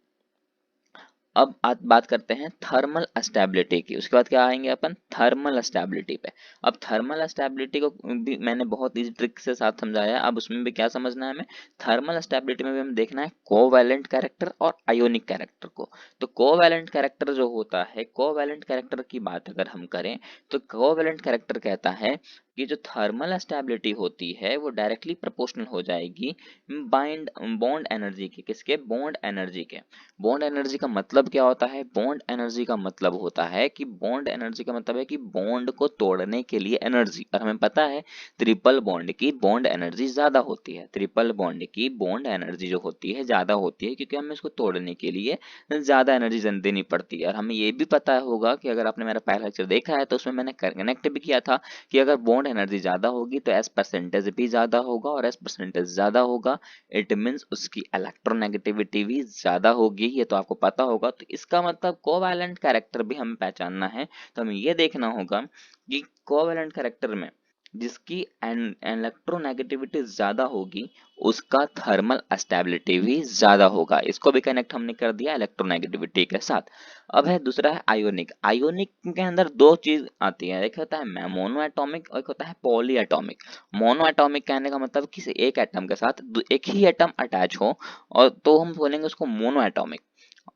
अब बात करते हैं थर्मल स्टेबिलिटी की। उसके बाद क्या आएंगे अपन, थर्मल स्टेबिलिटी पे। अब थर्मल स्टेबिलिटी को भी मैंने बहुत इजी ट्रिक से साथ समझाया। अब उसमें भी क्या समझना है हमें, थर्मल स्टेबिलिटी में भी हमें देखना है कोवैलेंट कैरेक्टर और आयोनिक कैरेक्टर को। तो कोवैलेंट कैरेक्टर जो होता है, कोवैलेंट कैरेक्टर की बात अगर हम करें तो कोवैलेंट कैरेक्टर कहता है कि जो थर्मल स्टेबिलिटी होती है वो डायरेक्टली प्रोपोर्शनल हो जाएगी बाइंड बॉन्ड एनर्जी के, किसके, बॉन्ड एनर्जी के। बॉन्ड एनर्जी का मतलब क्या होता है, बॉन्ड एनर्जी का मतलब होता है कि बॉन्ड एनर्जी का मतलब है कि बॉन्ड को तोड़ने के लिए एनर्जी। और हमें पता है ट्रिपल बॉन्ड की बॉन्ड एनर्जी ज्यादा होती है, ट्रिपल बॉन्ड की बॉन्ड एनर्जी जो होती है ज्यादा होती है, क्योंकि हमें इसको तोड़ने के लिए ज्यादा एनर्जी देनी पड़ती है। और हमें ये भी पता होगा कि अगर आपने मेरा पहला लेक्चर देखा है तो उसमें मैंने कनेक्ट भी किया था कि अगर बॉन्ड एनर्जी ज्यादा होगी तो एस परसेंटेज भी ज्यादा होगा, और एस परसेंटेज ज्यादा होगा इट मीन्स उसकी इलेक्ट्रोनेगेटिविटी भी ज्यादा होगी। ये तो आपको पता होगा। तो इसका मतलब कोवैलेंट कैरेक्टर भी हमें पहचानना है। तो हमें ये देखना होगा कि कोवैलेंट कैरेक्टर में जिसकी इलेक्ट्रोनेगेटिविटी ज्यादा होगी उसका थर्मल स्टेबिलिटी भी ज्यादा होगा। इसको भी कनेक्ट हमने कर दिया इलेक्ट्रोनेगेटिविटी के साथ। अब है दूसरा है आयोनिक। आयोनिक के अंदर दो चीज आती है, एक होता है मोनो एटॉमिक और एक होता है पॉली एटॉमिक। मोनो एटॉमिक कहने का मतलब किसी एक एटम के साथ एक ही एटम अटैच हो, और तो हम बोलेंगे उसको मोनो एटॉमिक,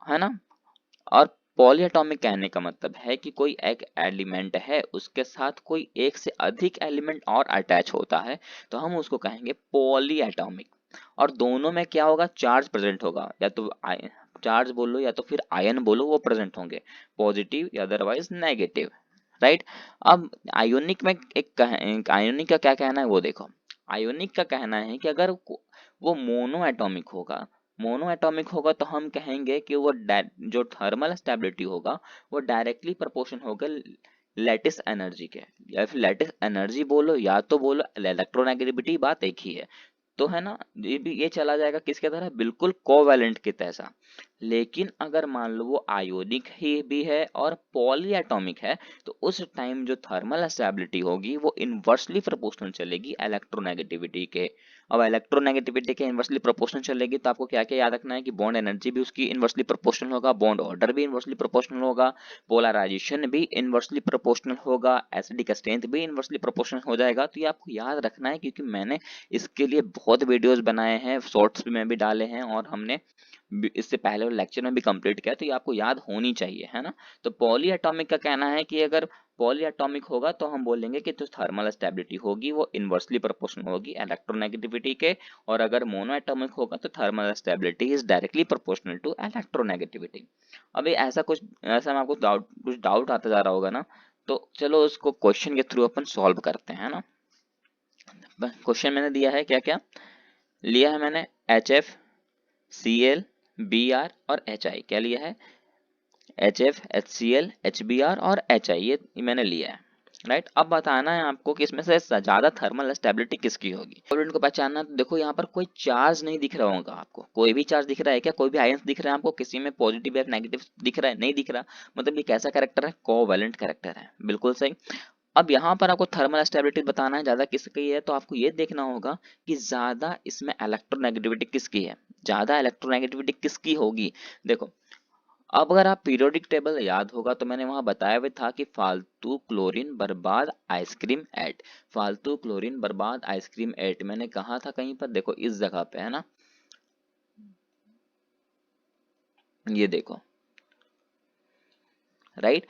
है ना। और पॉली एटॉमिक कहने का मतलब है कि कोई एक एलिमेंट है उसके साथ कोई एक से अधिक एलिमेंट और अटैच होता है, तो हम उसको कहेंगे पॉली एटॉमिक। और दोनों में क्या होगा, चार्ज प्रेजेंट होगा, या तो चार्ज बोलो या तो फिर आयन बोलो, वो प्रेजेंट होंगे, पॉजिटिव या अदरवाइज नेगेटिव, राइट। अब आयोनिक में एक आयोनिक का क्या कहना है वो देखो। आयोनिक का कहना है कि अगर वो मोनो एटॉमिक होगा, मोनो एटॉमिक होगा तो हम कहेंगे कि वो जो थर्मल स्टेबिलिटी होगा वो डायरेक्टली प्रोपोर्शन होगा लैटिस एनर्जी के। या फिर लैटिस एनर्जी बोलो या तो बोलो इलेक्ट्रोनेगेटिविटी, बात एक ही है। तो है ना, ये भी ये चला जाएगा किसके तरह, बिल्कुल कोवैलेंट के तैसा। लेकिन अगर मान लो वो आयोनिक ही भी है और पॉली एटॉमिक है, तो उस टाइम जो थर्मल स्टेबिलिटी होगी वो इनवर्सली प्रोपोर्शनल चलेगी इलेक्ट्रोनेगेटिविटी के। अब इलेक्ट्रोनेगेटिविटी के इनवर्सली प्रोपोर्शनल चलेगी तो आपको क्या क्या याद रखना है कि बॉन्ड एनर्जी भी उसकी इनवर्सली प्रोपोर्शनल होगा, बॉन्ड ऑर्डर भी इनवर्सली प्रोपोर्शनल होगा, पोलराइजेशन भी इनवर्सली प्रोपोर्शनल होगा, एसिडिक स्ट्रेंथ भी इनवर्सली प्रोपोर्शनल हो जाएगा। तो ये आपको याद रखना है, क्योंकि मैंने इसके लिए बहुत वीडियोस बनाए हैं, शॉर्ट्स में भी डाले हैं, और हमने इससे पहले लेक्चर में भी कंप्लीट किया, तो ये आपको याद होनी चाहिए, है ना। तो पॉली एटॉमिक का कहना है कि अगर पॉली एटॉमिक होगा तो हम बोलेंगे कि जो थर्मल स्टेबिलिटी होगी वो इनवर्सली प्रोपोर्शनल होगी इलेक्ट्रोनेगेटिविटी के, और अगर मोनो एटॉमिक होगा तो thermal stability is directly proportional to electronegativity. अभी ऐसा में आपको कुछ डाउट आता जा रहा होगा ना, तो चलो उसको क्वेश्चन के थ्रू अपन सॉल्व करते हैं, है ना। क्वेश्चन मैंने दिया है, क्या क्या लिया है मैंने, HF, Cl, Br और HI। क्या लिया है, HF, HCl, HBr और HI, ये मैंने लिया है, राइट। अब बताना है आपको कि इसमें से ज्यादा थर्मल स्टेबिलिटी किसकी होगी। कोवैलेंट को पहचानना, तो देखो यहाँ पर कोई चार्ज नहीं दिख रहा होगा आपको, कोई भी चार्ज दिख रहा है क्या, कोई भी आयंस दिख रहा है आपको, किसी में पॉजिटिव या नेगेटिव दिख रहा है, नहीं दिख रहा, मतलब ये कैसा कैरेक्टर है, कोवैलेंट कैरेक्टर है, बिल्कुल सही। अब यहाँ पर आपको थर्मल स्टेबिलिटी बताना है ज्यादा किसकी है, तो आपको ये देखना होगा कि ज्यादा इसमें इलेक्ट्रोनेगेटिविटी किसकी है, ज्यादा इलेक्ट्रोनेगेटिविटी किसकी होगी। देखो अब अगर आप पीरियोडिक टेबल याद होगा तो मैंने वहां बताया हुआ था कि फालतू क्लोरीन बर्बाद आइसक्रीम एट, फालतू क्लोरीन बर्बाद आइसक्रीम एट मैंने कहा था कहीं पर, देखो इस जगह पे है ना, ये देखो राइट।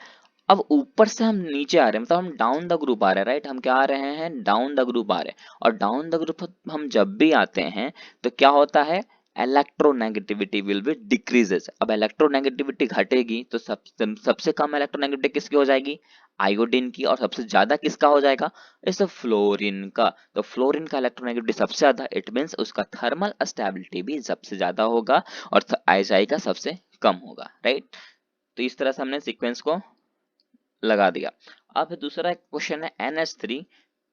अब ऊपर से हम नीचे आ रहे हैं, मतलब हम डाउन द ग्रुप आ रहे हैं, राइट, हम क्या आ रहे हैं, डाउन द ग्रुप आ रहे हैं। और डाउन द ग्रुप हम जब भी आते हैं तो क्या होता है, इलेक्ट्रोनेगेटिविटी विल बी डिक्रीजेस। अब इलेक्ट्रोनेगेटिविटी घटेगी तो सबसे कम इलेक्ट्रोनेगेटिविटी किसकी हो जाएगी, आयोडीन की, और सबसे ज्यादा किसका हो जाएगा, इस फ्लोरीन का। तो फ्लोरीन का इलेक्ट्रोनेगेटिविटी सबसे ज्यादा, इट मीन्स उसका थर्मल स्टेबिलिटी भी सबसे ज्यादा होगा और आईएसआई का सबसे कम होगा, राइट। तो इस तरह से हमने सीक्वेंस को लगा दिया। अब दूसरा क्वेश्चन है NH3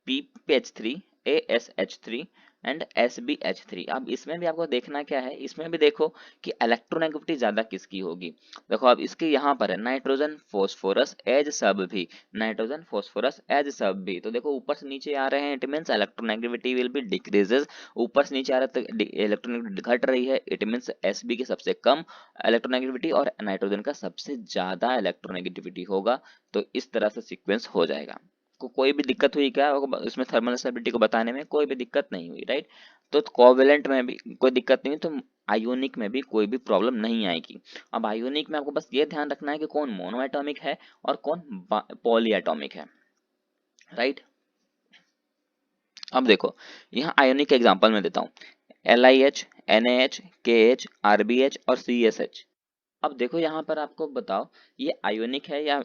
PPH3 ASH3 and SbH3। अब इसमें भी आपको देखना क्या है, इसमें भी देखो कि इलेक्ट्रोनेगेटिविटी ज्यादा किसकी होगी। देखो अब इसके यहाँ पर है नाइट्रोजन फोस्फोरस एज सब भी, नाइट्रोजन फोस्फोरस एज सब भी। तो देखो ऊपर से नीचे आ रहे हैं, it means electronegativity will be decreases. ऊपर से नीचे आ रहा है तो इलेक्ट्रोनेगेटिविटी घट रही है, इट मीन्स Sb की सबसे कम इलेक्ट्रोनेगेटिविटी और नाइट्रोजन का सबसे ज्यादा इलेक्ट्रोनेगेटिविटी होगा। तो इस तरह से सीक्वेंस हो जाएगा। कोई भी दिक्कत हुई क्या इसमें थर्मल स्टेबिलिटी को बताने में, कोई भी दिक्कत नहीं हुई, राइट। तो कोवेलेंट में भी कोई दिक्कत नहीं हुई, तो आयोनिक में भी कोई भी प्रॉब्लम नहीं आएगी। अब आयोनिक में आपको बस ये ध्यान रखना है कि कौन मोनो एटॉमिक है और कौन पॉली एटॉमिक है, राइट। अब देखो यहाँ आयोनिक एग्जांपल में देता हूँ, LiH, NaH, KH, RBH और CSH। अब देखो यहाँ पर आपको बताओ ये आयोनिक है या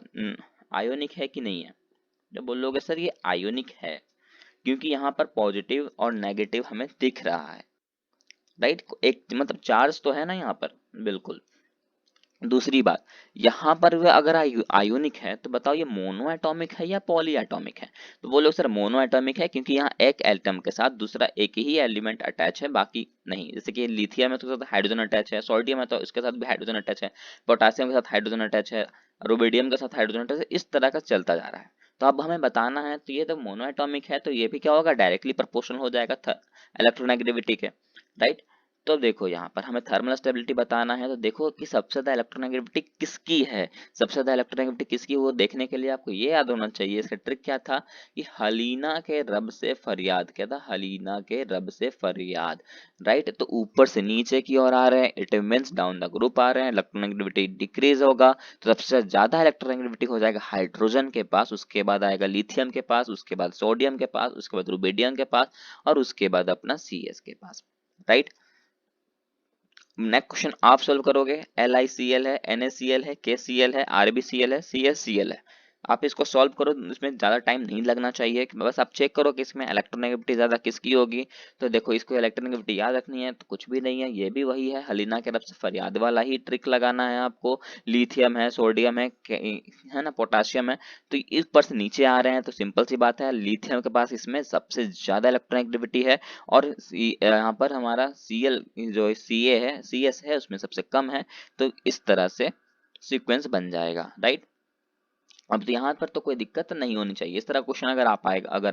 आयोनिक है कि नहीं है। जब बोलोगे सर ये आयोनिक है, क्योंकि यहाँ पर पॉजिटिव और नेगेटिव हमें दिख रहा है, राइट। एक मतलब चार्ज तो है ना यहाँ पर, बिल्कुल। दूसरी बात, यहाँ पर वह अगर आयोनिक है तो बताओ ये मोनो एटॉमिक है या पॉली एटॉमिक है। तो वो लोग सर मोनो एटॉमिक है, क्योंकि यहाँ एक एटम के साथ दूसरा एक ही एलिमेंट अटैच है, बाकी नहीं। जैसे कि लिथियम है तो उसके साथ हाइड्रोजन अटैच है, सोडियम है तो इसके साथ भी हाइड्रोजन अटैच है, पोटासियम के साथ हाइड्रोजन अटैच है, रुबिडियम के साथ हाइड्रोजन अटैच है, इस तरह का चलता जा रहा है। तो अब हमें बताना है, तो ये तो मोनो एटॉमिक है, तो ये भी क्या होगा, डायरेक्टली प्रोपोर्शनल हो जाएगा इलेक्ट्रोनेगेटिविटी के, राइट। तो देखो यहाँ पर हमें थर्मल स्टेबिलिटी बताना है, तो देखो कि सबसे ज्यादा इलेक्ट्रोनेगेटिविटी किसकी है, सबसे ज्यादा इलेक्ट्रोनेगेटिविटी किसकी, वो देखने के लिए आपको ये याद होना चाहिए, इसका ट्रिक क्या था कि हलीना के रब से फरियाद, क्या था, हलीना के रब से फरियाद, राइट। तो ऊपर से नीचे की ओर आ रहे हैं, it means down the group आ रहे हैं, इलेक्ट्रोनेगेटिविटी डिक्रीज होगा। तो सबसे ज्यादा इलेक्ट्रोनेगेटिविटी हो जाएगा हाइड्रोजन के पास, उसके बाद आएगा लिथियम के पास, उसके बाद सोडियम के पास, उसके बाद रुबिडियम के पास, और उसके बाद अपना CS के पास, राइट। नेक्स्ट क्वेश्चन आप सोल्व करोगे, LiCl है, NaCl है, KCl है, RbCl है, CSCl है। आप इसको सॉल्व करो, इसमें ज्यादा टाइम नहीं लगना चाहिए, बस आप चेक करो कि इसमें इलेक्ट्रोनेगेटिविटी ज्यादा किसकी होगी। तो देखो इसको इलेक्ट्रोनेगेटिविटी याद रखनी है, तो कुछ भी नहीं है, ये भी वही है, हलीना के रब से फरियाद वाला ही ट्रिक लगाना है आपको। लिथियम है, सोडियम है ना, पोटासियम है, तो इस पर से नीचे आ रहे हैं, तो सिंपल सी बात है, लिथियम के पास इसमें सबसे ज्यादा इलेक्ट्रोनेगेटिविटी है, और यहाँ पर हमारा Cl जो Ca है, CS है, उसमें सबसे कम है। तो इस तरह से सीक्वेंस बन जाएगा, राइट। अब तो यहाँ पर तो कोई दिक्कत नहीं होनी चाहिए, इस तरह क्वेश्चन अगर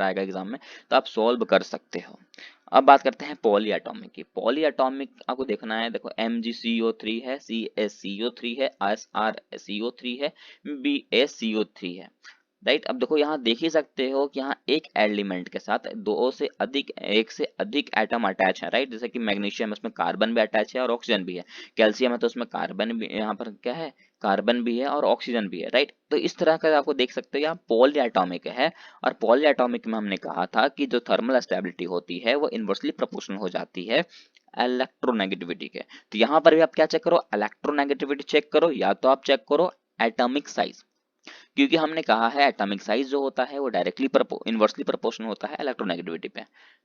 आएगा एग्जाम में तो आप सॉल्व कर सकते हो। अब बात करते हैं पॉली एटॉमिक की। पॉली एटॉमिक आपको देखना है, देखो MgCO3 है, CsCO3 है, SrCO3 है, BaCO3 है, राइट। अब देखो यहाँ देख ही सकते हो कि यहाँ एक एलिमेंट के साथ एक से अधिक एटम अटैच है, राइट। जैसे कि मैग्नीशियम, उसमें कार्बन भी अटैच है और ऑक्सीजन भी है। कैल्शियम है तो उसमें कार्बन भी, यहाँ पर क्या है, कार्बन भी है और ऑक्सीजन भी है, राइट। तो इस तरह का आपको देख सकते हो यहाँ पॉली एटॉमिक है। और पॉली एटॉमिक में हमने कहा था कि जो थर्मल स्टेबिलिटी होती है वो इनवर्सली प्रोपोर्शनल हो जाती है इलेक्ट्रोनेगेटिविटी के। तो यहाँ पर भी आप क्या चेक करो, इलेक्ट्रोनेगेटिविटी चेक करो, या तो आप चेक करो एटॉमिक साइज, क्योंकि हमने कहा है एटॉमिक साइज जो होता है वो डायरेक्टली इनवर्सली प्रोपोर्शनल होता है इलेक्ट्रोनेगेटिविटी पे।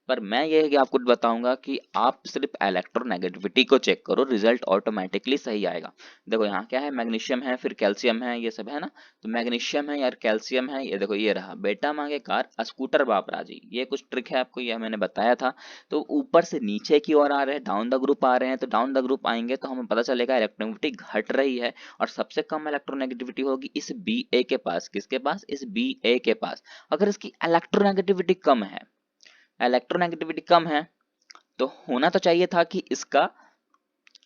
पर मैं ये आपको बताऊंगा कि आप सिर्फ इलेक्ट्रोनेगेटिविटी को चेक करो, रिजल्ट ऑटोमेटिकली सही आएगा। देखो यहाँ क्या है, मैग्नीशियम है, फिर कैल्शियम है, ये सब है ना। तो मैग्नीशियम है यार, कैल्शियम है, ये देखो ये रहा, बेटा मांगे कार स्कूटर बाप राजी, ये कुछ ट्रिक है आपको, ये मैंने बताया था। तो ऊपर से नीचे की ओर आ रहे हैं, डाउन द ग्रुप आ रहे हैं, तो डाउन द ग्रुप आएंगे तो हमें पता चलेगा इलेक्ट्रोनेगेटिविटी घट रही है। और सबसे कम इलेक्ट्रोनेगेटिविटी होगी इस Ba के पास, किसके पास, इस Ba के पास। अगर इसकी इलेक्ट्रोनेगेटिविटी कम है तो होना तो चाहिए था कि इसका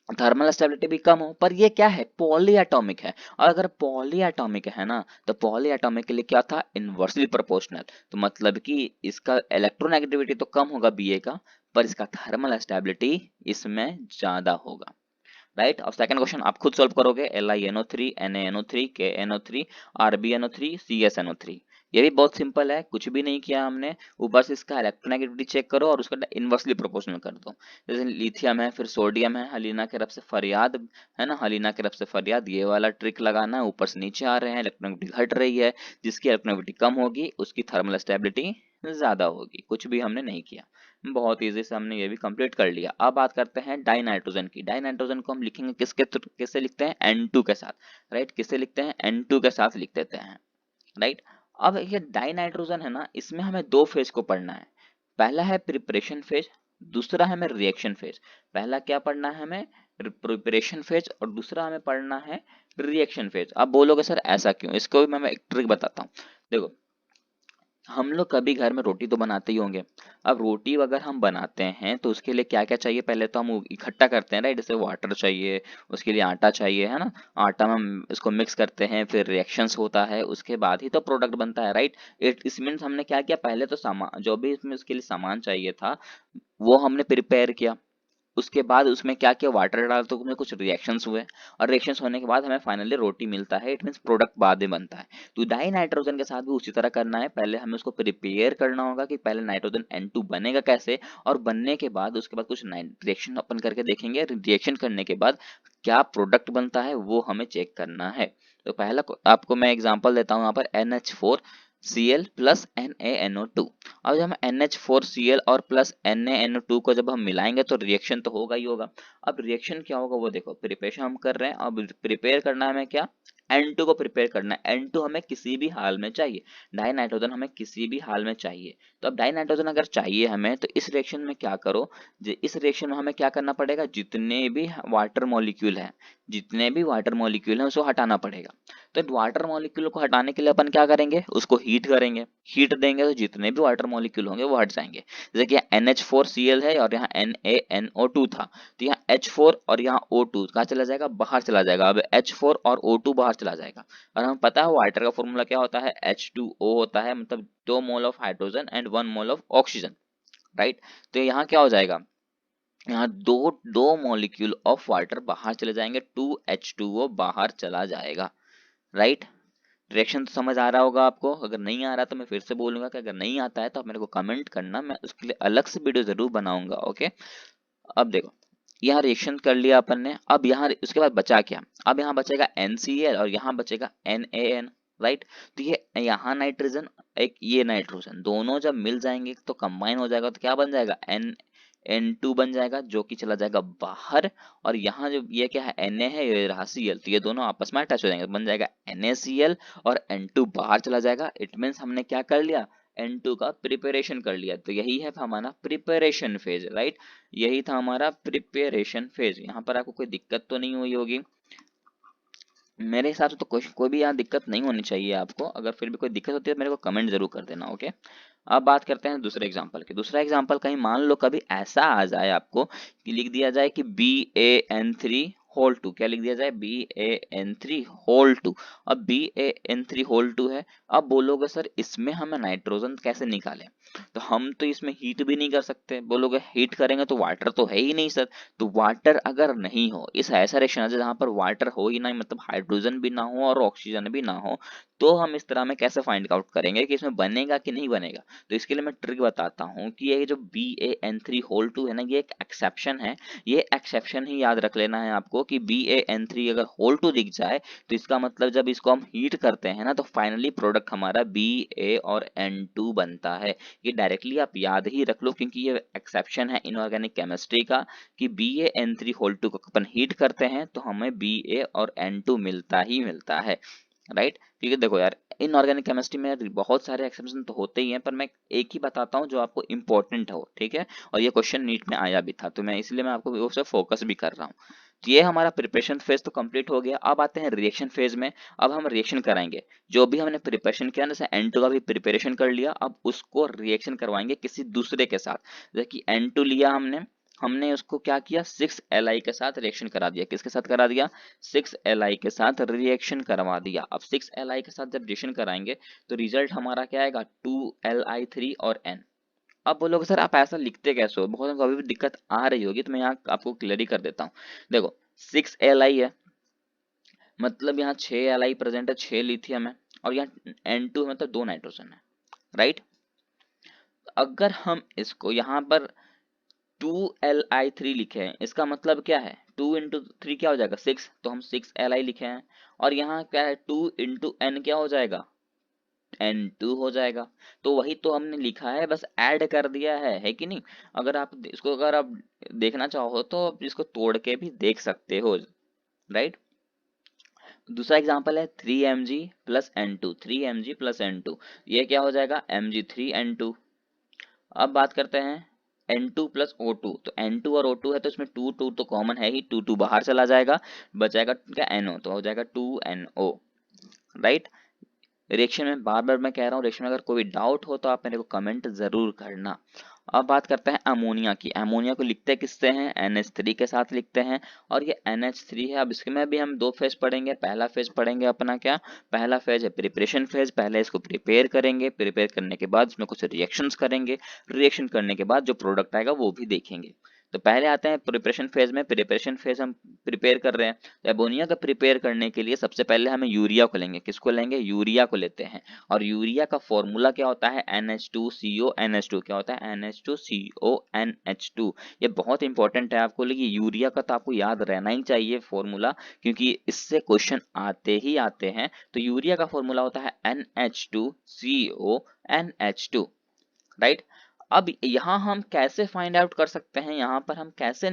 थर्मल स्टेबिलिटी भी कम हो, पर ये क्या है, पॉली एटॉमिक है। और अगर पॉली एटॉमिक है ना, तो पॉली एटॉमिक के लिए क्या था, इनवर्सली प्रोपोर्शनल। तो मतलब कि इसका इलेक्ट्रोनेगेटिविटी तो कम होगा Ba का, पर इसका थर्मल स्टेबिलिटी इसमें ज्यादा होगा, राइट। और सेकंड क्वेश्चन आप खुद सॉल्व करोगे, LiNO3 NaNO3 KNO3 RbNO3 CsNO3। ये भी बहुत सिंपल है, कुछ भी नहीं किया हमने, ऊपर से इसका इलेक्ट्रोनेगेटिविटी चेक करो और उसका इनवर्सली प्रोपोर्शनल कर दो। जैसे लिथियम है, फिर सोडियम है, हलीना के रफ से फरियाद है ना, हलीना के रफ से फरियाद, ये वाला ट्रिक लगाना है, ऊपर से नीचे आ रहे हैं, इलेक्ट्रोनेगेटिविटी घट रही है, जिसकी इलेक्ट्रोनेगेटिविटी कम होगी उसकी थर्मल स्टेबिलिटी ज्यादा होगी। कुछ भी हमने नहीं किया, बहुत इजी से हमने ये भी कंप्लीट कर लिया। अब बात करते हैं डाई नाइट्रोजन की। डाई नाइट्रोजन को हम लिखेंगे किससे लिखते हैं, N2 के साथ, राइट। किससे लिखते हैं, N2 के साथ लिख देते हैं, राइट। अब ये डाई नाइट्रोजन है ना, इसमें हमें दो फेज को पढ़ना है। पहला है प्रिपरेशन फेज, दूसरा है हमें रिएक्शन फेज। पहला क्या पढ़ना है हमें, प्रिपरेशन फेज, और दूसरा हमें पढ़ना है रिएक्शन फेज। अब बोलोगे सर ऐसा क्यों, इसको भी मैं एक ट्रिक बताता हूँ। देखो, हम लोग कभी घर में रोटी तो बनाते ही होंगे। अब रोटी अगर हम बनाते हैं तो उसके लिए क्या क्या चाहिए, पहले तो हम इकट्ठा करते हैं, राइट। जैसे वाटर चाहिए, उसके लिए आटा चाहिए, है ना। आटा में हम इसको मिक्स करते हैं, फिर रिएक्शंस होता है, उसके बाद ही तो प्रोडक्ट बनता है, राइट। इट मीन्स हमने क्या किया, पहले तो सामान जो भी इसमें उसके लिए सामान चाहिए था वो हमने प्रिपेयर किया, उसके बाद उसमें क्या किया, वाटर डाला तो उसमें कुछ रिएक्शंस हुए, और रिएक्शंस होने के बाद हमें फाइनली रोटी मिलता है। इट मींस प्रोडक्ट बाद में बनता है। तो डाई नाइट्रोजन के साथ भी उसी तरह करना है, पहले हमें उसको प्रिपेयर करना होगा कि पहले नाइट्रोजन N2 बनेगा कैसे, और बनने के बाद उसके बाद कुछ रिएक्शन अपन करके देखेंगे, रिएक्शन करने के बाद क्या प्रोडक्ट बनता है वो हमें चेक करना है। तो पहला आपको मैं एग्जांपल देता हूँ यहाँ पर, NH4Cl प्लस NaNO2। अब जब हम NH4Cl और प्लस NaNO2 को जब हम मिलाएंगे तो रिएक्शन तो होगा ही होगा। अब रिएक्शन क्या होगा वो देखो, प्रिपरेशन हम कर रहे हैं, अब प्रिपेयर करना है हमें क्या, N2 को प्रिपेयर करना है। N2 हमें किसी भी हाल में चाहिए, डाई नाइट्रोजन हमें किसी भी हाल में चाहिए। तो अब डाई नाइट्रोजन अगर चाहिए हमें, तो इस रिएक्शन में क्या करो, इस रिएक्शन में हमें क्या करना पड़ेगा, जितने भी वाटर मॉलिक्यूल है, जितने भी वाटर मॉलिक्यूल हैं उसको हटाना पड़ेगा। तो वाटर मॉलिक्यूल को हटाने के लिए अपन क्या करेंगे, उसको हीट करेंगे, हीट देंगे तो जितने भी वाटर मॉलिक्यूल होंगे वो हट जाएंगे। जैसे कि NH4Cl है और यहाँ NaNO2 था, तो यहाँ H4 और यहाँ O2 कहाँ चला जाएगा, बाहर चला जाएगा। अब H4 और O2 बाहर चला जाएगा, और हमें पता है वाटर का फॉर्मूला क्या होता है, H2O होता है, मतलब 2 mole of hydrogen and 1 mole of oxygen, right. तो यहाँ क्या हो जाएगा, यहाँ दो दो मॉलिक्यूल ऑफ वाटर बाहर चले जाएंगे, 2H2O बाहर चला जाएगा, राइट। डायरेक्शन तो समझ आ रहा होगा आपको, अगर नहीं आ रहा तो मैं फिर से बोलूंगा कि अगर नहीं आता है तो आप मेरे को कमेंट करना, मैं उसके लिए अलग से वीडियो जरूर बनाऊंगा, ओके। अब देखो, यहाँ रिएक्शन कर लिया अपन ने, अब यहाँ उसके बाद बचा क्या, अब यहाँ बचेगा NCl और यहाँ बचेगा NaN, राइट। तो ये यहाँ नाइट्रोजन, एक ये नाइट्रोजन, दोनों जब मिल जाएंगे तो कंबाइन हो जाएगा, तो क्या बन जाएगा, N2 बन जाएगा, जो कि चला जाएगा बाहर। और यहाँ जो ये क्या है, Na है, ये रहा Cl, तो ये दोनों आपस में अटैच हो जाएंगे, तो बन जाएगा NaCl, और N2 बाहर चला जाएगा। इट मीन्स हमने क्या कर लिया, N2 का प्रिपरेशन कर लिया। तो यही है हमारा प्रिपरेशन फेज, राइट। यही था हमारा प्रिपरेशन फेज। यहाँ पर आपको कोई दिक्कत तो नहीं हुई होगी, मेरे हिसाब से तो कोई भी यहाँ दिक्कत नहीं होनी चाहिए आपको। अगर फिर भी कोई दिक्कत होती है तो मेरे को कमेंट जरूर कर देना, ओके। अब बात करते हैं दूसरे एग्जांपल की। दूसरा एग्जांपल, कहीं मान लो कभी ऐसा आ जाए आपको कि लिख दिया जाए कि BaN3 होल 2, क्या लिख दिया जाए, BaN3 होल 2। अब BaN3 होल 2 है, अब बोलोगे सर इसमें हमें नाइट्रोजन कैसे निकालें, तो हम तो इसमें हीट भी नहीं कर सकते। बोलोगे हीट करेंगे तो वाटर तो है ही नहीं सर। तो वाटर अगर नहीं हो, इस ऐसा रिएक्शन है जहाँ पर वाटर हो ही नहीं, मतलब हाइड्रोजन भी ना हो और ऑक्सीजन भी ना हो, तो हम इस तरह में कैसे फाइंड आउट करेंगे कि इसमें बनेगा कि नहीं बनेगा। तो इसके लिए मैं ट्रिक बताता हूँ कि ये जो BaN3 होल 2 है ना, ये एक एक्सेप्शन है। ये एक्सेप्शन ही याद रख लेना है आपको कि BaN3 अगर होल 2 दिख जाए तो इसका मतलब जब इसको हम हीट करते हैं ना, तो फाइनली प्रोडक्ट हमारा Ba और N2 बनता है। ये डायरेक्टली आप याद ही रख लो, क्योंकि ये एक्सेप्शन है इनऑर्गेनिक केमिस्ट्री का कि BaN3 होल 2 को अपन हीट करते हैं तो हमें Ba और N2 मिलता ही मिलता है, राइट। क्योंकि देखो यार, इनऑर्गेनिक केमिस्ट्री में बहुत सारे एक्सेप्शन तो होते ही हैं, पर मैं एक ही बताता हूँ जो आपको इंपॉर्टेंट हो, ठीक है। और ये क्वेश्चन नीट में आया भी था, तो मैं इसलिए मैं आपको वो से फोकस भी कर रहा हूँ। तो ये हमारा प्रिपरेशन फेज तो कंप्लीट हो गया। अब आते हैं रिएक्शन फेज में। अब हम रिएक्शन कराएंगे, जो भी हमने प्रिपरेशन किया ना, जैसे N2 का भी प्रिपरेशन कर लिया, अब उसको रिएक्शन करवाएंगे किसी दूसरे के साथ। जैसे कि N2 लिया हमने, हमने उसको क्या किया, 6Li के साथ रिएक्शन करा दिया। किसके साथ करा दिया, 6Li के साथ रिएक्शन करवा दिया। अब 6Li के साथ जब रिएक्शन कराएंगे तो रिजल्ट हमारा क्या आएगा, 2Li3 और N। अब बोलोगे सर आप ऐसा लिखते कैसे हो, बहुत अभी भी दिक्कत आ रही होगी, तो मैं यहाँ आपको क्लियर कर देता हूँ। देखो 6Li है, मतलब यहाँ 6Li प्रेजेंट है, 6 लिथियम है, और यहाँ N2 मतलब 2 नाइट्रोजन है, राइट। अगर हम इसको यहाँ पर 2Li3 लिखे हैं, इसका मतलब क्या है, 2 × 3 क्या हो जाएगा, 6, तो हम 6Li लिखे हैं। और यहाँ क्या है, 2 × N क्या हो जाएगा, N2 हो जाएगा। तो वही तो हमने लिखा है, बस ऐड कर दिया है कि नहीं। अगर आप इसको अगर आप देखना चाहो तो आप इसको तोड़ के भी देख सकते हो, राइट। दूसरा एग्जांपल है 3Mg plus N2, 3Mg plus N2, ये क्या हो जाएगा, Mg3N2। अब बात करते हैं N2 प्लस O2, तो N2 और O2 है तो इसमें 2 2 तो कॉमन है ही, 2 2 बाहर चला जाएगा, बचाएगा क्या, NO, तो हो जाएगा 2NO, राइट। रिएक्शन में बार बार मैं कह रहा हूँ, रिएक्शन में अगर कोई डाउट हो तो आप मेरे को कमेंट जरूर करना। अब बात करते हैं अमोनिया की। अमोनिया को लिखते किससे हैं, NH3 के साथ लिखते हैं, और ये NH3 है। अब इसमें भी हम दो फेज पढ़ेंगे। पहला फेज पढ़ेंगे अपना क्या, पहला फेज है प्रिपरेशन फेज, पहले इसको प्रिपेयर करेंगे, प्रिपेयर करने के बाद इसमें कुछ रिएक्शंस करेंगे, रिएक्शन करने के बाद जो प्रोडक्ट आएगा वो भी देखेंगे। तो पहले आते हैं प्रिपरेशन फेज में। प्रिपरेशन फेज हम प्रिपेयर कर रहे हैं, तो अमोनिया का प्रिपेयर करने के लिए सबसे पहले हमें यूरिया को लेंगे। किसको लेंगे, यूरिया को लेते हैं। और यूरिया का फॉर्मूला क्या होता है, NH2CO NH2, क्या होता है, NH2CO NH2। ये बहुत इंपॉर्टेंट है आपको, लेकिन यूरिया का तो आपको याद रहना ही चाहिए फॉर्मूला, क्योंकि इससे क्वेश्चन आते ही आते हैं। तो यूरिया का फॉर्मूला होता है NH2CO NH2, राइट। अब यहाँ हम कैसे फाइंड आउट कर सकते हैं, यहाँ पर हम कैसे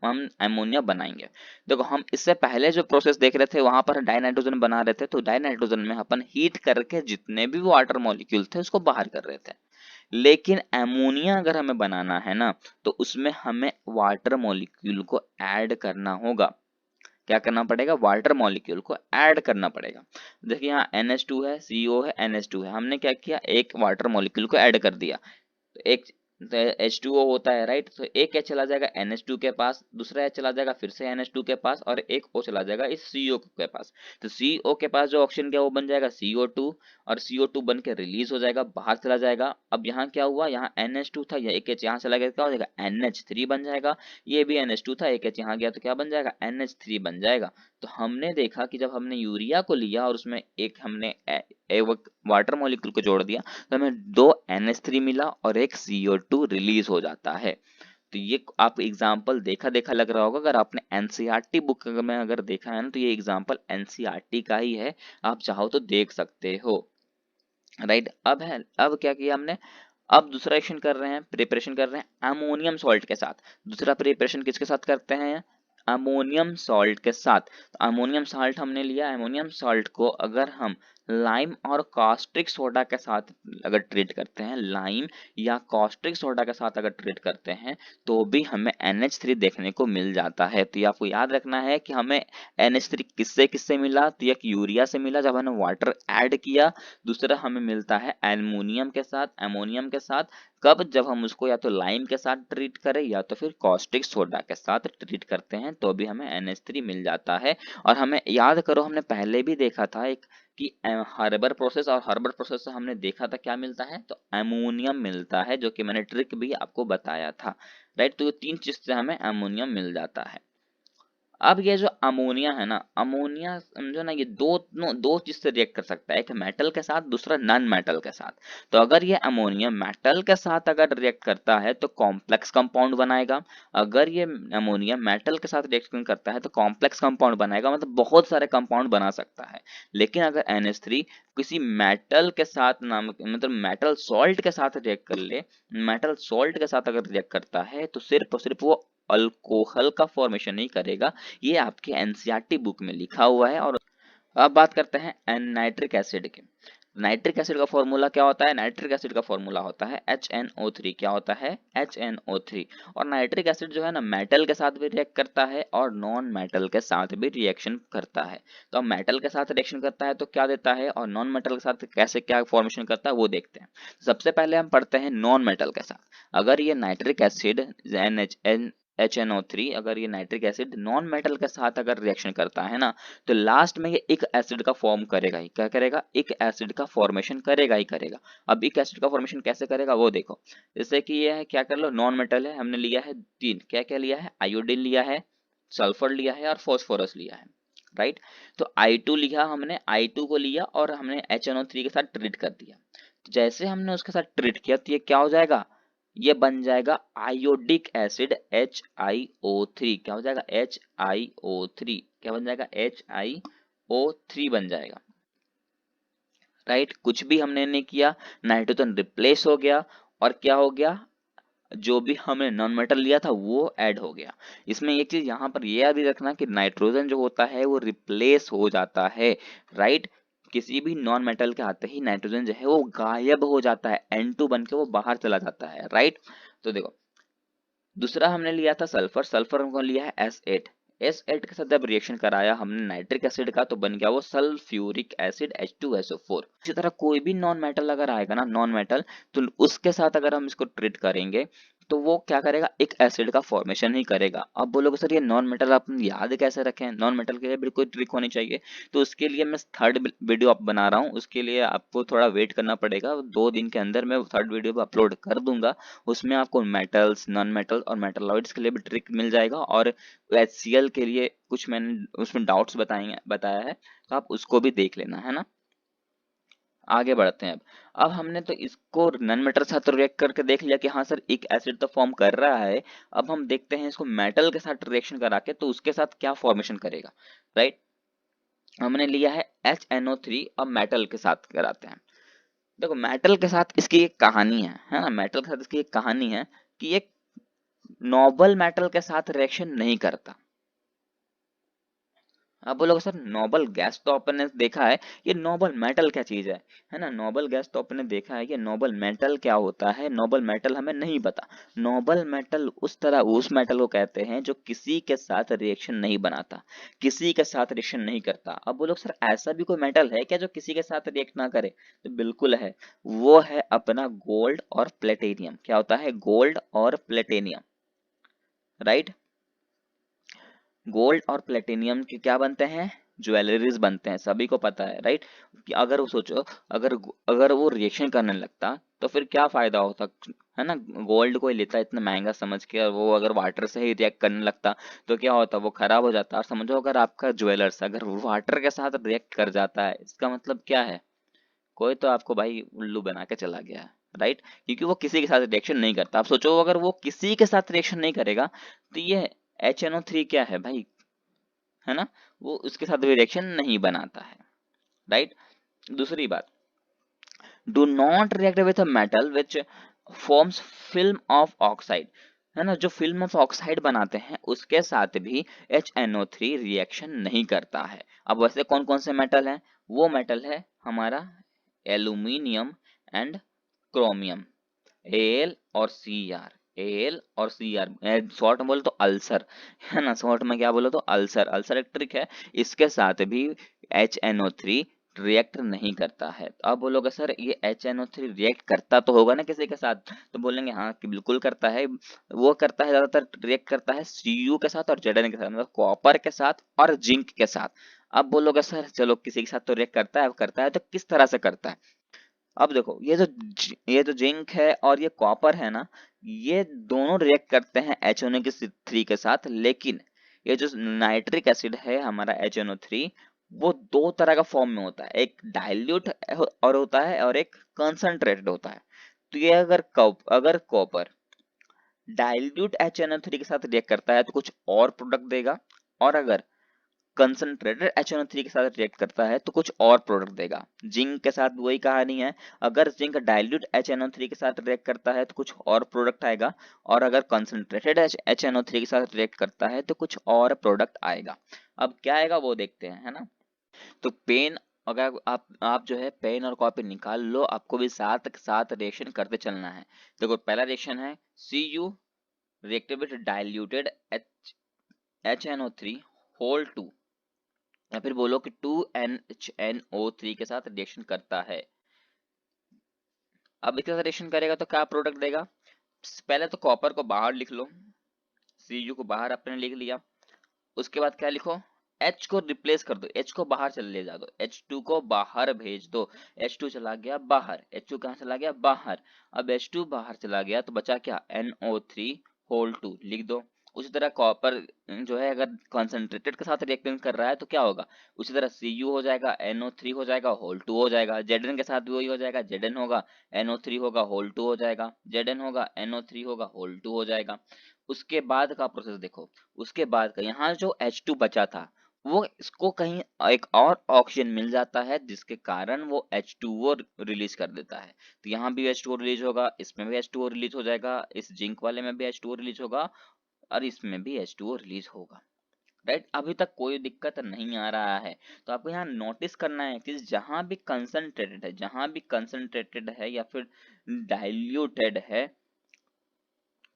हम अमोनिया बनाएंगे। देखो हम इससे पहले जो प्रोसेस देख रहे थे वहां पर डाई नाइट्रोजन बना रहे थे, तो डाई नाइट्रोजन में अपन हीट करके जितने भी वाटर मॉलिक्यूल थे उसको बाहर कर रहे थे। लेकिन अमोनिया अगर हमें बनाना है ना, तो उसमें हमें वाटर मॉलिक्यूल को ऐड करना होगा। क्या करना पड़ेगा, वाटर मॉलिक्यूल को ऐड करना पड़ेगा। देखिए यहाँ NH2 है, CO है, NH2 है, हमने क्या किया, एक वाटर मॉलिक्यूल को ऐड कर दिया। तो एक H2O होता है, राइट। तो एक H चला जाएगा NH2 के पास, दूसरा H चला जाएगा फिर से NH2 के पास, और एक O चला जाएगा इस CO के पास। तो CO के पास जो ऑक्सीजन क्या वो बन जाएगा CO2, और CO2 बन के रिलीज हो जाएगा, बाहर चला जाएगा। अब यहाँ क्या हुआ, यहाँ NH2 था, यह एक H यहाँ चला गया, क्या हो जाएगा, NH3 बन जाएगा। ये भी NH2 था, एक H यहाँ गया तो क्या बन जाएगा, NH3 बन जाएगा। तो हमने देखा कि जब हमने यूरिया को लिया और उसमें एक हमने वाटर मॉलिक्यूल को जोड़ दिया, तो हमें 2 NH3 मिला और एक CO2 रिलीज हो जाता है। तो ये आप एग्जाम्पल देखा देखा लग रहा होगा, अगर आपने एनसीईआरटी बुक में अगर देखा है ना, तो ये एग्जाम्पल एनसीईआरटी का ही है, आप चाहो तो देख सकते हो, राइट। अब क्या किया हमने, अब दूसरा एक्शन कर रहे हैं, प्रिपरेशन कर रहे हैं अमोनियम सॉल्ट के साथ। दूसरा प्रिपरेशन किसके साथ करते हैं, अमोनियम सॉल्ट के साथ। तो अमोनियम सॉल्ट हमने लिया, अमोनियम सॉल्ट को अगर हम लाइम और कास्टिक सोडा के साथ अगर ट्रीट करते हैं, लाइम या कास्टिक सोडा के साथ अगर ट्रीट करते हैं, तो भी हमें NH3 देखने को मिल जाता है। तो ये आपको याद रखना है कि हमें NH3 किससे किससे मिला, तो एक यूरिया से मिला जब हमने वाटर ऐड किया, दूसरा हमें मिलता है एल्युमिनियम के साथ, अमोनियम के साथ, कब, जब हम उसको या तो लाइम के साथ ट्रीट करें या तो फिर कॉस्टिक सोडा के साथ ट्रीट करते हैं, तो भी हमें NH3 मिल जाता है। और हमें याद करो, हमने पहले भी देखा था एक कि हार्बर प्रोसेस, और हार्बर प्रोसेस से हमने देखा था क्या मिलता है, तो अमोनियम मिलता है, जो कि मैंने ट्रिक भी आपको बताया था, राइट। तो ये तीन चीज से हमें अमोनियम मिल जाता है। अब ये जो अमोनिया है ना, अमोनिया समझो ना, ये दो चीज से रिएक्ट कर सकता है, एक मेटल के साथ, दूसरा नॉन मेटल के साथ। तो अगर ये अमोनिया मेटल के साथ अगर रिएक्ट करता है तो कॉम्प्लेक्स कंपाउंड बनाएगा। अगर ये अमोनिया मेटल के साथ रिएक्शन करता है तो कॉम्प्लेक्स कंपाउंड बनाएगा, मतलब बहुत सारे कंपाउंड बना सकता है। लेकिन अगर NH3 किसी मेटल के साथ नाम मतलब मेटल सॉल्ट के साथ रिएक्ट कर ले, मेटल सॉल्ट के साथ अगर रिएक्ट करता है, तो सिर्फ और सिर्फ वो अल्कोहल का फॉर्मेशन नहीं करेगा। ये आपके एनसीईआरटी बुक में लिखा हुआ है। और अब बात करते हैं नाइट्रिक एसिड की। नाइट्रिक एसिड का फॉर्मूला क्या होता है, नाइट्रिक एसिड का फॉर्मूला होता है HNO3। क्या होता है, HNO3। और नाइट्रिक एसिड जो है ना, मेटल के साथ भी रिएक्ट करता है और नॉन मेटल के साथ भी रिएक्शन करता है। तो अब मेटल के साथ रिएक्शन करता है तो क्या देता है, और नॉन मेटल के साथ कैसे क्या फॉर्मेशन करता है वो देखते हैं। सबसे पहले हम पढ़ते हैं नॉन मेटल के साथ। अगर ये नाइट्रिक एसिड HNO3 अगर ये नाइट्रिक एसिड नॉन मेटल के साथ अगर रिएक्शन करता है ना, तो लास्ट में ये एक एसिड का फॉर्म करेगा ही। क्या करेगा? एक एसिड का फॉर्मेशन करेगा ही करेगा। अब एक एसिड का फॉर्मेशन कैसे करेगा वो देखो। जैसे कि ये है, क्या कर लो, नॉन मेटल है, हमने लिया है 3, क्या क्या लिया है, आयोडीन लिया है, सल्फर लिया है और फास्फोरस लिया है, राइट। तो I2 लिया हमने, I2 को लिया और हमने HNO3 के साथ ट्रीट कर दिया। तो जैसे हमने उसके साथ ट्रीट किया तो ये क्या हो जाएगा, ये बन जाएगा आयोडिक एसिड HiO3। क्या हो जाएगा? HiO3। क्या बन जाएगा? HiO3 बन जाएगा, राइट। कुछ भी हमने नहीं किया, नाइट्रोजन रिप्लेस हो गया और क्या हो गया, जो भी हमने नॉन मेटल लिया था वो ऐड हो गया। इसमें एक चीज यहाँ पर ये याद ही रखना कि नाइट्रोजन जो होता है वो रिप्लेस हो जाता है, राइट। किसी भी नॉन मेटल के आते ही नाइट्रोजन जो है वो गायब हो जाता है, N2 बन के वो बाहर चला जाता है, राइट। तो देखो, दूसरा हमने लिया था सल्फर, सल्फर हमको लिया है S8। S8 के साथ जब रिएक्शन कराया हमने नाइट्रिक एसिड का तो बन गया वो सल्फ्यूरिक एसिड H2SO4। इसी तरह कोई भी नॉन मेटल अगर आएगा ना, नॉन मेटल, तो उसके साथ अगर हम इसको ट्रीट करेंगे तो वो क्या करेगा, एक एसिड का फॉर्मेशन ही करेगा। अब बोलोगे सर ये नॉन मेटल आप याद कैसे रखें, नॉन मेटल के लिए भी कोई ट्रिक होनी चाहिए। तो उसके लिए मैं थर्ड वीडियो आप बना रहा हूँ, उसके लिए आपको थोड़ा वेट करना पड़ेगा, 2 दिन के अंदर मैं थर्ड वीडियो अपलोड कर दूंगा। उसमें आपको मेटल्स, नॉन मेटल और मेटलॉइड्स के लिए भी ट्रिक मिल जाएगा और HCl के लिए कुछ मैंने उसमें डाउट्स बताया है, तो आप उसको भी देख लेना, है ना। आगे बढ़ते हैं। अब हमने तो इसको नॉन मेटल के साथ रिएक्ट करके देख लिया कि हाँ सर एक एसिड तो फॉर्म कर रहा है। अब हम देखते हैं इसको मेटल के साथ रिएक्शन करा के तो उसके साथ क्या फॉर्मेशन करेगा, राइट। हमने लिया है HNO3, अब मेटल के साथ कराते हैं। देखो मेटल के साथ इसकी एक कहानी है ना, मेटल के साथ इसकी एक कहानी है कि ये नोबल मेटल के साथ रिएक्शन नहीं करता। आप बोलोगे सर नोबल गैस तो अपन ने देखा है, ये नोबल मेटल क्या चीज है ना। नोबल गैस तो अपन ने देखा है, ये नोबल मेटल क्या होता है, नोबल मेटल हमें नहीं पता। नोबल मेटल उस मेटल को कहते हैं जो किसी के साथ रिएक्शन नहीं बनाता, किसी के साथ रिएक्शन नहीं करता। अब बोलोगे सर ऐसा भी कोई मेटल है क्या जो किसी के साथ रिएक्ट ना करे? तो बिल्कुल है, वो है अपना गोल्ड और प्लेटिनियम। क्या होता है? गोल्ड और प्लेटिनियम, राइट। गोल्ड और प्लेटिनियम के क्या बनते हैं? ज्वेलरीज बनते हैं, सभी को पता है, राइट। कि अगर वो सोचो, अगर अगर वो रिएक्शन करने लगता तो फिर क्या फायदा होता, है ना। गोल्ड कोई लेता इतना महंगा समझ के और वो अगर वाटर से ही रिएक्ट करने लगता तो क्या होता, वो खराब हो जाता। और समझो अगर आपका ज्वेलर्स अगर वाटर के साथ रिएक्ट कर जाता है, इसका मतलब क्या है, कोई तो आपको भाई उल्लू बना के चला गया है, राइट। क्योंकि वो किसी के साथ रिएक्शन नहीं करता। आप सोचो अगर वो किसी के साथ रिएक्शन नहीं करेगा तो ये HNO3 क्या है भाई, है ना, वो उसके साथ भी रिएक्शन नहीं बनाता है, राइट। दूसरी बात, do not react with a metal which forms film of oxide, है ना। जो फिल्म ऑफ ऑक्साइड बनाते हैं उसके साथ भी HNO3 रिएक्शन नहीं करता है। अब वैसे कौन कौन से मेटल हैं? वो मेटल है हमारा एल्यूमिनियम एंड क्रोमियम, एल और Cr, एल और Cr, शॉर्ट में बोले तो अल्सर, है ना। शॉर्ट में क्या बोले तो अल्सर, अल्सर एक ट्रिक है। इसके साथ भी HNO3 रिएक्ट नहीं करता है। तो अब बोलोगे सर ये HNO3 रिएक्ट करता तो होगा ना किसी के साथ, तो बोलेंगे हाँ कि बिल्कुल करता है। वो करता है, ज्यादातर रिएक्ट करता है Cu के साथ और Zn के साथ, मतलब कॉपर के साथ और जिंक के साथ। अब बोलोगे सर चलो किसी के साथ तो रिएक्ट करता है तो किस तरह से करता है? अब देखो ये जो जिंक है और ये कॉपर है ना, ये दोनों रिएक्ट करते हैं HNO3 के साथ। लेकिन ये जो नाइट्रिक एसिड है हमारा HNO3, वो 2 तरह का फॉर्म में होता है, एक डाइल्यूट और होता है और एक कंसंट्रेटेड होता है। तो ये अगर कॉपर डाइल्यूट HNO3 के साथ रिएक्ट करता है तो कुछ और प्रोडक्ट देगा, और अगर कंसंट्रेटेड HNO3 के साथ रिएक्ट करता है तो कुछ और प्रोडक्ट देगा। जिंक के साथ वही कहानी है, अगर जिंक डाइल्यूट HNO3 के साथ रिएक्ट करता है तो कुछ और प्रोडक्ट आएगा, और अगर कंसंट्रेटेड HNO3 के साथ रिएक्ट करता है तो कुछ और प्रोडक्ट आएगा। अब क्या आएगा वो देखते हैं, है ना। तो पेन, अगर आप जो है पेन और कॉपी निकाल लो, आपको भी साथ साथ रिएक्शन करते चलना है। देखो पहला रिएक्शन है Cu reacted with diluted HNO3 whole 2, या फिर बोलो कि 2NHNO3 के साथ रिएक्शन करता है। अब इसके साथ रिएक्शन करेगा तो क्या प्रोडक्ट देगा? पहले तो कॉपर को बाहर लिख लो, Cu को बाहर आपने लिख लिया। उसके बाद क्या लिखो, H को रिप्लेस कर दो, H को बाहर चले ले जा दो, H2 को बाहर भेज दो, H2 चला गया बाहर, H2 कहाँ चला गया बाहर। अब H2 बाहर चला गया तो बचा क्या, NO3 होल 2 लिख दो। उसी तरह कॉपर जो है अगर कॉन्सेंट्रेटेड के साथ रिएक्शन कर रहा है तो क्या होगा, उसी तरह Cu हो जाएगा, NO3 हो जाएगा, होल 2 हो जाएगा। Zn के साथ भी वही हो जाएगा, Zn होगा, NO3 होगा, होल 2 हो जाएगा, Zn होगा, NO3 होगा, होल 2 हो जाएगा। उसके बाद का प्रोसेस देखो, उसके बाद का यहाँ जो H2 बचा था वो इसको कहीं एक और ऑक्सीजन मिल जाता है जिसके कारण वो H2O रिलीज कर देता है। तो यहाँ भी H2O रिलीज होगा, इसमें भी H2O रिलीज हो जाएगा, इस जिंक वाले में भी H2O रिलीज होगा और इसमें भी H2O रिलीज होगा। राइट, अभी तक कोई दिक्कत नहीं आ रहा है। तो आपको यहाँ नोटिस करना है कि जहां भी कंसंट्रेटेड है, जहां भी कंसंट्रेटेड है या फिर डाइल्यूटेड है,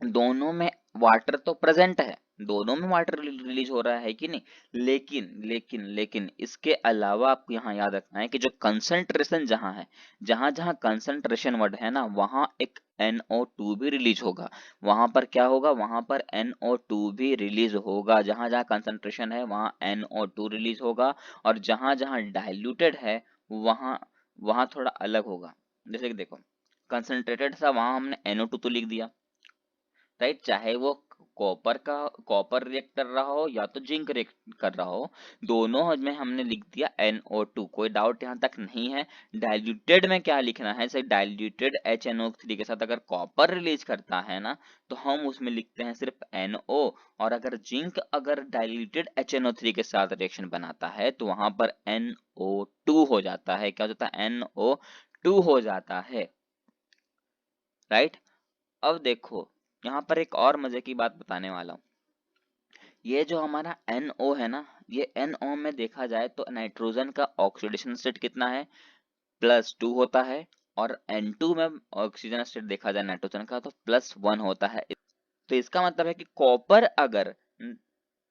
दोनों में वाटर तो प्रेजेंट है, दोनों में वाटर रिलीज हो रहा है कि नहीं। लेकिन लेकिन लेकिन इसके अलावा आपको यहाँ याद रखना है कि जो कंसंट्रेशन जहां है, जहां जहां कंसंट्रेशन वर्ड है ना, वहां एक NO2 भी रिलीज होगा। वहां पर क्या होगा, वहां पर NO2 भी रिलीज होगा। जहां जहां कंसंट्रेशन है वहां NO2 रिलीज होगा, और जहां जहां डाइल्यूटेड है वहां वहां थोड़ा अलग होगा। जैसे कि देखो, कंसंट्रेटेड था वहां हमने NO2 तो लिख दिया, राइट, चाहे वो कॉपर रिएक्ट कर रहा हो या तो जिंक रिएक्ट कर रहा हो, दोनों में हमने लिख दिया NO2, कोई डाउट यहाँ तक नहीं है। डाइल्यूटेड में क्या लिखना है, जैसे डाइल्यूटेड HNO3 के साथ अगर कॉपर रिलीज करता है ना तो हम उसमें लिखते हैं सिर्फ NO, और अगर जिंक अगर डाइल्यूटेड HNO3 के साथ रिएक्शन बनाता है तो वहां पर NO2 हो जाता है। क्या हो जाता है, NO2 हो जाता है, राइट। अब देखो, यहाँ पर एक और मजे की बात बताने वाला हूँ। ये जो हमारा NO है ना, ये NO में देखा जाए तो नाइट्रोजन का ऑक्सीडेशन स्टेट कितना है, +2 होता है, और N2 में ऑक्सीजन स्टेट देखा जाए नाइट्रोजन का तो +1 होता है। तो इसका मतलब है कि कॉपर अगर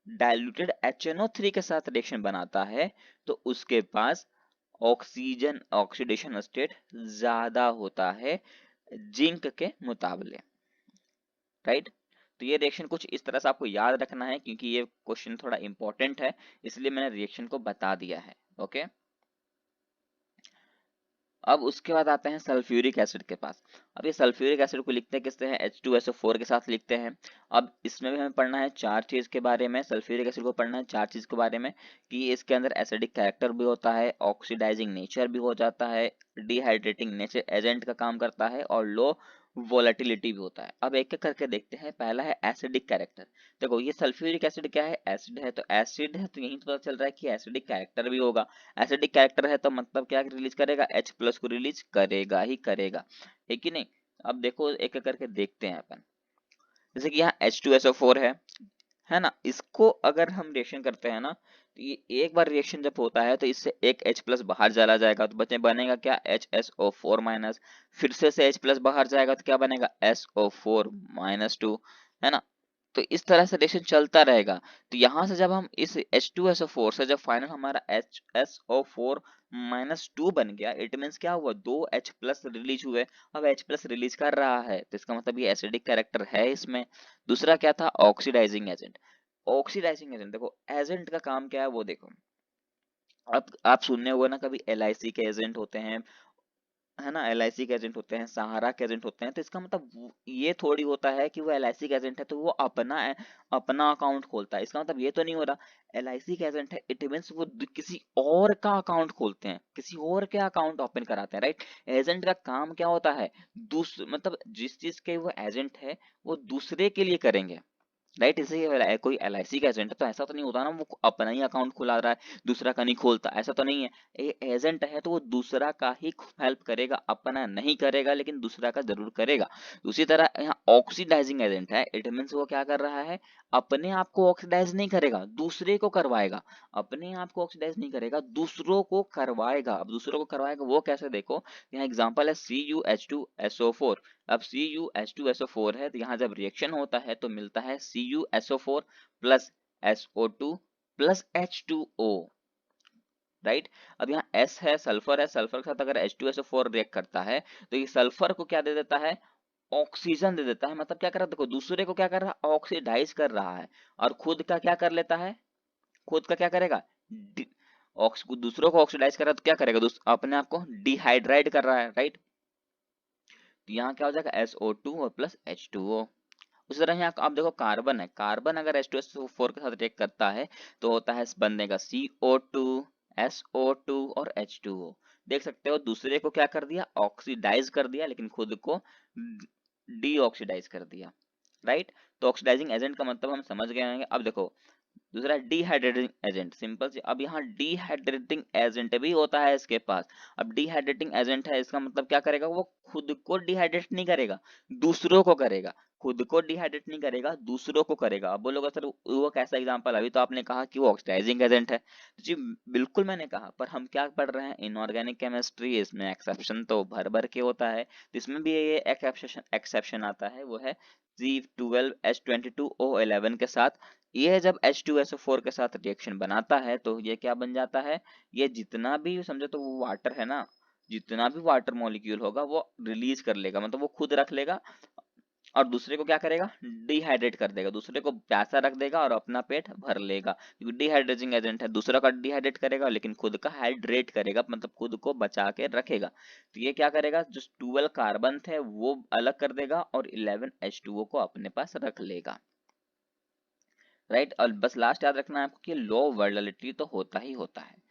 डाइल्यूटेड HNO3 के साथ रिएक्शन बनाता है तो उसके पास ऑक्सीजन ऑक्सीडेशन स्टेट ज्यादा होता है जिंक के मुकाबले, राइट। तो ये रिएक्शन कुछ इस तरह से आपको याद रखना है क्योंकि ये क्वेश्चन थोड़ा इंपॉर्टेंट है, इसलिए मैंने रिएक्शन को बता दिया है। ओके, अब उसके बाद आते हैं सल्फ्यूरिक एसिड के पास। अब ये सल्फ्यूरिक एसिड को लिखते हैं किससे हैं, H2SO4 के साथ लिखते हैं। अब इसमें भी हमें पढ़ना है चार चीज के बारे में, सल्फ्यूरिक एसिड को पढ़ना है चार चीज के बारे में, कि इसके अंदर एसिडिक कैरेक्टर भी होता है, ऑक्सीडाइजिंग नेचर भी हो जाता है, डिहाइड्रेटिंग नेचर एजेंट का काम करता है, और लो वोलेटिलिटी भी होता है। अब एक एक करके देखते हैं। पहला है एसिडिक कैरेक्टर। देखो, ये सल्फ्यूरिक एसिड क्या है, एसिड है, तो एसिड है तो यही तो पता चल रहा है कि एसिडिक कैरेक्टर भी होगा। एसिडिक कैरेक्टर है तो मतलब क्या रिलीज करेगा, H+ को रिलीज करेगा ही करेगा, है कि नहीं। अब देखो एक एक करके देखते हैं अपन। जैसे कि यहाँ H2SO4 है ना, इसको अगर हम रिएक्शन करते हैं ना तो ये एक बार रिएक्शन जब होता है तो इससे एक H+ बाहर चला जाएगा तो बचे बनेगा क्या, HSO4-, फिर से H+ बाहर जाएगा तो क्या बनेगा, SO4-2, है ना। तो इस तरह से रिएक्शन चलता रहेगा। तो यहाँ से जब हम इस H2SO4 से जब फाइनल हमारा HSO4-2 बन गया, इट मीन्स क्या हुआ, दो H+ रिलीज हुए। अब H+ रिलीज कर रहा है तो इसका मतलब ये एसिडिक कैरेक्टर है इसमें। दूसरा क्या था, ऑक्सीडाइजिंग एजेंट। ऑक्सीडाइजिंग एजेंट, देखो एजेंट का काम क्या है वो देखो। अब आप सुनने हुए ना कभी LIC के एजेंट होते हैं, है ना, LIC के एजेंट होते हैं, सहारा के एजेंट होते हैं, तो इसका मतलब ये थोड़ी होता है कि वो LIC का एजेंट है तो वो अपना अकाउंट खोलता है। इसका मतलब ये तो नहीं हो रहा LIC का एजेंट है इट मीन्स वो किसी और का अकाउंट खोलते हैं, किसी और के अकाउंट ओपन कराते हैं, राइट। एजेंट का काम क्या होता है, मतलब जिस चीज के वो एजेंट है वो दूसरे के लिए करेंगे, राइट। इसे कोई LIC का एजेंट है तो ऐसा तो नहीं होता ना वो अपना ही अकाउंट खुला रहा है दूसरा का नहीं खोलता, ऐसा तो नहीं है। ये एजेंट है तो वो दूसरा का ही हेल्प करेगा, अपना नहीं करेगा लेकिन दूसरा का जरूर करेगा। उसी तरह यहाँ ऑक्सीडाइजिंग एजेंट है, इट मीन्स वो क्या कर रहा है, अपने आप को ऑक्सीडाइज नहीं करेगा, दूसरे को करवाएगा। अपने आप को ऑक्सीडाइज नहीं करेगा, दूसरों को करवाएगा। अब दूसरों को करवाएगा वो कैसे, देखो यहाँ एग्जांपल है CuH2SO4। अब CuH2SO4 है तो यहाँ जब रिएक्शन होता है तो मिलता है CuSO4 plus SO2 plus H2O, right. अब यहाँ S है, सल्फर है, सल्फर के साथ अगर H2SO4 रिएक्ट करता है तो ये सल्फर को क्या दे देता है, ऑक्सीजन दे देता है, मतलब क्या कर रहा है, देखो दूसरे को क्या कर रहा है, ऑक्सीडाइज कर रहा है, और खुद का क्या कर लेता है, खुद का क्या करेगा, डी- दूसरों को ऑक्सीडाइज कर रहा है तो क्या करेगा, अपने आप को डिहाइड्रेट कर रहा है, राइट। तो यहाँ क्या हो जाएगा, SO2 और प्लस H2O। उसी तरह यहाँ आप देखो कार्बन है, कार्बन अगर H2SO4 के साथ रिएक्ट करता है तो होता है, बनेगा CO2, SO2 और H2O। देख सकते हो दूसरे को क्या कर दिया, ऑक्सीडाइज कर दिया, लेकिन खुद को डीऑक्सीडाइज कर दिया, राइट। तो ऑक्सीडाइजिंग एजेंट का मतलब हम समझ गए होंगे। अब देखो दूसरा डिहाइड्रेटिंग एजेंट, सिंपल सी, अब यहाँ डिहाइड्रेटिंग एजेंट भी होता है इसके पास। अब डिहाइड्रेटिंग एजेंट है, इसका मतलब क्या करेगा, वो खुद को डिहाइड्रेट नहीं करेगा, दूसरों को करेगा, खुद को डिहाइड्रेट नहीं करेगा, दूसरों को करेगा। अब बोलोगे सर वो कैसा एग्जांपल, अभी तो आपने कहा कि वो ऑक्सीडाइजिंग एजेंट है। तो जी बिल्कुल मैंने कहा, पर हम क्या पढ़ रहे हैं, इनऑर्गेनिक केमिस्ट्री, इसमें एक्सेप्शन तो भर भर के होता है। तो इसमें भी ये एक्सेप्शन आता है, वो है C12H22O11 के साथ। ये जब H2SO4 के साथ रिएक्शन बनाता है तो ये क्या बन जाता है, ये जितना भी समझो तो वो वाटर है ना, जितना भी वाटर मॉलिक्यूल होगा वो रिलीज कर लेगा, मतलब वो खुद रख लेगा, और दूसरे को क्या करेगा, डिहाइड्रेट कर देगा, दूसरे को प्यासा रख देगा और अपना पेट भर लेगा, क्योंकि डिहाइड्रेटिंग एजेंट है, दूसरा का डिहाइड्रेट करेगा लेकिन खुद का हाइड्रेट करेगा, मतलब खुद को बचा के रखेगा। तो ये क्या करेगा, जो 12 कार्बन थे वो अलग कर देगा और 11 H2O को अपने पास रख लेगा, राइट। और बस लास्ट याद रखना है आपको कि लो वर्टिलिटी तो होता ही होता है।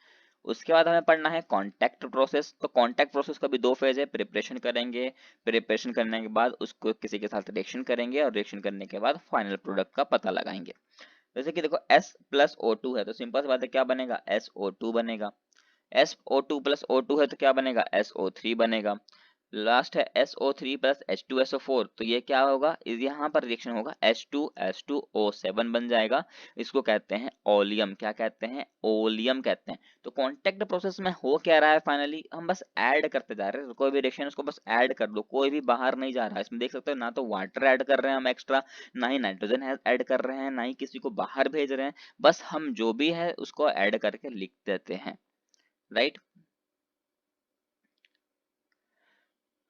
उसके बाद हमें पढ़ना है कांटेक्ट प्रोसेस। तो कांटेक्ट प्रोसेस का भी दो फेज है, प्रिपरेशन करेंगे, प्रिपरेशन करने के बाद उसको किसी के साथ रिएक्शन करेंगे, और रिएक्शन करने के बाद फाइनल प्रोडक्ट का पता लगाएंगे। जैसे कि देखो S+O2 है तो सिंपल सी बात है, क्या बनेगा, SO2 बनेगा। SO2+O2 है तो क्या बनेगा, SO3 बनेगा। लास्ट है SO3 प्लस H2SO4, तो ये क्या होगा, यहाँ पर रिएक्शन होगा H2S2O7 बन जाएगा। इसको कहते हैं ओलियम, क्या कहते हैं, ओलियम कहते हैं। तो कांटेक्ट प्रोसेस में हो क्या रहा है, फाइनली हम बस ऐड करते जा रहे हैं, तो कोई भी रिएक्शन उसको बस ऐड कर दो, कोई भी बाहर नहीं जा रहा है। इसमें देख सकते हो ना तो वाटर ऐड कर रहे हैं हम एक्स्ट्रा, ना ही नाइट्रोजन ऐड कर रहे हैं, ना ही किसी को बाहर भेज रहे हैं, बस हम जो भी है उसको ऐड करके लिख देते हैं, राइट।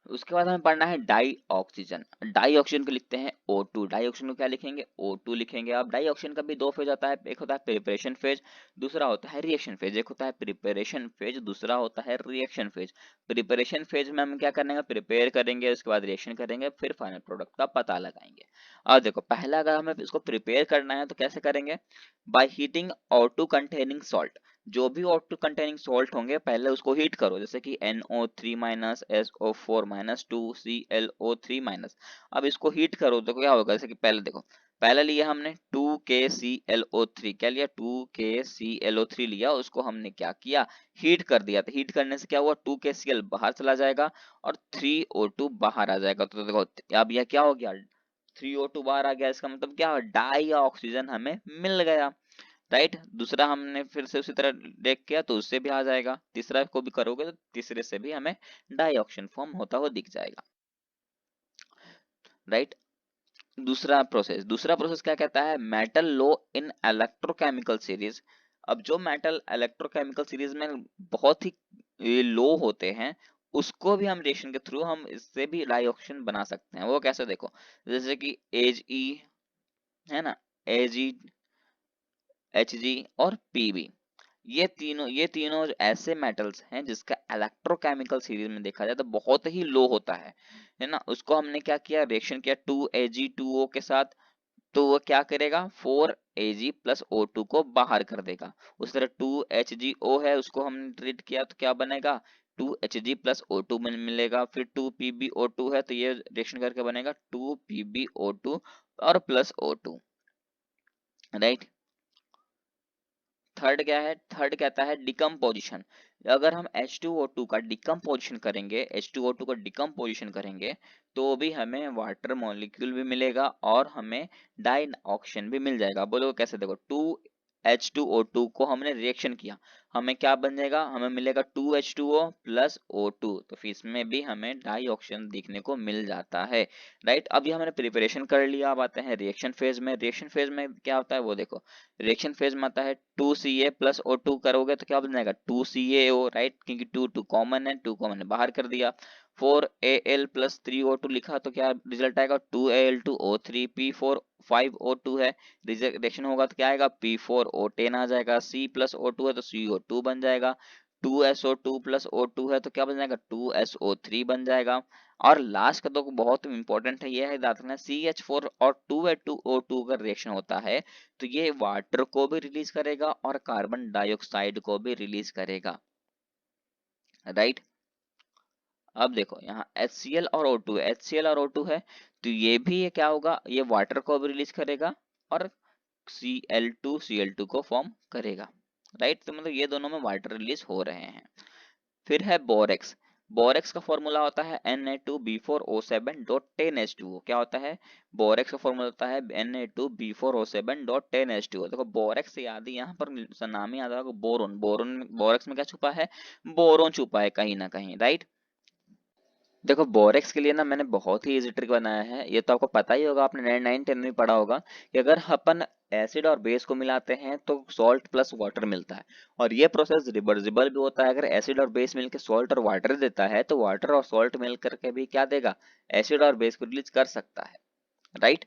उसके बाद हमें पढ़ना है डाई ऑक्सीजन। डाई ऑक्सीजन को लिखते हैं O2, डाई ऑक्सीजन को क्या लिखेंगे, O2 लिखेंगे। अब डाई ऑक्सीजन का भी दो फेज होता है, एक होता है प्रिपरेशन फेज, दूसरा होता है रिएक्शन फेज। एक होता है प्रिपरेशन फेज, दूसरा होता है रिएक्शन फेज। प्रिपरेशन फेज में हम क्या करेंगे, प्रिपेयर करेंगे, उसके बाद रिएक्शन करेंगे, फिर फाइनल प्रोडक्ट का पता लगाएंगे। अब देखो पहला अगर हमें इसको प्रिपेयर करना है तो कैसे करेंगे, by heating O2 containing salt. जो भी O2 कंटेनिंग सॉल्ट होंगे पहले उसको हीट करो, जैसे कि NO3 minus, SO4 minus, 2ClO3 minus. अब इसको हीट करो तो क्या होगा, जैसे कि पहले देखो, पहले लिया हमने 2KClO3, क्या लिया, 2KClO3 लिया, उसको हमने क्या किया, हीट कर दिया। तो हीट करने से क्या हुआ, 2KCl बाहर चला जाएगा और 3O2 बाहर आ जाएगा। तो देखो अब यह क्या हो गया, 3O2 बाहर आ गया, इसका मतलब क्या, डाई ऑक्सीजन हमें मिल गया, राइट। दूसरा हमने फिर से उसी तरह देख किया तो उससे भी आ जाएगा, तीसरा को भी करोगे तो तीसरे से भी हमें डाई ऑक्सीजन फॉर्म होता हुआ दिख जाएगा, राइट। दूसरा प्रोसेस क्या कहता है, मेटल लो इन इलेक्ट्रोकेमिकल सीरीज। अब जो मेटल इलेक्ट्रोकेमिकल सीरीज में बहुत ही लो होते हैं, उसको भी हम रिएक्शन के थ्रू हम इससे भी डाई ऑक्सीजन बना सकते हैं। वो कैसे, देखो जैसे कि एज है ना, एज, Hg और Pb, ये तीनों ऐसे मेटल्स हैं जिसका इलेक्ट्रोकेमिकल सीरीज में देखा जाए तो बहुत ही लो होता है ना। उसको हमने क्या किया, रिएक्शन किया 2Ag2O के साथ, तो वो क्या करेगा, 4Ag प्लस O2 को बाहर कर देगा। उस तरह 2HgO है, उसको हमने ट्रीट किया तो क्या बनेगा, 2Hg प्लस O2 मिलेगा। फिर 2PbO2 है तो ये रिएक्शन करके बनेगा 2PbO2 और प्लस O2, राइट। थर्ड क्या है, थर्ड कहता है डिकम्पोजिशन। अगर हम H2O2 का डिकम्पोजिशन करेंगे, H2O2 का डिकम्पोजिशन करेंगे तो भी हमें वाटर मॉलिक्यूल भी मिलेगा और हमें डाई ऑक्सीजन भी मिल जाएगा। बोलो कैसे, देखो 2H2O2 को हमने रिएक्शन किया, हमें क्या बन जाएगा, हमें मिलेगा 2H2O प्लस O2, तो फिर इसमें भी हमें डाई ऑक्सीजन देखने को मिल जाता है, राइट। अभी हमने प्रिपरेशन कर लिया, अब आते हैं रिएक्शन फेज में। रिएक्शन फेज में क्या होता है वो देखो, रिएक्शन फेज में आता है 2Ca प्लस O2 करोगे तो क्या बन जाएगा 2CaO, राइट, क्योंकि 2 कॉमन है, 2 कॉमन है बाहर कर दिया। 4Al प्लस 3O2 लिखा तो क्या रिजल्ट आएगा 2Al2O3 P4 5O2 है, रिएक्शन होगा तो क्या आएगा P4O10 आ जाएगा, C प्लस O2 है तो CO2 बन जाएगा, 2SO2 प्लस O2 है तो क्या बन जाएगा 2SO3 बन जाएगा। और लास्ट का तो बहुत इंपॉर्टेंट है, ये है याद रखना CH4 और 2H2O2 का रिएक्शन होता है तो ये वाटर को भी रिलीज करेगा और कार्बन डाइऑक्साइड को भी रिलीज करेगा, राइट। अब देखो यहाँ HCl और O2 है, HCl और O2 है तो ये भी ये क्या होगा, ये वाटर को भी रिलीज करेगा और Cl2 को फॉर्म करेगा, राइट। तो मतलब ये दोनों में वाटर रिलीज हो रहे हैं। फिर है बोरेक्स। बोरेक्स का फॉर्मूला होता है Na2B4O7.10H2O। क्या होता है, बोरेक्स का फॉर्मूला होता है Na2B4O7.10H2O। देखो बोरेक्स से याद है, यहाँ पर नाम ही याद होगा बोरोन। बोरोन बोरेक्स में क्या छुपा है, बोरोन छुपा है कहीं ना कहीं, राइट। देखो बोरेक्स के लिए ना मैंने बहुत ही इजी ट्रिक बनाया है, ये तो आपको पता ही होगा, आपने 9 10 में पढ़ा होगा कि अगर अपन एसिड और बेस को मिलाते हैं तो सॉल्ट प्लस वाटर मिलता है, और ये प्रोसेस रिवर्सिबल भी होता है। अगर एसिड और बेस मिलकर सॉल्ट और वाटर देता है तो वाटर और सॉल्ट मिल करके भी क्या देगा, एसिड और बेस को रिलीज कर सकता है, राइट।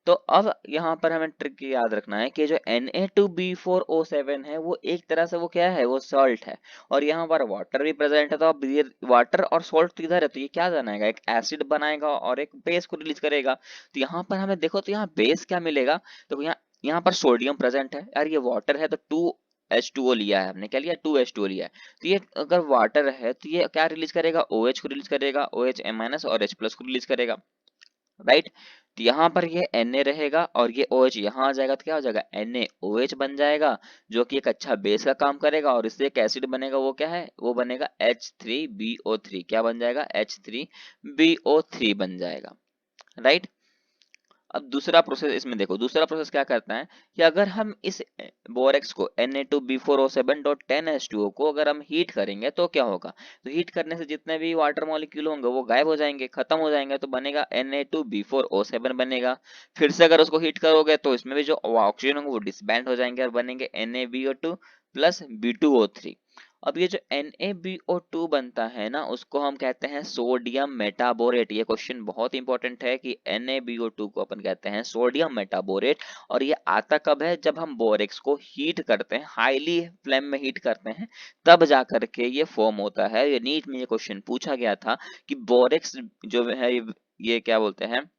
तो अब यहाँ पर हमें ट्रिक याद रखना है कि जो Na2B4O7 है वो एक तरह से वो क्या है, वो सॉल्ट है, और यहाँ पर वाटर भी प्रेजेंट है। तो अब ये वाटर और सॉल्ट तो इधर है तो ये क्या बनाएगा, एक एसिड बनाएगा और एक बेस को रिलीज करेगा। तो यहाँ पर हमें देखो तो यहाँ बेस क्या मिलेगा, तो यहाँ यहाँ पर सोडियम प्रेजेंट है, यार ये वाटर है तो H2O लिया है हमने, क्या लिया 2H2O लिया है। तो ये अगर वाटर है तो ये क्या रिलीज करेगा, OH को रिलीज करेगा, OH- और H+ को रिलीज करेगा, राइट। तो यहाँ पर ये Na रहेगा और ये OH यहाँ आ जाएगा तो क्या हो जाएगा NaOH बन जाएगा, जो कि एक अच्छा बेस का काम करेगा, और इससे एक एसिड बनेगा, वो क्या है, वो बनेगा H3BO3। क्या बन जाएगा, H3BO3 बन जाएगा, राइट। अब दूसरा प्रोसेस इसमें देखो, दूसरा प्रोसेस क्या करता है कि अगर हम इस बोरेक्स को Na2B4O7.10H2O को अगर हम हीट करेंगे तो क्या होगा, तो हीट करने से जितने भी वाटर मॉलिक्यूल होंगे वो गायब हो जाएंगे, खत्म हो जाएंगे, तो बनेगा Na2B4O7 बनेगा। फिर से अगर उसको हीट करोगे तो इसमें भी जो ऑक्सीजन होंगे वो डिसबैंड हो जाएंगे और बनेंगे NaBO2 प्लस B2O3। अब ये जो NaBO2 बनता है ना उसको हम कहते हैं सोडियम मेटाबोरेट। ये क्वेश्चन बहुत इंपॉर्टेंट है कि NaBO2 को अपन कहते हैं सोडियम मेटाबोरेट, और ये आता कब है, जब हम बोरेक्स को हीट करते हैं, हाईली फ्लेम में हीट करते हैं, तब जा करके ये फॉर्म होता है। ये नीट में ये क्वेश्चन पूछा गया था कि बोरेक्स जो है ये क्या बोलते हैं,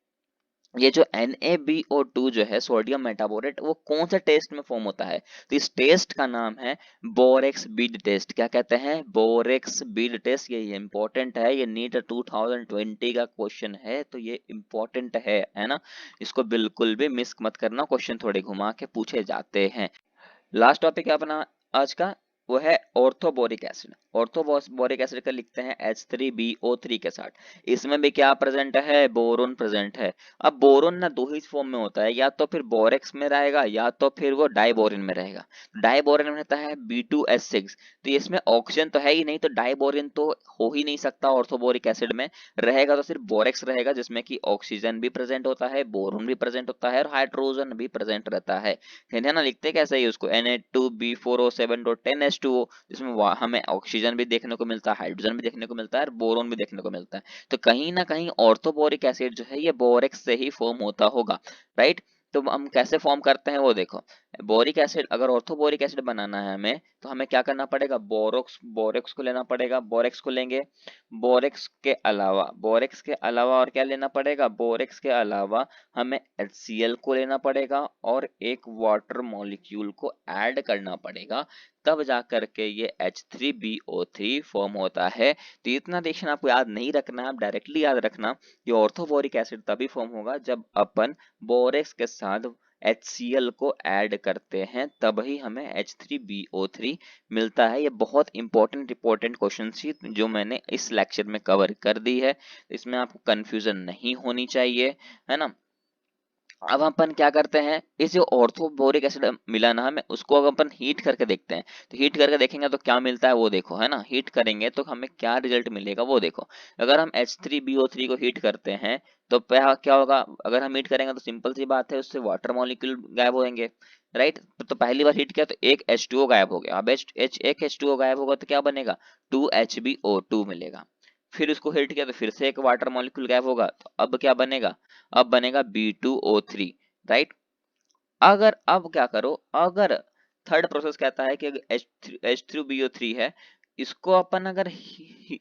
ये जो NaBO2 जो है सोडियम मेटाबोरेट वो कौन से टेस्ट में फॉर्म होता है, तो इस टेस्ट का नाम है बोरेक्स बीड टेस्ट। क्या कहते हैं, बोरेक्स बीड टेस्ट। ये इंपॉर्टेंट है, ये नीट 2020 का क्वेश्चन है तो ये इंपॉर्टेंट है ना, इसको बिल्कुल भी मिस मत करना, क्वेश्चन थोड़े घुमा के पूछे जाते हैं। लास्ट टॉपिक है अपना आज का, वो है ऑर्थोबोरिक एसिड। ऑर्थोबोरिक एसिड का लिखते हैं H3BO3 के साथ। इसमें भी क्या प्रेजेंट है, बोरोन प्रेजेंट है। अब बोरोन ना दो ही फॉर्म में होता है, या तो फिर बोरेक्स में रहेगा या तो फिर वो डाइबोरिन में रहेगा। डाइबोरिन में रहता है B2S6। तो इसमें ऑक्सीजन तो है ही नहीं, तो डाइबोरिन तो हो ही नहीं सकता ऑर्थोबोरिक एसिड में। रहेगा तो सिर्फ बोरेक्स रहेगा जिसमें कि ऑक्सीजन भी प्रेजेंट होता है, बोरोन भी प्रेजेंट होता है और हाइड्रोजन भी प्रेजेंट रहता है ना। लिखते कैसे ही उसको Na2B4O7.10H2O, जिसमें हमें ऑक्सीजन भी देखने को मिलता है, हाइड्रोजन भी देखने को मिलता है और बोरोन भी देखने को मिलता है। तो कहीं ना कहीं ऑर्थोबोरिक एसिड जो है ये बोरेक्स से ही फॉर्म होता होगा, राइट। तो हम कैसे फॉर्म करते हैं वो देखो, बोरिक एसिड, अगर ऑर्थोबोरिक एसिड बनाना है हमें तो हमें क्या करना पड़ेगा, बोरेक्स को लेना पड़ेगा, बोरेक्स को लेंगे। बोरेक्स के अलावा और क्या लेना पड़ेगा, बोरेक्स के अलावा हमें HCl को लेना पड़ेगा और एक वाटर मॉलिक्यूल को ऐड करना पड़ेगा, तब जा करके ये H3BO3 फॉर्म होता है। तो इतना देखना आपको याद नहीं रखना, आप डायरेक्टली याद रखना ये ऑर्थोबोरिक एसिड तभी फॉर्म होगा जब अपन बोरेक्स के साथ HCl को ऐड करते हैं, तभी हमें H3BO3 मिलता है। ये बहुत इंपॉर्टेंट क्वेश्चन थी जो मैंने इस लेक्चर में कवर कर दी है, इसमें आपको कंफ्यूजन नहीं होनी चाहिए, है ना। अब अपन क्या करते हैं, इस जो ऑर्थोबोरिक एसिड मिला ना हमें, उसको अगर अपन हीट करके देखते हैं तो हीट करके देखेंगे तो क्या मिलता है वो देखो, है ना। हीट करेंगे तो हमें क्या रिजल्ट मिलेगा वो देखो। अगर हम H3BO3 को हीट करते हैं तो क्या होगा, अगर हम हीट करेंगे तो सिंपल सी बात है उससे वाटर मॉलिक्यूल गायब होंगे, राइट। तो पहली बार हीट किया तो एक H2O गायब हो गया। अब एक H2O गायब होगा तो क्या बनेगा, 2HbO2 मिलेगा। फिर उसको हिट किया तो फिर से एक वाटर मॉलिक्यूल गैप होगा, तो अब क्या बनेगा, अब बनेगा B2O3, राइट। अगर अब क्या करो, अगर थर्ड प्रोसेस कहता है कि H3BO3 है, इसको अपन अगर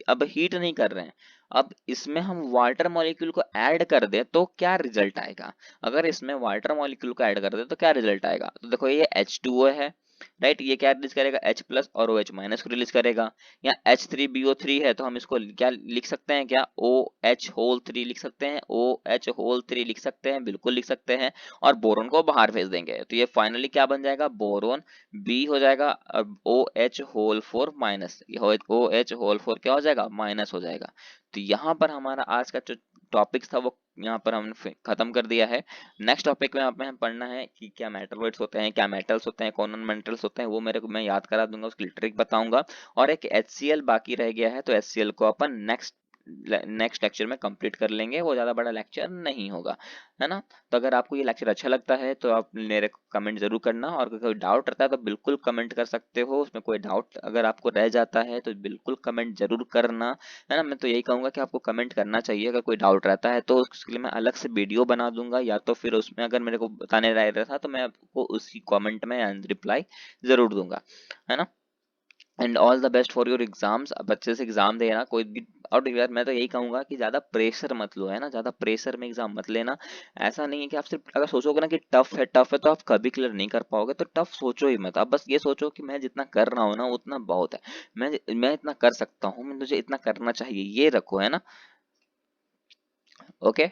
अब हीट नहीं कर रहे हैं, अब इसमें हम वाटर मॉलिक्यूल को ऐड कर दे तो क्या रिजल्ट आएगा, अगर इसमें वाटर मॉलिक्यूल को ऐड कर दे तो क्या रिजल्ट आएगा, तो देखो ये H2O है, राइट, ये क्या रिलीज करेगा, H प्लस और OH माइनस को रिलीज करेगा। या H3BO3 है तो हम इसको क्या लिख सकते हैं, क्या OH होल 3 लिख सकते हैं, OH होल 3 लिख सकते हैं, बिल्कुल लिख सकते हैं। और बोरोन को बाहर भेज देंगे तो ये फाइनली क्या बन जाएगा, बोरोन बी हो जाएगा, अब O H whole 4 minus, O H whole 4 क्या हो जाएगा, माइनस हो जाएगा। तो यहाँ पर हमारा आज का जो टॉपिक था वो यहाँ पर हमने खत्म कर दिया है। नेक्स्ट टॉपिक में हमें पढ़ना है कि क्या मेटलॉइड्स होते हैं, क्या मेटल्स होते हैं, कौन मेटल्स होते हैं, वो मेरे को मैं याद करा दूंगा, उसकी ट्रिक बताऊंगा। और एक HCl बाकी रह गया है, तो HCl को अपन नेक्स्ट लेक्चर में कंप्लीट कर लेंगे, वो ज़्यादा बड़ा लेक्चर नहीं होगा, है ना। तो अगर आपको ये लेक्चर अच्छा लगता है तो आप मेरे को कमेंट जरूर करना, और अगर कोई डाउट रहता है तो बिल्कुल कमेंट कर सकते हो, उसमें कोई डाउट अगर आपको रह जाता है तो बिल्कुल कमेंट जरूर करना, है ना। मैं तो यही कहूँगा कि आपको कमेंट करना चाहिए, अगर कोई डाउट रहता है तो उसके लिए मैं अलग से वीडियो बना दूंगा, या तो फिर उसमें अगर मेरे को बताने रह रहा था तो मैं आपको उसी कॉमेंट में रिप्लाई जरूर दूंगा, है ना। And all the best for your exams, अब अच्छे से एग्जाम देना कोई भी। और यार मैं तो यही कहूंगा कि ज्यादा प्रेशर मत लो, है ना, ज्यादा प्रेशर में एग्जाम मत लेना। ऐसा नहीं है कि आप सिर्फ अगर सोचोगे ना कि टफ है तो आप कभी क्लियर नहीं कर पाओगे, तो टफ सोचो ही मत, आप बस ये सोचो कि मैं जितना कर रहा हूँ ना उतना बहुत है, मैं इतना कर सकता हूँ, मुझे इतना करना चाहिए, ये रखो, है ना। ओके।